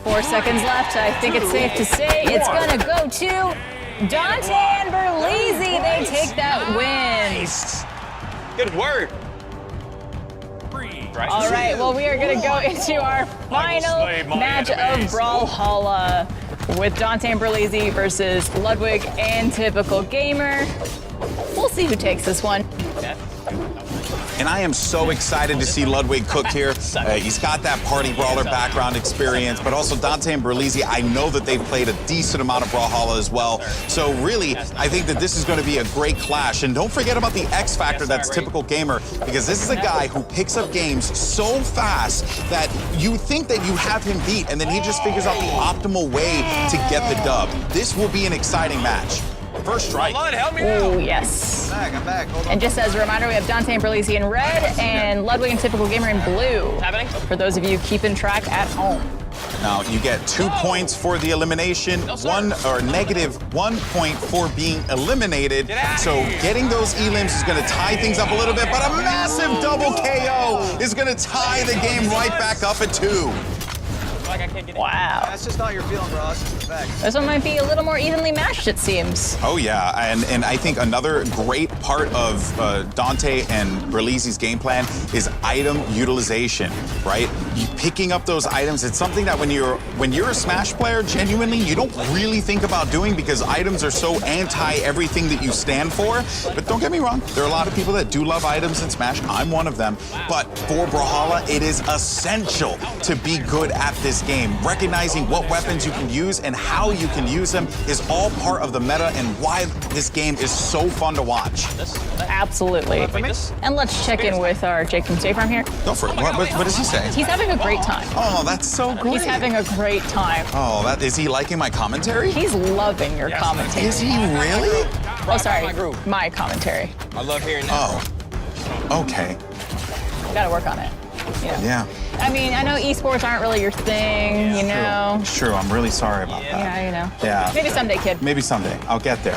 4 seconds left. I think it's safe to say it's going to go to Dante and Berlizzi. They take that win. Good work. All right, well, we are going to go into our final match of Brawlhalla with Dante and Berlizzi versus Ludwig and Typical Gamer. We'll see who takes this one. And I am so excited to see Ludwig cook here. He's got that party brawler background experience, but also Dante and Berlizzi, I know that they've played a decent amount of Brawlhalla as well. So really, I think that this is going to be a great clash. And don't forget about the X factor that's Typical Gamer, because this is a guy who picks up games so fast that you think that you have him beat, and then he just figures out the optimal way to get the dub. This will be an exciting match. First strike. Lud, help me Oh, out. yes. I'm back. Hold on. And just as a reminder, we have Dante and Berlizzi in red and Ludwig and Typical Gamer in blue. What's happening? For those of you keeping track at home. Now you get 2 points for the elimination, -1 point for being eliminated. So getting those elims is going to tie things up a little bit, but a massive double KO is going to tie the game right back up at 2. Wow. That's just not your feeling, bro. That's just the fact. This one might be a little more evenly matched, it seems. Oh yeah, and I think another great part of Dante and Berlizzi's game plan is item utilization, right? You picking up those items, it's something that when you're a Smash player, genuinely, you don't really think about doing because items are so anti everything that you stand for. But don't get me wrong, there are a lot of people that do love items in Smash. I'm one of them. But for Brawlhalla, it is essential to be good at this game. Recognizing what weapons you can use and how you can use them is all part of the meta and why this game is so fun to watch. Absolutely. And let's check in with our Jake from State Farm here. Go for it. What does he say? He's having a great time. Oh, that's so great. He's having a great time. Oh, is he liking my commentary? He's loving your commentary. Is he really? Oh, sorry. My commentary. I love hearing that. Oh, okay. Gotta work on it. Yeah. I mean, I know esports aren't really your thing, you know. It's true. I'm really sorry about that. Yeah, you know. Yeah. Maybe someday, kid. Maybe someday. I'll get there.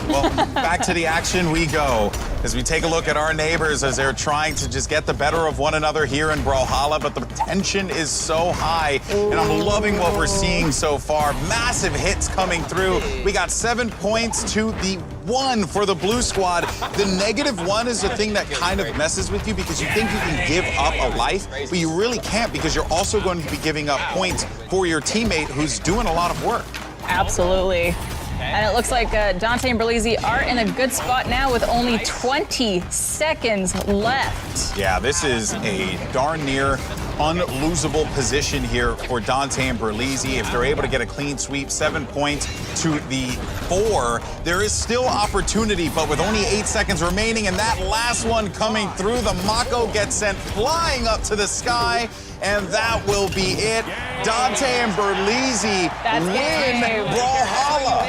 Well, back to the action we go as we take a look at our neighbors as they're trying to just get the better of one another here in Brawlhalla, but the tension is so high, and I'm loving what we're seeing so far. Massive hits coming through. We got 7 points to the 1 for the blue squad. The -1 is the thing that kind of messes with you because you think you can give up a life, but you really can't because you're also going to be giving up points for your teammate who's doing a lot of work. Absolutely. And it looks like Dante and Berlizzi are in a good spot now with only 20 seconds left. Yeah, this is a darn near unlosable position here for Dante and Berlizzi. If they're able to get a clean sweep, 7 points to the 4, there is still opportunity, but with only 8 seconds remaining and that last one coming through, the Mako gets sent flying up to the sky, and that will be it. Dante and Berlizzi win Brawlhalla.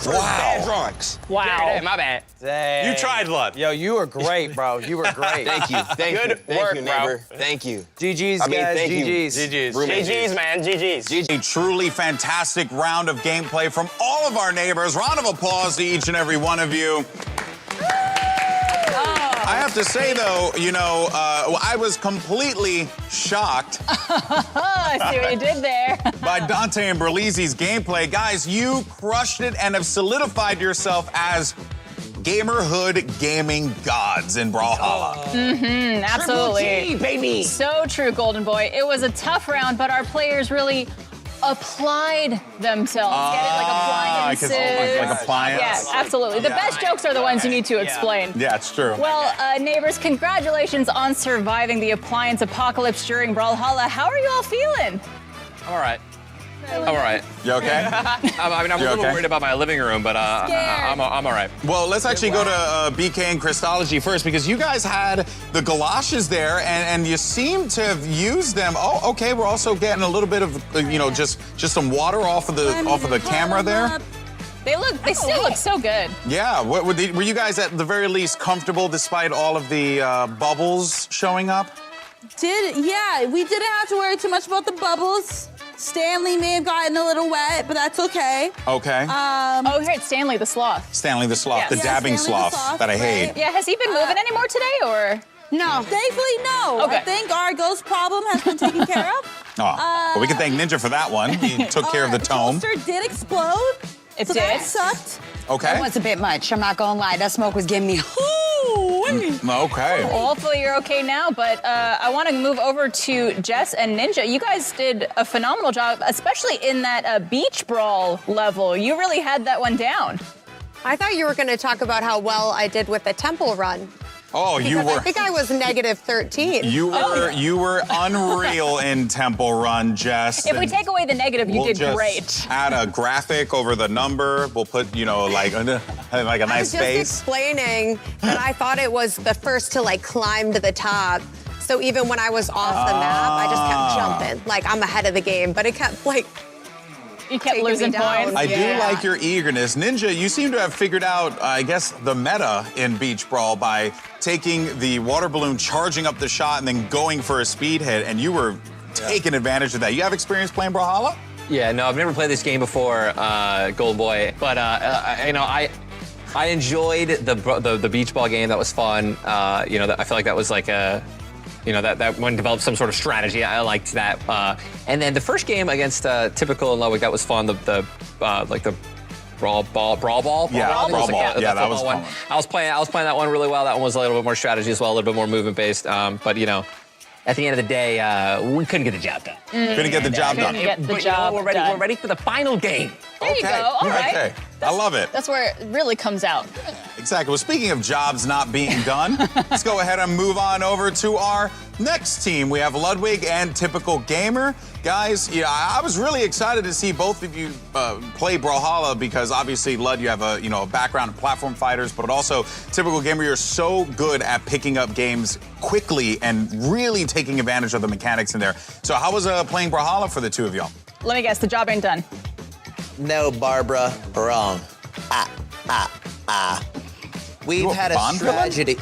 Bad drawings. Wow. Hey, my bad. Dang. You tried, Lud. Yo, you were great, bro. You were great. Thank you. Good work, you, bro. neighbor. Thank you. GG's, I mean, guys. thank you. GG's. GG's, man. GG's. A truly fantastic round of gameplay from all of our neighbors. Round of applause to each and every one of you. I have to say, though, you know, I was completely shocked I see what you did there. by Dante and Berlizzi's gameplay. Guys, you crushed it and have solidified yourself as Gamerhood gaming gods in Brawlhalla. Absolutely. Triple G, baby. So true, Golden Boy. It was a tough round, but our players really applied themselves. Get it? Like appliances. Like appliance. Yeah, absolutely. The best jokes are the ones you need to explain. Yeah, it's true. Well, neighbors, congratulations on surviving the appliance apocalypse during Brawlhalla. How are you all feeling? I'm all right. I'm all right. You okay? I mean, I'm a little worried about my living room, but I'm all right. Well, let's actually go to BK and Crystology first because you guys had the galoshes there and you seem to have used them. Oh, okay. We're also getting a little bit of, you know, just some water off of the camera there. They still look so good. Yeah. Were you guys at the very least comfortable despite all of the bubbles showing up? Yeah, we didn't have to worry too much about the bubbles. Stanley may have gotten a little wet, but that's okay. Okay. Oh, here it's Stanley the Sloth. Stanley the Sloth, Yes. the Yeah, dabbing Stanley the sloth Sloth, that I hate. Yeah, has he been moving anymore today, or? No. Thankfully, no. Okay. I think our ghost problem has been taken care of. Oh, well, we can thank Ninja for that one. He took care of the tome. Toaster did explode. It so did? That sucked. Okay. That was a bit much. I'm not gonna lie. That smoke was getting me. Okay. Well, hopefully you're okay now, but I want to move over to Jess and Ninja. You guys did a phenomenal job, especially in that beach brawl level. You really had that one down. I thought you were going to talk about how well I did with the temple run. Oh, you Because were. I think I was -13. You were unreal in Temple Run, Jess. If we take away the negative, you We'll did just great. add a graphic over the number. We'll put, you know, like a I was nice just face. explaining that I thought it was the first to like climb to the top. So even when I was off the map, I just kept jumping. Like I'm ahead of the game, but it kept like You kept losing points. I do like your eagerness. Ninja, you seem to have figured out, I guess, the meta in Beach Brawl by taking the water balloon, charging up the shot, and then going for a speed hit, and you were taking advantage of that. You have experience playing Brawlhalla? Yeah, no, I've never played this game before, Golden Boy, but you know, I enjoyed the beach ball game. That was fun. You know, I feel like that was like a, you know, that one developed some sort of strategy. I liked that. And then the first game against Typical and Ludwig, that was fun. The brawl ball. Yeah, brawl ball. Yeah, that was fun. I was playing that one really well. That one was a little bit more strategy as well, a little bit more movement based. But you know, at the end of the day, we couldn't get the job done. Couldn't get the job done. We're ready for the final game. There you go. All right. Okay. I love it. That's where it really comes out. Exactly. Well, speaking of jobs not being done, let's go ahead and move on over to our next team. We have Ludwig and Typical Gamer. Guys, yeah, I was really excited to see both of you play Brawlhalla because obviously, Lud, you have a background in platform fighters, but also Typical Gamer, you're so good at picking up games quickly and really taking advantage of the mechanics in there. So how was playing Brawlhalla for the two of y'all? Let me guess, the job ain't done. No, Barbara, wrong. We've had a strategy.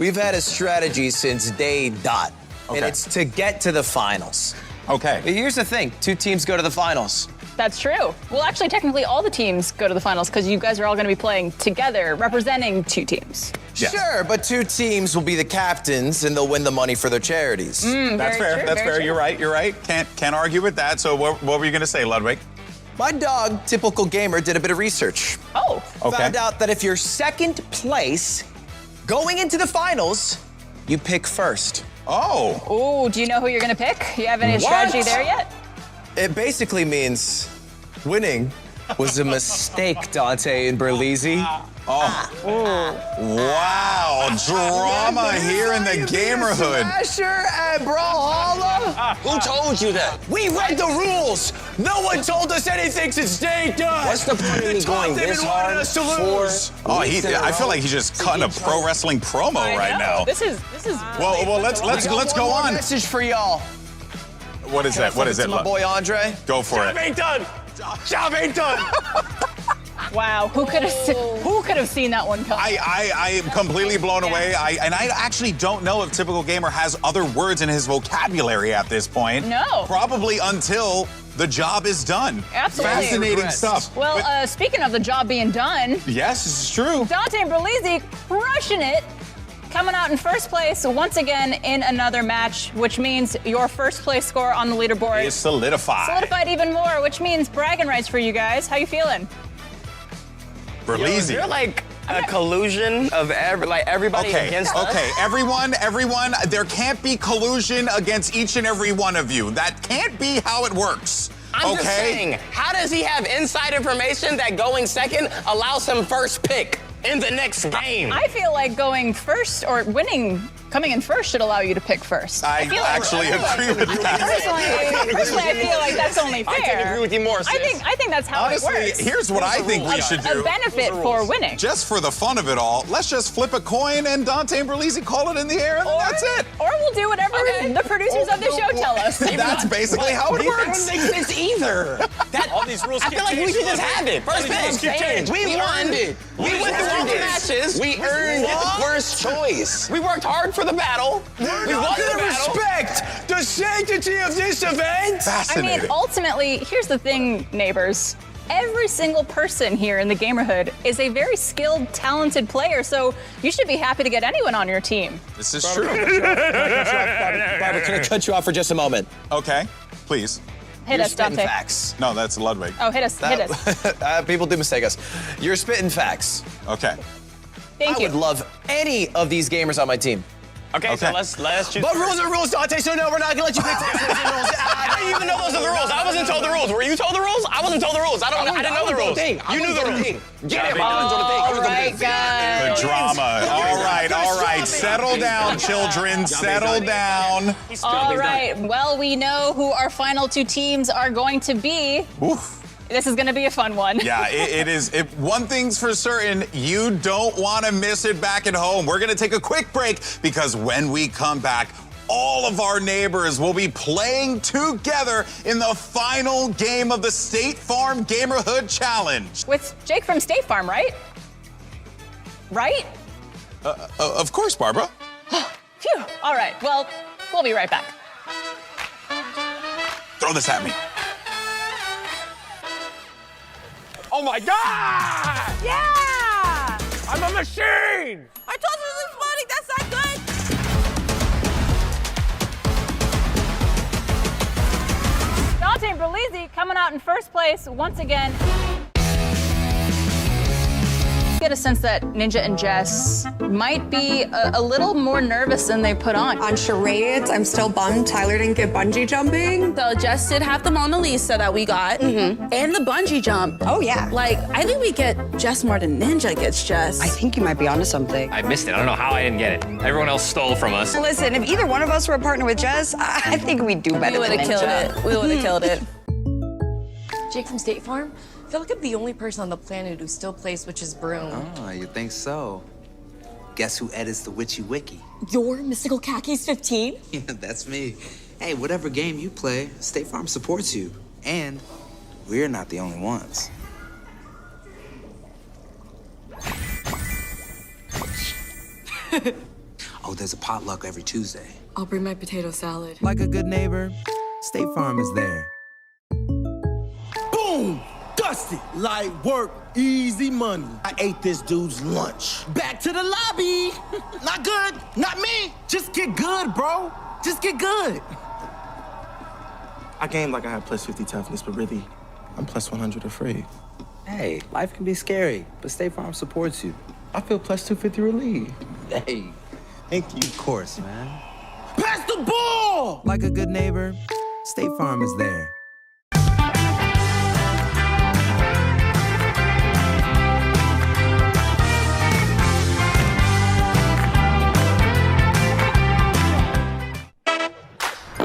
We've had a strategy since day dot, and it's to get to the finals. Okay. But here's the thing: 2 teams go to the finals. That's true. Well, actually, technically, all the teams go to the finals because you guys are all going to be playing together, representing 2 teams. Yes. Sure, but 2 teams will be the captains, and they'll win the money for their charities. That's fair. That's fair. You're right. You're right. Can't argue with that. So what were you going to say, Ludwig? My dog, Typical Gamer, did a bit of research. Oh. Okay. Found out that if you're second place going into the finals, you pick first. Oh. Oh, do you know who you're going to pick? You have any strategy there yet? It basically means winning was a mistake, Dante and Berlizzi. Wow, drama here in the gamerhood. Smasher and Brawlhalla? Who told you that? We read the rules. No one told us anything since day done. What's the point of me going this hard us to lose? I feel like he's just cutting a pro wrestling promo right now. This is. Well, let's go on. Message for y'all. What is that? What is it? My boy Andre. Go for it. Job ain't done. Job ain't done. Wow, who could have seen that one coming? I am completely blown away. I actually don't know if Typical Gamer has other words in his vocabulary at this point. No. Probably until the job is done. Absolutely. Fascinating stuff. Well, speaking of the job being done. Yes, this is true. Dante and Berlizzi crushing it. Coming out in first place once again in another match, which means your first place score on the leaderboard is solidified. Solidified even more, which means bragging rights for you guys. How you feeling? Berlizzi. Is there like a collusion of everybody against us? Okay, everyone, there can't be collusion against each and every one of you. That can't be how it works. I'm just saying, how does he have inside information that going second allows him first pick in the next game? I feel like going first or coming in first should allow you to pick first. I actually agree with that. Personally, I feel like that's only fair. I can agree with you more, sis. I think that's how Honestly, it works. here's what I think we should do. A benefit for winning. Just for the fun of it all, let's just flip a coin and Dante and Berlizzi call it in the air, and then that's it. Or we'll do whatever the producers of the show tell us. That's basically how it works. They don't exist either. All these rules I feel like we should just have it. First pick. We won. We went through all the matches. We earned first choice. We worked hard for the battle. We want to respect the sanctity of this event. Fascinating. I mean, ultimately, here's the thing, neighbors. Every single person here in the Gamerhood is a very skilled, talented player, so you should be happy to get anyone on your team. This is true. Barbara, can I cut you off for just a moment? Okay, please. Hit us, Dante. Facts. No, that's Ludwig. Oh, hit us. People do mistake us. You're spitting facts. Okay. Thank you. I would love any of these gamers on my team. Okay, so let's choose. But rules are rules, Dante, so no, we're not gonna let you pick the rules. I didn't even know those are the rules. I wasn't told the rules. Were you told the rules? I wasn't told the rules. I didn't know the rules. You knew the rules. Get it, All right, guys. The drama. All right. Settle down, children. Settle down. All right. Well, we know who our final 2 teams are going to be. Oof. This is going to be a fun one. Yeah, it is. One thing's for certain, you don't want to miss it back at home. We're going to take a quick break because when we come back, all of our neighbors will be playing together in the final game of the State Farm Gamerhood Challenge. With Jake from State Farm, right? Right? Of course, Barbara. Phew. All right. Well, we'll be right back. Throw this at me. Oh my God! Yeah! I'm a machine! I told you this was funny. That's not good. Dante and Berlizzi coming out in first place once again. Get a sense that Ninja and Jess might be a little more nervous than they put on. On charades, I'm still bummed Tyler didn't get bungee jumping. So Jess did have the Mona Lisa that we got, and the bungee jump. Oh, yeah. Like, I think we get Jess more than Ninja gets Jess. I think you might be onto something. I missed it. I don't know how I didn't get it. Everyone else stole from us. Listen, if either one of us were a partner with Jess, I think we'd do better We would than have killed Ninja. it. We would have killed it. Jake from State Farm? I feel like I'm the only person on the planet who still plays Witch's Broom. Oh, you think so? Guess who edits the Witchy Wiki? Your Mystical Khakis 15? Yeah, that's me. Hey, whatever game you play, State Farm supports you. And we're not the only ones. Oh, there's a potluck every Tuesday. I'll bring my potato salad. Like a good neighbor, State Farm is there. Boom! Dusty! Light work, easy money. I ate this dude's lunch. Back to the lobby! Not good, not me! Just get good, bro. Just get good. I gamed like I had plus 50 toughness, but really, I'm plus 100 afraid. Hey, life can be scary, but State Farm supports you. I feel plus 250 relieved. Hey, thank you. of course, man. Pass the ball! Like a good neighbor, State Farm is there.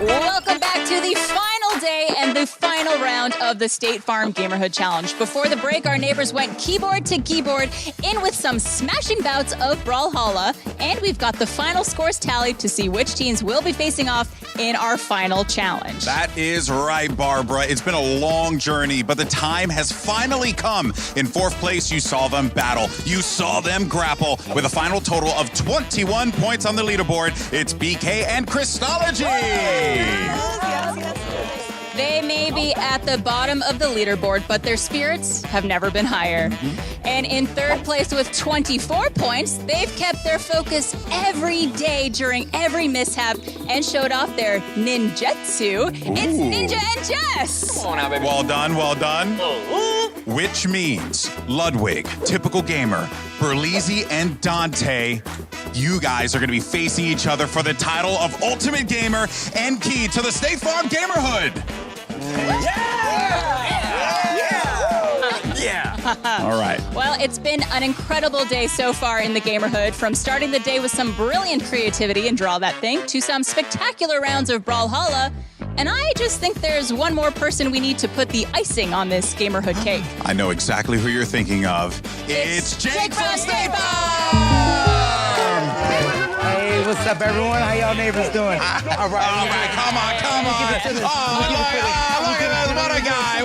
Welcome back to the final day and the final round of the State Farm Gamerhood Challenge. Before the break, our neighbors went keyboard to keyboard, in with some smashing bouts of Brawlhalla, and we've got the final scores tallied to see which teams will be facing off in our final challenge. That is right, Barbara. It's been a long journey, but the time has finally come. In fourth place, you saw them battle. You saw them grapple with a final total of 21 points on the leaderboard. It's BK and Christology. They may be at the bottom of the leaderboard, but their spirits have never been higher. And in third place with 24 points, they've kept their focus every day during every mishap and showed off their ninjutsu. It's Ninja and Jess. Come on now, baby. Well done, well done. Which means Ludwig, Typical Gamer, Berlizzi, and Dante, you guys are going to be facing each other for the title of Ultimate Gamer and key to the State Farm Gamerhood. All right. Well, it's been an incredible day so far in the Gamerhood, from starting the day with some brilliant creativity and Draw That Thing to some spectacular rounds of Brawlhalla. And I just think there's one more person we need to put the icing on this Gamerhood cake. I know exactly who you're thinking of. It's Jake from State Hey, what's up, everyone? How y'all neighbors doing? All right, come on. Oh, look at this.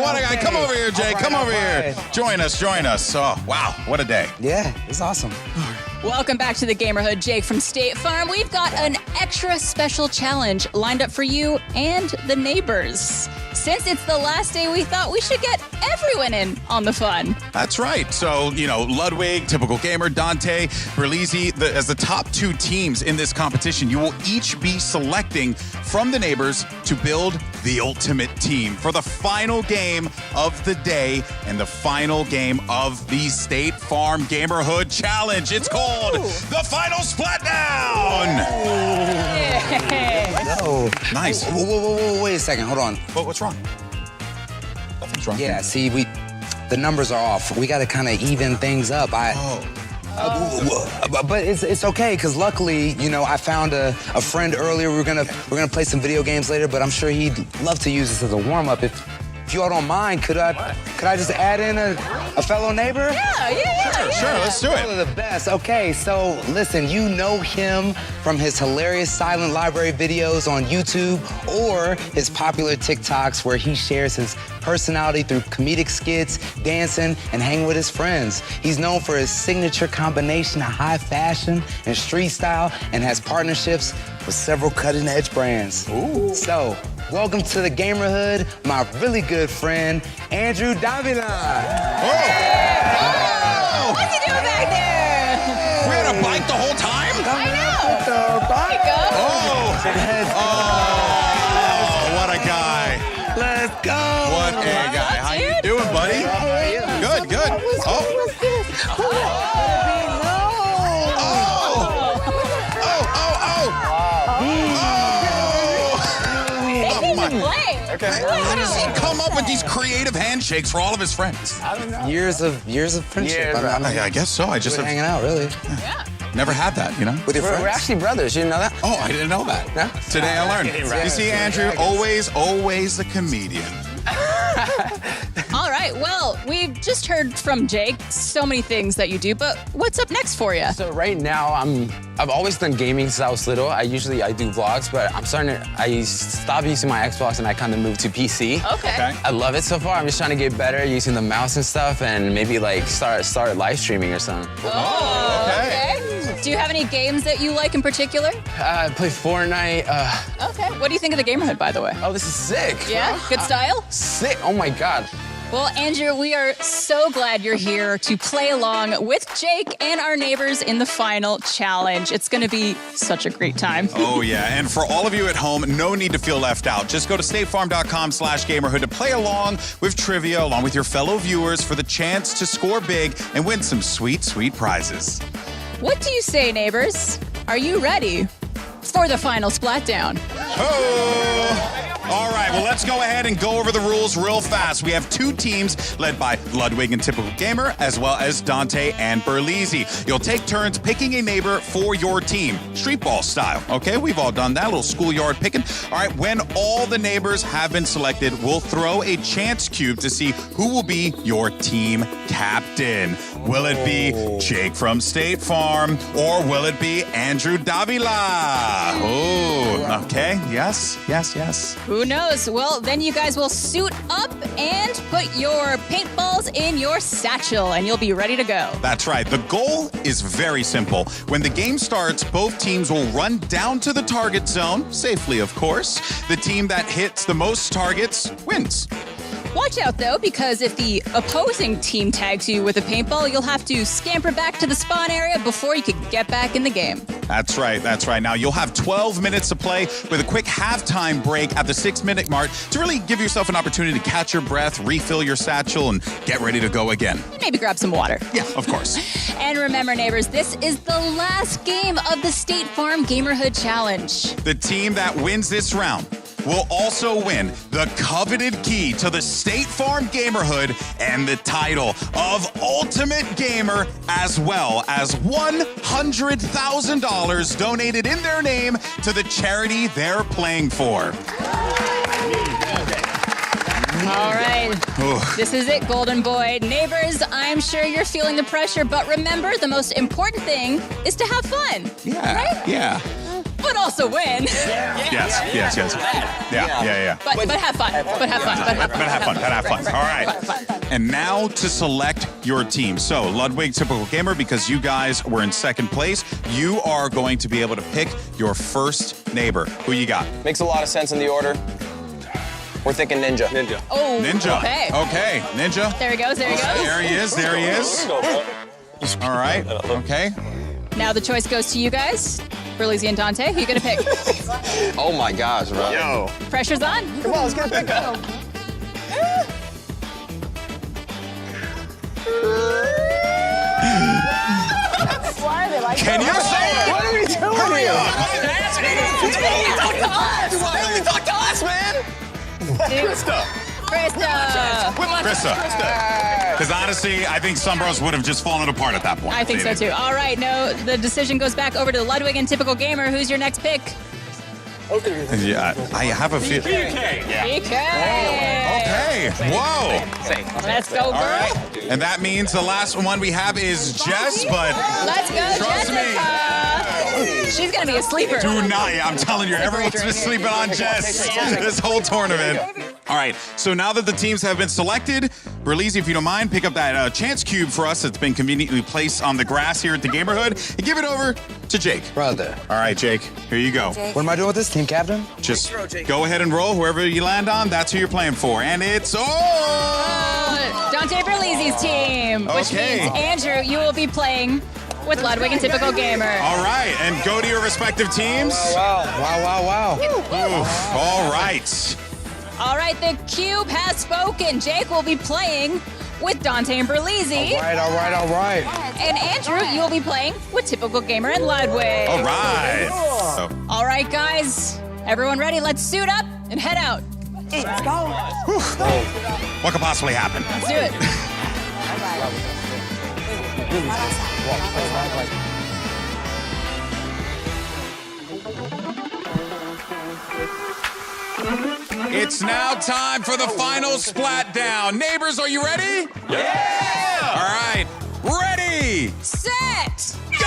What a guy. Come over here, Jake. Come over here. Join us. Oh, wow. What a day. Yeah, it's awesome. Welcome back to the Gamerhood, Jake from State Farm. We've got an extra special challenge lined up for you and the neighbors. Since it's the last day, we thought we should get everyone in on the fun. That's right. So, Ludwig, Typical Gamer, Dante, Berlizzi, as the top two teams in this competition, you will each be selecting from the neighbors to build the ultimate team for the final game of the day and the final game of the State Farm Gamerhood Challenge. It's called the Final Splatdown. Oh, nice. Whoa, wait a second. Hold on. What's wrong? Nothing's wrong. Yeah, see, the numbers are off. We got to kind of even things up. But it's okay, because luckily, I found a friend earlier. We're gonna play some video games later, but I'm sure he'd love to use this as a warm-up if you all don't mind, could I just add in a fellow neighbor? Yeah. Sure, let's do it. One of the best. Okay, so listen, you know him from his hilarious Silent Library videos on YouTube or his popular TikToks where he shares his personality through comedic skits, dancing, and hanging with his friends. He's known for his signature combination of high fashion and street style and has partnerships with several cutting-edge brands. Ooh. So, welcome to the Gamerhood, my really good friend, Andrew Davila. What's he doing back there? We had a bike the whole time? I know. There you go. Oh, what a guy. Let's go. What a guy. How you doing, buddy? Good, good. Okay. How does he come up with these creative handshakes for all of his friends? I don't know. Years of friendship. I guess so. I just hanging out, really. Yeah. Never had that, you know? With your friends? We're actually brothers. You didn't know that? Oh, I didn't know that. No? Today I learned. You see, Andrew, always a comedian. All right, well, we've just heard from Jake so many things that you do, but what's up next for you? So right now, I've always done gaming since I was little. I do vlogs, but I stopped using my Xbox and I kind of moved to PC. Okay. I love it so far. I'm just trying to get better using the mouse and stuff and maybe like start live streaming or something. Oh, okay. Do you have any games that you like in particular? I play Fortnite. Okay. What do you think of the Gamerhood, by the way? Oh, this is sick. Yeah? Good style? Sick. Oh my God. Well, Andrew, we are so glad you're here to play along with Jake and our neighbors in the final challenge. It's going to be such a great time. Oh, yeah. And for all of you at home, no need to feel left out. Just go to statefarm.com/gamerhood to play along with trivia along with your fellow viewers for the chance to score big and win some sweet, sweet prizes. What do you say, neighbors? Are you ready for the final splatdown? Oh! All right, well, let's go ahead and go over the rules real fast. We have two teams led by Ludwig and Typical Gamer, as well as Dante and Berlizzi. You'll take turns picking a neighbor for your team, street ball style. Okay, we've all done that, a little schoolyard picking. All right, when all the neighbors have been selected, we'll throw a chance cube to see who will be your team captain. Will it be Jake from State Farm, or will it be Andrew Davila? Oh, okay, yes. Who knows? Well, then you guys will suit up and put your paintballs in your satchel, and you'll be ready to go. That's right. The goal is very simple. When the game starts, both teams will run down to the target zone, safely, of course. The team that hits the most targets wins. Watch out, though, because if the opposing team tags you with a paintball, you'll have to scamper back to the spawn area before you can get back in the game. That's right. Now, you'll have 12 minutes to play with a quick halftime break at the 6-minute mark to really give yourself an opportunity to catch your breath, refill your satchel, and get ready to go again. Maybe grab some water. Yeah, of course. And remember, neighbors, this is the last game of the State Farm Gamerhood Challenge. The team that wins this round will also win the coveted key to the State Farm Gamerhood and the title of Ultimate Gamer, as well as $100,000 donated in their name to the charity they're playing for. All right. This is it, Golden Boy. Neighbors, I'm sure you're feeling the pressure, but remember, the most important thing is to have fun. Yeah. Right? Yeah. But also win. Yes. Yeah. But have fun. But have fun. All right. And now to select your team. So, Ludwig, Typical Gamer, because you guys were in second place, you are going to be able to pick your first neighbor. Who you got? Makes a lot of sense in the order. We're thinking Ninja. Oh, Ninja. Okay, Ninja. There he goes. There he is. All right. Okay. Now the choice goes to you guys. Berlizzi and Dante, who you gonna pick? Oh my gosh, bro. Yo. Pressure's on. Come on, let's get a pick up. Why are they like Can you say it? What are we doing here? Talk to us, man. Krista. Because honestly, I think Sunbros would have just fallen apart at that point. I think so too. All right, no, the decision goes back over to Ludwig and Typical Gamer. Who's your next pick? Yeah, I have a feeling. BK. Okay. Whoa. Let's go, girl. All right. And that means the last one we have is Jess, but Let's go, trust Jessica. She's gonna be a sleeper. do not. I'm telling you, everyone's been sleeping on Jess this whole tournament. All right, so now that the teams have been selected, Berlizzi, if you don't mind, pick up that chance cube for us that's been conveniently placed on the grass here at the Gamerhood and give it over to Jake. Brother. All right, Jake, here you go. What am I doing with this, team captain? Just go ahead and roll. Whoever you land on, that's who you're playing for. And it's Dante Berlizzi's team, which Okay. means, Andrew, you will be playing with Ludwig and Typical Gamer. All right, and go to your respective teams. Wow. Oof, all right. All right, the cube has spoken. Jake will be playing with Dante and Berlizzi. All right. And Andrew, you'll be playing with Typical Gamer and Ludwig. All right. So, All right, guys. Everyone ready? Let's suit up and head out. Let's go. what could possibly happen? Let's do it. It's now time for the final splat down. Neighbors, are you ready? Yeah! All right, ready, set, go!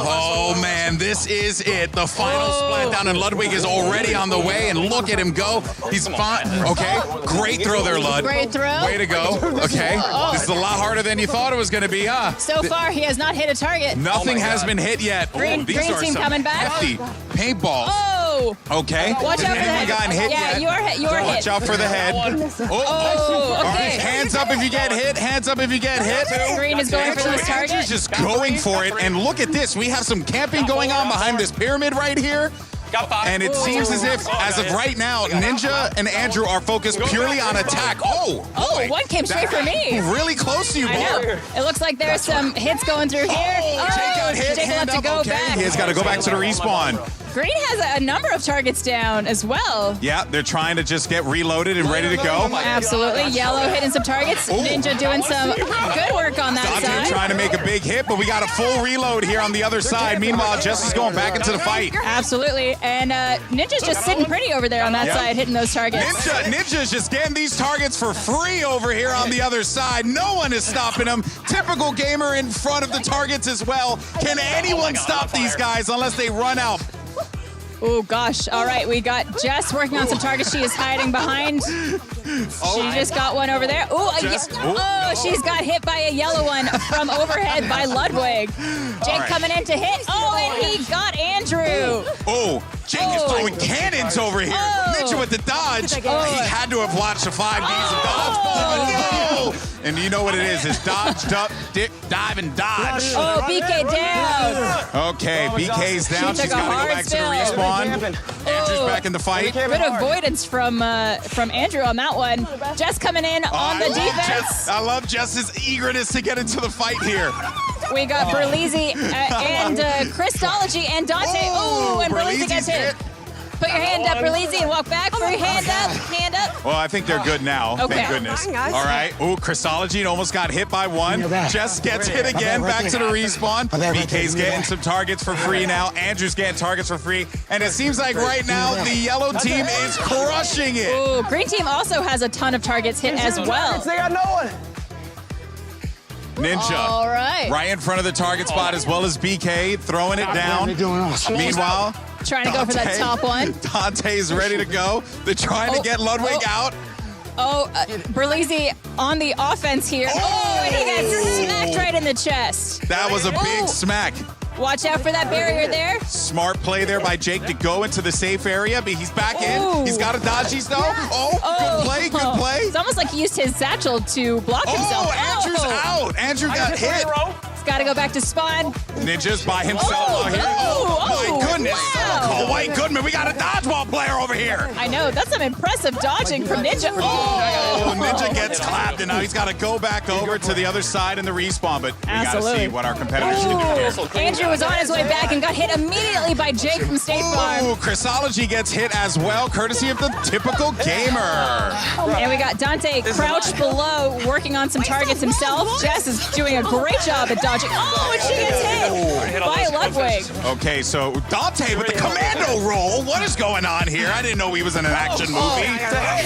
Oh man, this is it. The final splat down, and Ludwig is already on the way, and look at him go. He's fine. Okay, great throw there, Lud. Great throw. Way to go. Okay, this is a lot harder than you thought it was going to be, huh? So far, he has not hit a target. Nothing has been hit yet. Green These team are some coming back. hefty paintballs. Oh! Okay. Watch out for the Anyone head. gotten hit Yeah, yet? you're hit. Watch out for the head. Oh, All right, okay. hands up if you get hit. Hands up if you get hit. Green is going for this target. Andrew's just going for it. And look at this. We have some camping going on behind this pyramid right here. And it seems as if, as of right now, Ninja and Andrew are focused purely on attack. Oh, boy. One came straight for me. Really close to you, I know. boy. It looks like there's some hits going through here. Jake got hit. Jake will have Hand to up. go Okay. back. He has got to go back to the respawn. Green has a number of targets down as well. Yeah, they're trying to just get reloaded and ready to go. Absolutely. Yellow hitting some targets. Ninja doing some good work on that Dante side. trying to make a big hit, but we got a full reload here on the other side. Meanwhile, Jess is going back into the fight. Absolutely. And Ninja's just sitting pretty over there on that Yep. side, hitting those targets. Ninja's just getting these targets for free over here on the other side. No one is stopping him. Typical Gamer in front of the targets as well. Can anyone stop these guys unless they run out? Oh, gosh. All right, we got Jess working on some targets she is hiding behind. She just got one over there. She's got hit by a yellow one from overhead by Ludwig. Jake coming in to hit. Oh, and he got Andrew. Oh, Jake is throwing cannons over here. Ninja with the dodge. He had to have watched the 5 Ds of dodgeball. No! And you know what it is. It's dodge, duck, dip, dive, and dodge. Oh, BK down. Okay, BK's down. She She's took a got to go hard back to the spill. respawn. Andrew's back in the fight. Good avoidance from Andrew on that one. Jess coming in on the defense. I love Jess's eagerness to get into the fight here. We got Berlizzi and Christology and Dante. Oh, and Berlizzi gets hit. Put your hand up, Berlizzi, and walk back. Put your hand up, hand up. Well, I think they're good now. Okay. Thank goodness. Fine, guys. All right. Oh, Christology almost got hit by one. Jess gets hit again. Back to the respawn. BK's getting some targets for free now. Andrew's getting targets for free. And it seems like right now the yellow team is crushing it. Ooh, green team also has a ton of targets hit as well. They got no one. Ninja. All right. In front of the target spot as well as BK throwing it down. Meanwhile, Trying to go for that top one. Dante's ready to go. They're trying to get Ludwig out. Oh, Berlizzi on the offense here. Oh, and he got smacked right in the chest. That was a big smack. Watch out for that barrier there. Smart play there by Jake to go into the safe area, but he's back in. He's got a dodge these though. Good play, good play. It's almost like he used his satchel to block himself. Andrew's out. Andrew got hit. He's got to go back to spawn. Ninja's by himself out here. My goodness. Wow. Oh, White Goodman, we got a dodgeball player over here. I know, that's some impressive dodging from Ninja. Oh, Ninja gets clapped, and now he's got to go back over to the other side in the respawn, but we got to see what our competitors can do here. Andrew was on his way back and got hit immediately by Jake from State Farm. Ooh, Christology gets hit as well, courtesy of the Typical Gamer. And we got Dante crouched below, working on some targets himself. Jess is doing a great job at dodging. Oh, and she gets hit by Ludwig. Okay, so Dante with the commando roll. What is going on here? I didn't know he was in an action movie.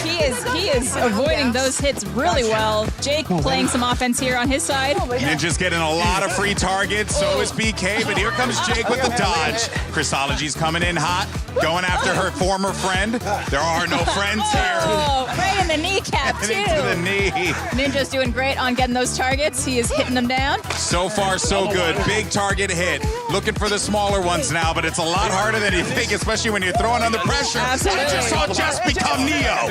He is avoiding those hits really well. Jake playing some offense here on his side. Ninja's getting a lot of free targets. So is BK, but here comes Jake with the dodge. Chrisology's coming in hot, going after her former friend. There are no friends here. Oh, right in the kneecap, too. Into the knee. Ninja's doing great on getting those targets. He is hitting them down. So far, so good. Big target hit. Looking for the smaller ones now, but it's a lot harder than you think, especially when you're throwing under pressure. Absolutely. I just saw Jess become Neo.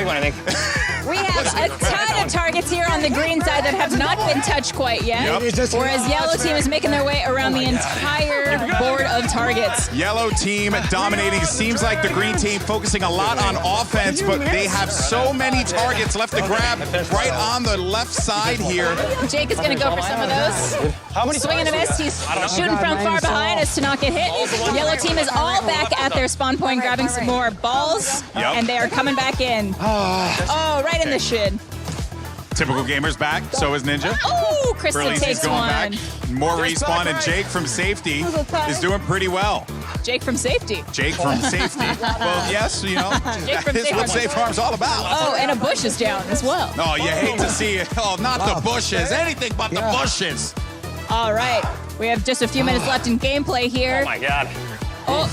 We have a ton of targets here on the green side that have not been touched quite yet. Yep. Whereas yellow team is making their way around the entire board of targets. Yellow team dominating. Seems like the green team focusing a lot on offense, but they have so many targets left to grab right on the left side here. Jake is going to go for some of those. Swing and a miss. He's shooting from far behind us to not get hit. Yellow team is all back at their spawn point, grabbing some more balls, and they are coming back in. Oh, right in the shin. Typical Gamer's back. So is Ninja. Oh, Krista Burleezy's takes going one. back. More respawn, and Jake from safety is doing pretty well. Jake from safety. Jake from safety. Well, yes, you know, Jake from that's Safe what Farm. Safe Farm's all about. Oh, and a bush is down as well. Oh, you hate to see it. Oh, not the bushes. Anything but the bushes. All right. We have just a few minutes left in gameplay here. Oh my God. Oh,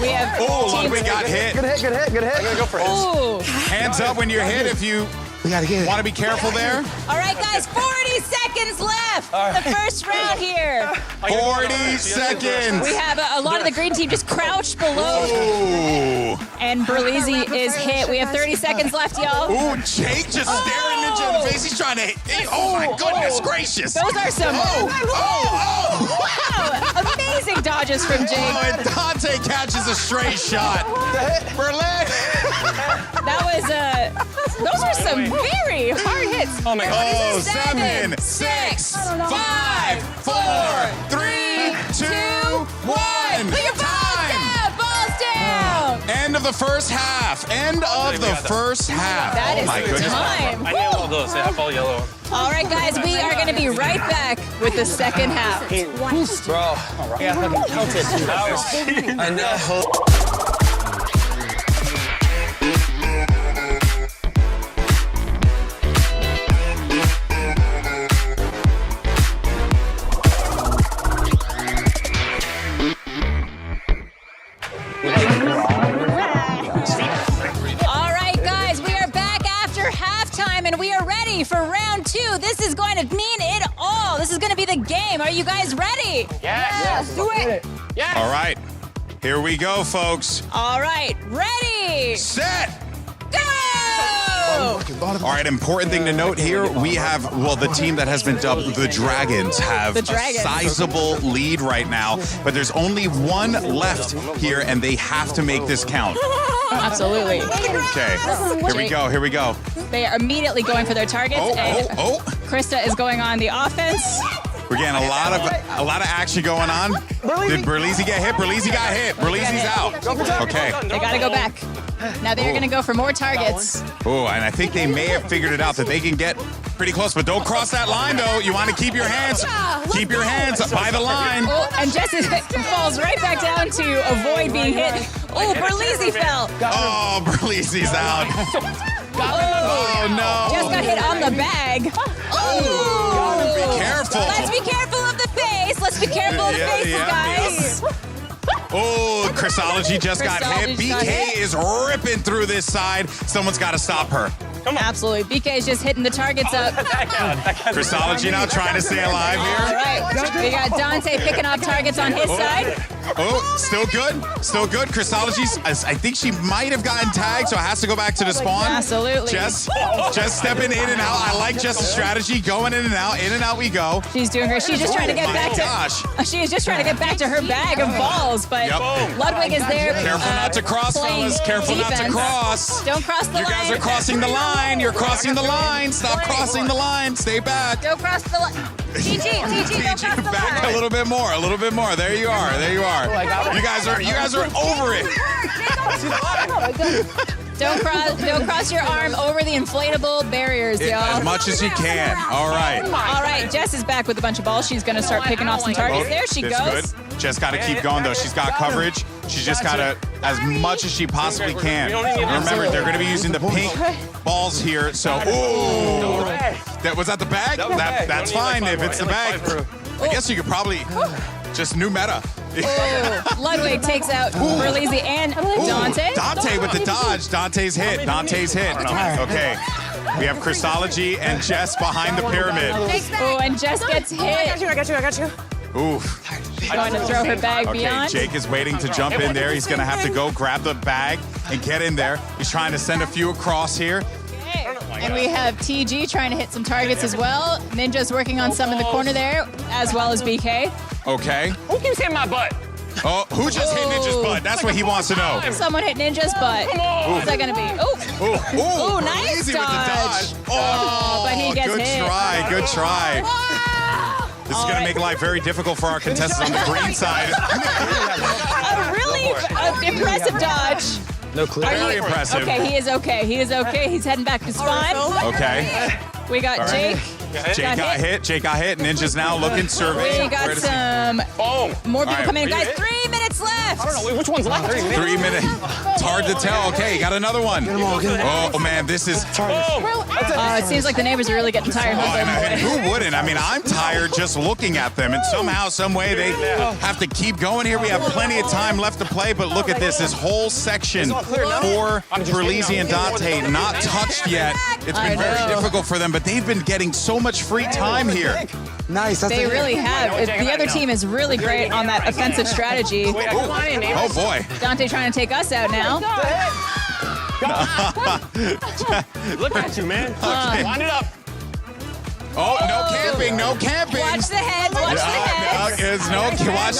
we have. Oh, teams- we got hit. Good hit. I'm gonna go for his. Ooh. Hands up when you're hit if you want to be careful there. All right, guys, 40 seconds left. The first round here. 40 seconds. We have a lot of the green team just crouched below. Ooh. And Burleezy is hit. We have 30 seconds left, y'all. Ooh, Jake just staring Ninja in the face. He's trying to hit. Oh, my goodness gracious. Those are some Oh. wow, amazing dodges from Jake. Oh, and Dante catches a straight shot. Berlin. That was those are some very hard hits. Oh my God. Oh, 7, 6, 5, 4, 3, 2, 1. Put your balls down. Balls down. End of the first half. End of the first half. That Oh is my goodness. time. I need all those. They have all yellow. All right, guys, we are going to be right back with the second half. Bro, I haven't counted. I know. All right, guys, we are back after halftime, and we are ready for round 2. This is going to mean it all. This is going to be the game. Are you guys ready? Yes. Do it. Yes. All right. Here we go, folks. All right, ready, Set. go! All right, important thing to note here, we have, well, the team that has been dubbed the Dragons have The a Dragons. sizable lead right now, but there's only one left here, and they have to make this count. Absolutely. Okay, here we go. They are immediately going for their targets, and Krista is going on the offense. We're getting a lot of action going on. Did Burleezy get hit? Burleezy got hit. Burleezy's out. Okay. They got to go back. Now they're going to go for more targets. Oh, and I think they may have figured it out that they can get pretty close, but don't cross that line, though. You want to keep your hands by the line. Oh, and Jess falls right back down to avoid being hit. Oh, Burleezy fell. Oh, Burleezy's out. Oh, no. Jess got hit on the bag. Oh. Be careful. Let's be careful of the face. Let's be careful of the faces, guys. Oh, Chrisology just got hit. Chrisology got BK hit. is ripping through this side. Someone's got to stop her. Absolutely. BK is just hitting the targets up. Chrisology now trying to stay alive All here. right. We got Dante picking off targets on his side. Oh, still good. Still good. Chrisology's, I think she might have gotten tagged, so it has to go back to the spawn. Absolutely. Jess stepping in and out. I like Jess's strategy. Going in and out we go. She's doing great. She's just trying to get back to. She is just trying to get back to her bag of balls, but Ludwig is there. Careful not to cross, playing fellas. Careful not to defense. cross. Don't cross the line. You guys are crossing the line. You're crossing the line. Stop crossing the line. Stay back. Don't cross the line. TG, don't cross the Back line. a little bit more. There you are. You guys are over it. Don't cross your arm over the inflatable barriers, y'all. As much as you can. All right. All right, Jess is back with a bunch of balls. She's going to start picking off some targets. There she That's goes. good. Jess got to keep going, though. She's got coverage. She's just got to, as much as she possibly can. Remember, they're going to be using the pink balls here. So, ooh. Was that the bag? That's fine if it's the bag. I guess you could probably, just new meta. Ludwig takes out Berlizzi and Dante. Dante with the dodge. Dante's hit. Okay. We have Chrisology and Jess behind the pyramid. Oh, and Jess gets hit. I got you. Oof. She's going to throw her bag beyond. Jake is waiting to jump in there. He's going to have to go grab the bag and get in there. He's trying to send a few across here. And we have TG trying to hit some targets as well. Ninja's working on some in the corner there, as well as BK. Okay. Who keeps hitting my butt? Oh, who just hit Ninja's butt? That's what he wants to know. Someone hit Ninja's butt. Who's that going to be? Oh, nice easy dodge. with the dodge. But he gets good hit. Good try. This is going to make life very difficult for our contestants on the green side. A really impressive dodge. No clue. Very impressive. Okay, he is okay. He's heading back to spawn. Okay. We got Jake. Jake got hit. Ninja's now looking, surveying. We got some more people coming in. Guys, 3 minutes left. I don't know. Which one's left? 3 minutes. It's hard to tell. Okay, got another one. Oh, man, this is... It seems like the neighbors are really getting tired. Who wouldn't? I mean, I'm tired just looking at them, and somehow, some way, they have to keep going here. We have plenty of time left to play, but look at this. This whole section for Berlizzi and Dante not touched yet. It's been very difficult for them, but they've been getting so much free time here. Nice. They really have. The other team is really great on that offensive strategy. Oh, boy. Dante trying to take us out now. Look at you, man. Line it up. Oh, no camping. Watch the heads. Watch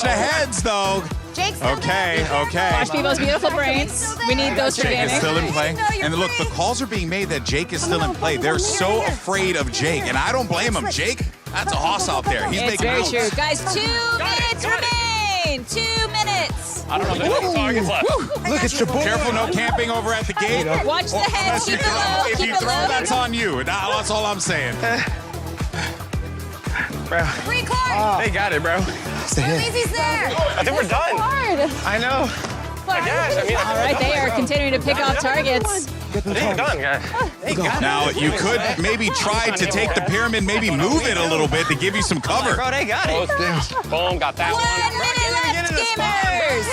the heads, though. Okay. Watch people's beautiful brains. We need those for Jake gaming. is still in play. And look, the calls are being made that Jake is still in play. They're so afraid of Jake, and I don't blame him. Jake, that's a hoss out there. He's It's making very moves. true. Guys, 2 minutes remain. 2 minutes. I don't know. There's no targets left. Look at your boy. Careful, no camping over at the gate. Watch the heads. Keep it low. If Keep you it throw, low. that's on you. That's all I'm saying. Bro. They got it, bro. Berlizzi's there. I think we're done. I know. I guess. All right, they are continuing to pick off targets. They're done, guys. They got it. Now, you could maybe try to take the pyramid, maybe move it a little bit to give you some cover. Bro, they got it. Boom, got that 1 minute left, gamers.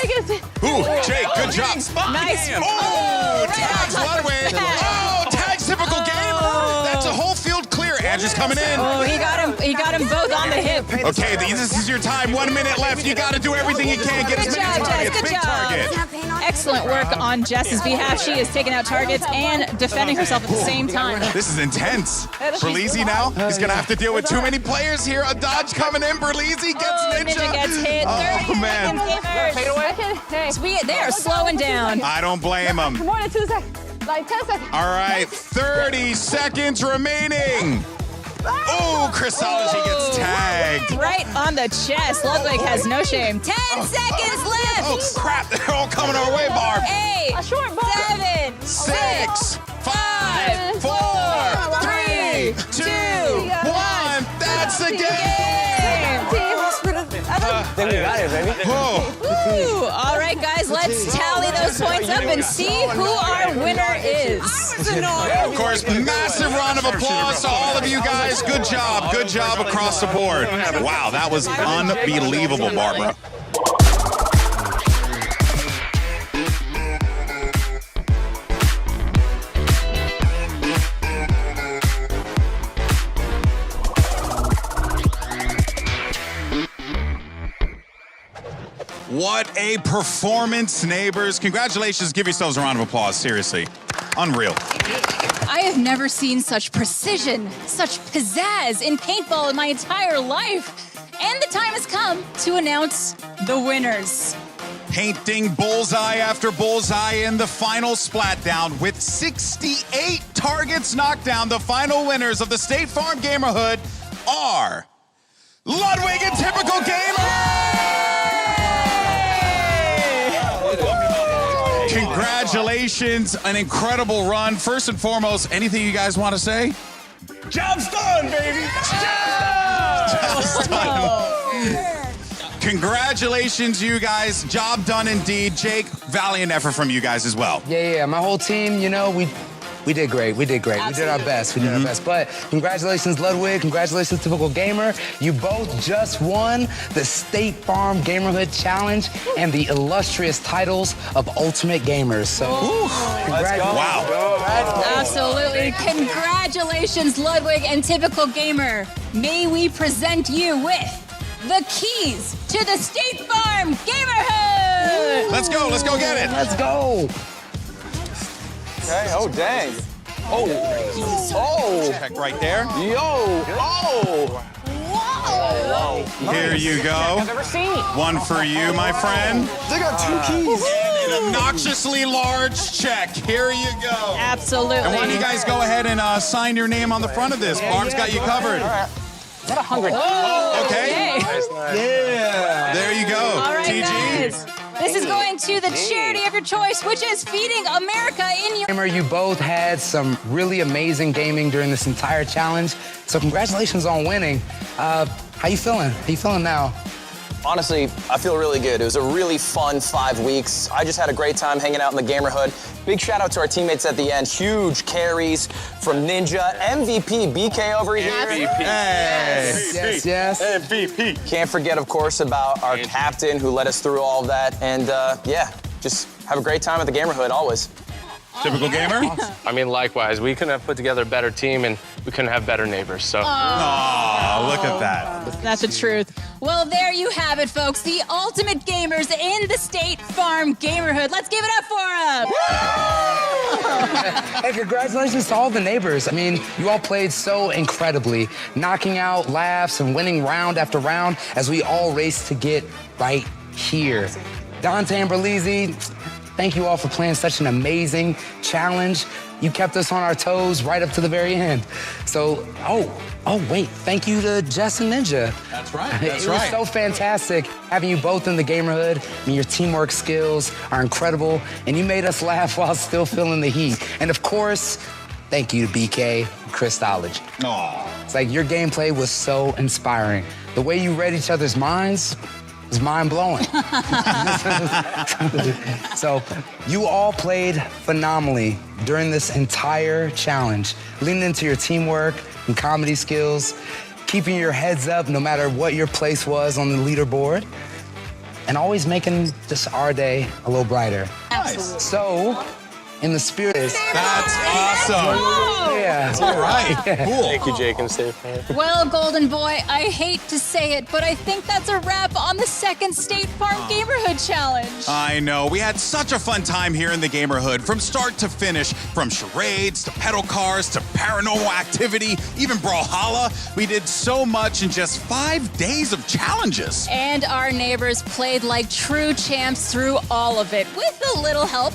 Ooh, Jake, good job. Nice. Oh, tags Ludwig. Oh, tags typical gamer. That's a whole field clear. Andrew's coming in. Oh, he got him both on the hip. Okay, this is your time. 1 minute left. You got to do everything you can. Get as many targets. Good Big job. target. Excellent work on Jess's behalf. She is taking out targets and defending herself at the same time. This is intense. Berlizzi now is going to have to deal with too many players here. A dodge coming in. Berlizzi gets Ninja. Ninja gets hit. Oh, man. They are slowing down. I don't blame them. More than 2 seconds. Like 10 seconds. All right, 30 seconds remaining. Oh, Chrisology gets tagged. Right on the chest. Ludwig has no shame. 10 seconds left. Oh, crap. They're all coming our way, Barb. 8, 7, 6, 5, 4, 3, 2, 1. That's the game. Then we got it, baby. Woo. All right, guys, let's tally those points up and see who our winner is. Of course, massive round of applause to all of you guys. Good job. Good job across the board. Wow, that was unbelievable, Barbara. What a performance, neighbors. Congratulations. Give yourselves a round of applause. Seriously. Unreal. I have never seen such precision, such pizzazz in paintball in my entire life. And the time has come to announce the winners. Painting bullseye after bullseye in the final splat down with 68 targets knocked down. The final winners of the State Farm Gamerhood are Ludwig and Typical Gamer! Congratulations, an incredible run. First and foremost, anything you guys want to say? Job's done, baby. Job's done. Congratulations, you guys. Job done indeed. Jake, valiant effort from you guys as well. Yeah. My whole team, you know, we did great. We did great. Absolutely. We did our best. We did our best. But congratulations, Ludwig. Congratulations, Typical Gamer. You both just won the State Farm Gamerhood Challenge and the illustrious titles of Ultimate Gamers. So, congratulations. Wow. Absolutely. Congratulations, Ludwig and Typical Gamer. May we present you with the keys to the State Farm Gamerhood. Let's go get it. Let's go. Okay, oh dang. Oh. Check right there. Yo. Oh. Whoa. Here you go. I've ever seen. One for you, my friend. They got 2 keys. And an obnoxiously large check. Here you go. Absolutely. And why don't you guys go ahead and sign your name on the front of this? Barb's got you covered. Is that $100? Okay. Yeah. There you go. All right, TG. guys. This is going to the charity of your choice, which is Feeding America in your... Gamer, you both had some really amazing gaming during this entire challenge. So congratulations on winning. How you feeling? How you feeling now? Honestly, I feel really good. It was a really fun 5 weeks. I just had a great time hanging out in the Gamerhood. Big shout out to our teammates at the end. Huge carries from Ninja. MVP BK over here. MVP. Hey. Yes. MVP. Can't forget, of course, about our captain who led us through all of that. And yeah, just have a great time at the Gamerhood always. Typical Gamer? I mean, likewise. We couldn't have put together a better team, and we couldn't have better neighbors. So. Aw, look at that. That's the truth. Well, there you have it, folks. The ultimate gamers in the State Farm Gamerhood. Let's give it up for them. Hey, congratulations to all the neighbors. I mean, you all played so incredibly, knocking out laughs and winning round after round as we all raced to get right here. Dante and Berlizzi, thank you all for playing such an amazing challenge. You kept us on our toes right up to the very end. So, wait, thank you to Jess and Ninja. That's right. It was so fantastic having you both in the Gamerhood. I mean, your teamwork skills are incredible, and you made us laugh while still feeling the heat. And of course, thank you to BK and Christology. Aw. It's like your gameplay was so inspiring. The way you read each other's minds was mind-blowing. So you all played phenomenally during this entire challenge, leaning into your teamwork and comedy skills, keeping your heads up no matter what your place was on the leaderboard, and always making just our day a little brighter. Absolutely. So, in the spirit... That's awesome. Yeah. All right. Cool. Thank you, Jake and Steve. Well, Golden Boy, I hate to say it, but I think that's a wrap on the second State Farm Gamerhood Challenge. I know. We had such a fun time here in the Gamerhood, from start to finish, from charades to pedal cars to paranormal activity, even Brawlhalla. We did so much in just 5 days of challenges. And our neighbors played like true champs through all of it, with a little help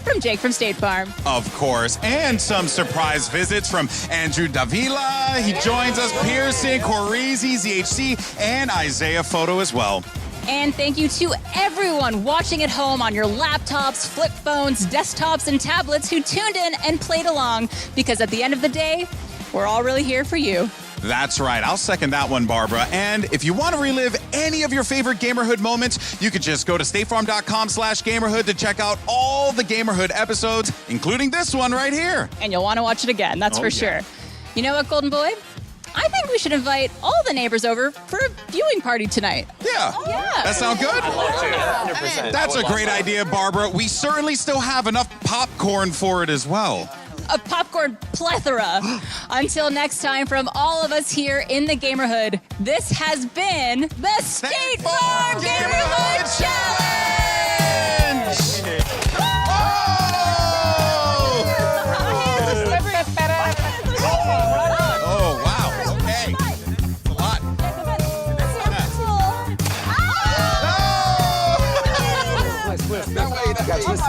from Jake from State Farm. Of course, and some surprise visits from Andrew Davila. He joins us, Pearson, Corizi, ZHC, and Isaiah Photo as well. And thank you to everyone watching at home on your laptops, flip phones, desktops, and tablets who tuned in and played along, because at the end of the day, we're all really here for you. That's right. I'll second that one, Barbara. And if you want to relive any of your favorite Gamerhood moments, you could just go to statefarm.com/Gamerhood to check out all the Gamerhood episodes, including this one right here. And you'll want to watch it again, that's for sure. You know what, Golden Boy? I think we should invite all the neighbors over for a viewing party tonight. Yeah. That sound good? 100%. That's a great idea, Barbara. We certainly still have enough popcorn for it as well. A popcorn plethora. Until next time, from all of us here in the Gamerhood, this has been the State Farm Gamerhood Challenge! Oh, wow. Okay. A lot. You got twist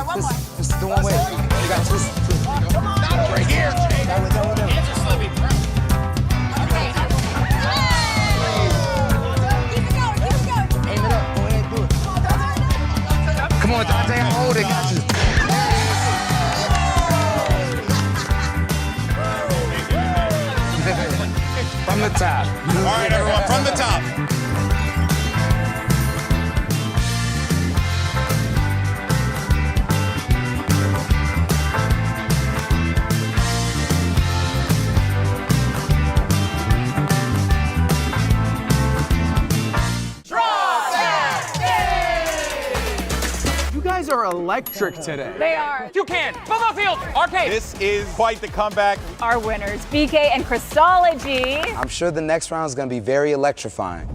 the one way. You got twist. Right here. Aim it up. Go ahead, do it. From the top. All right, everyone, from the top. You guys are electric today. They are. You can. Football field. Arcade. This is quite the comeback. Our winners, BK and Christology. I'm sure the next round is going to be very electrifying.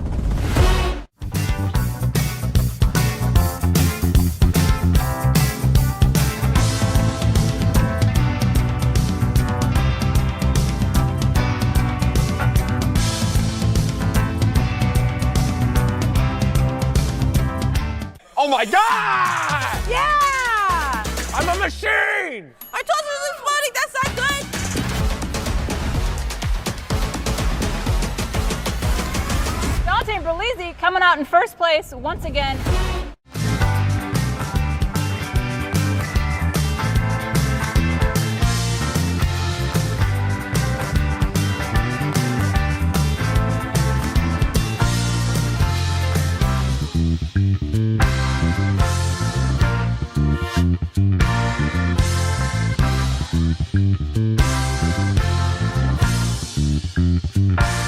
Oh my God! Yeah! I'm a machine! I told you it was funny. That's not good. Dante and Berlizzi coming out in first place once again. Thank you.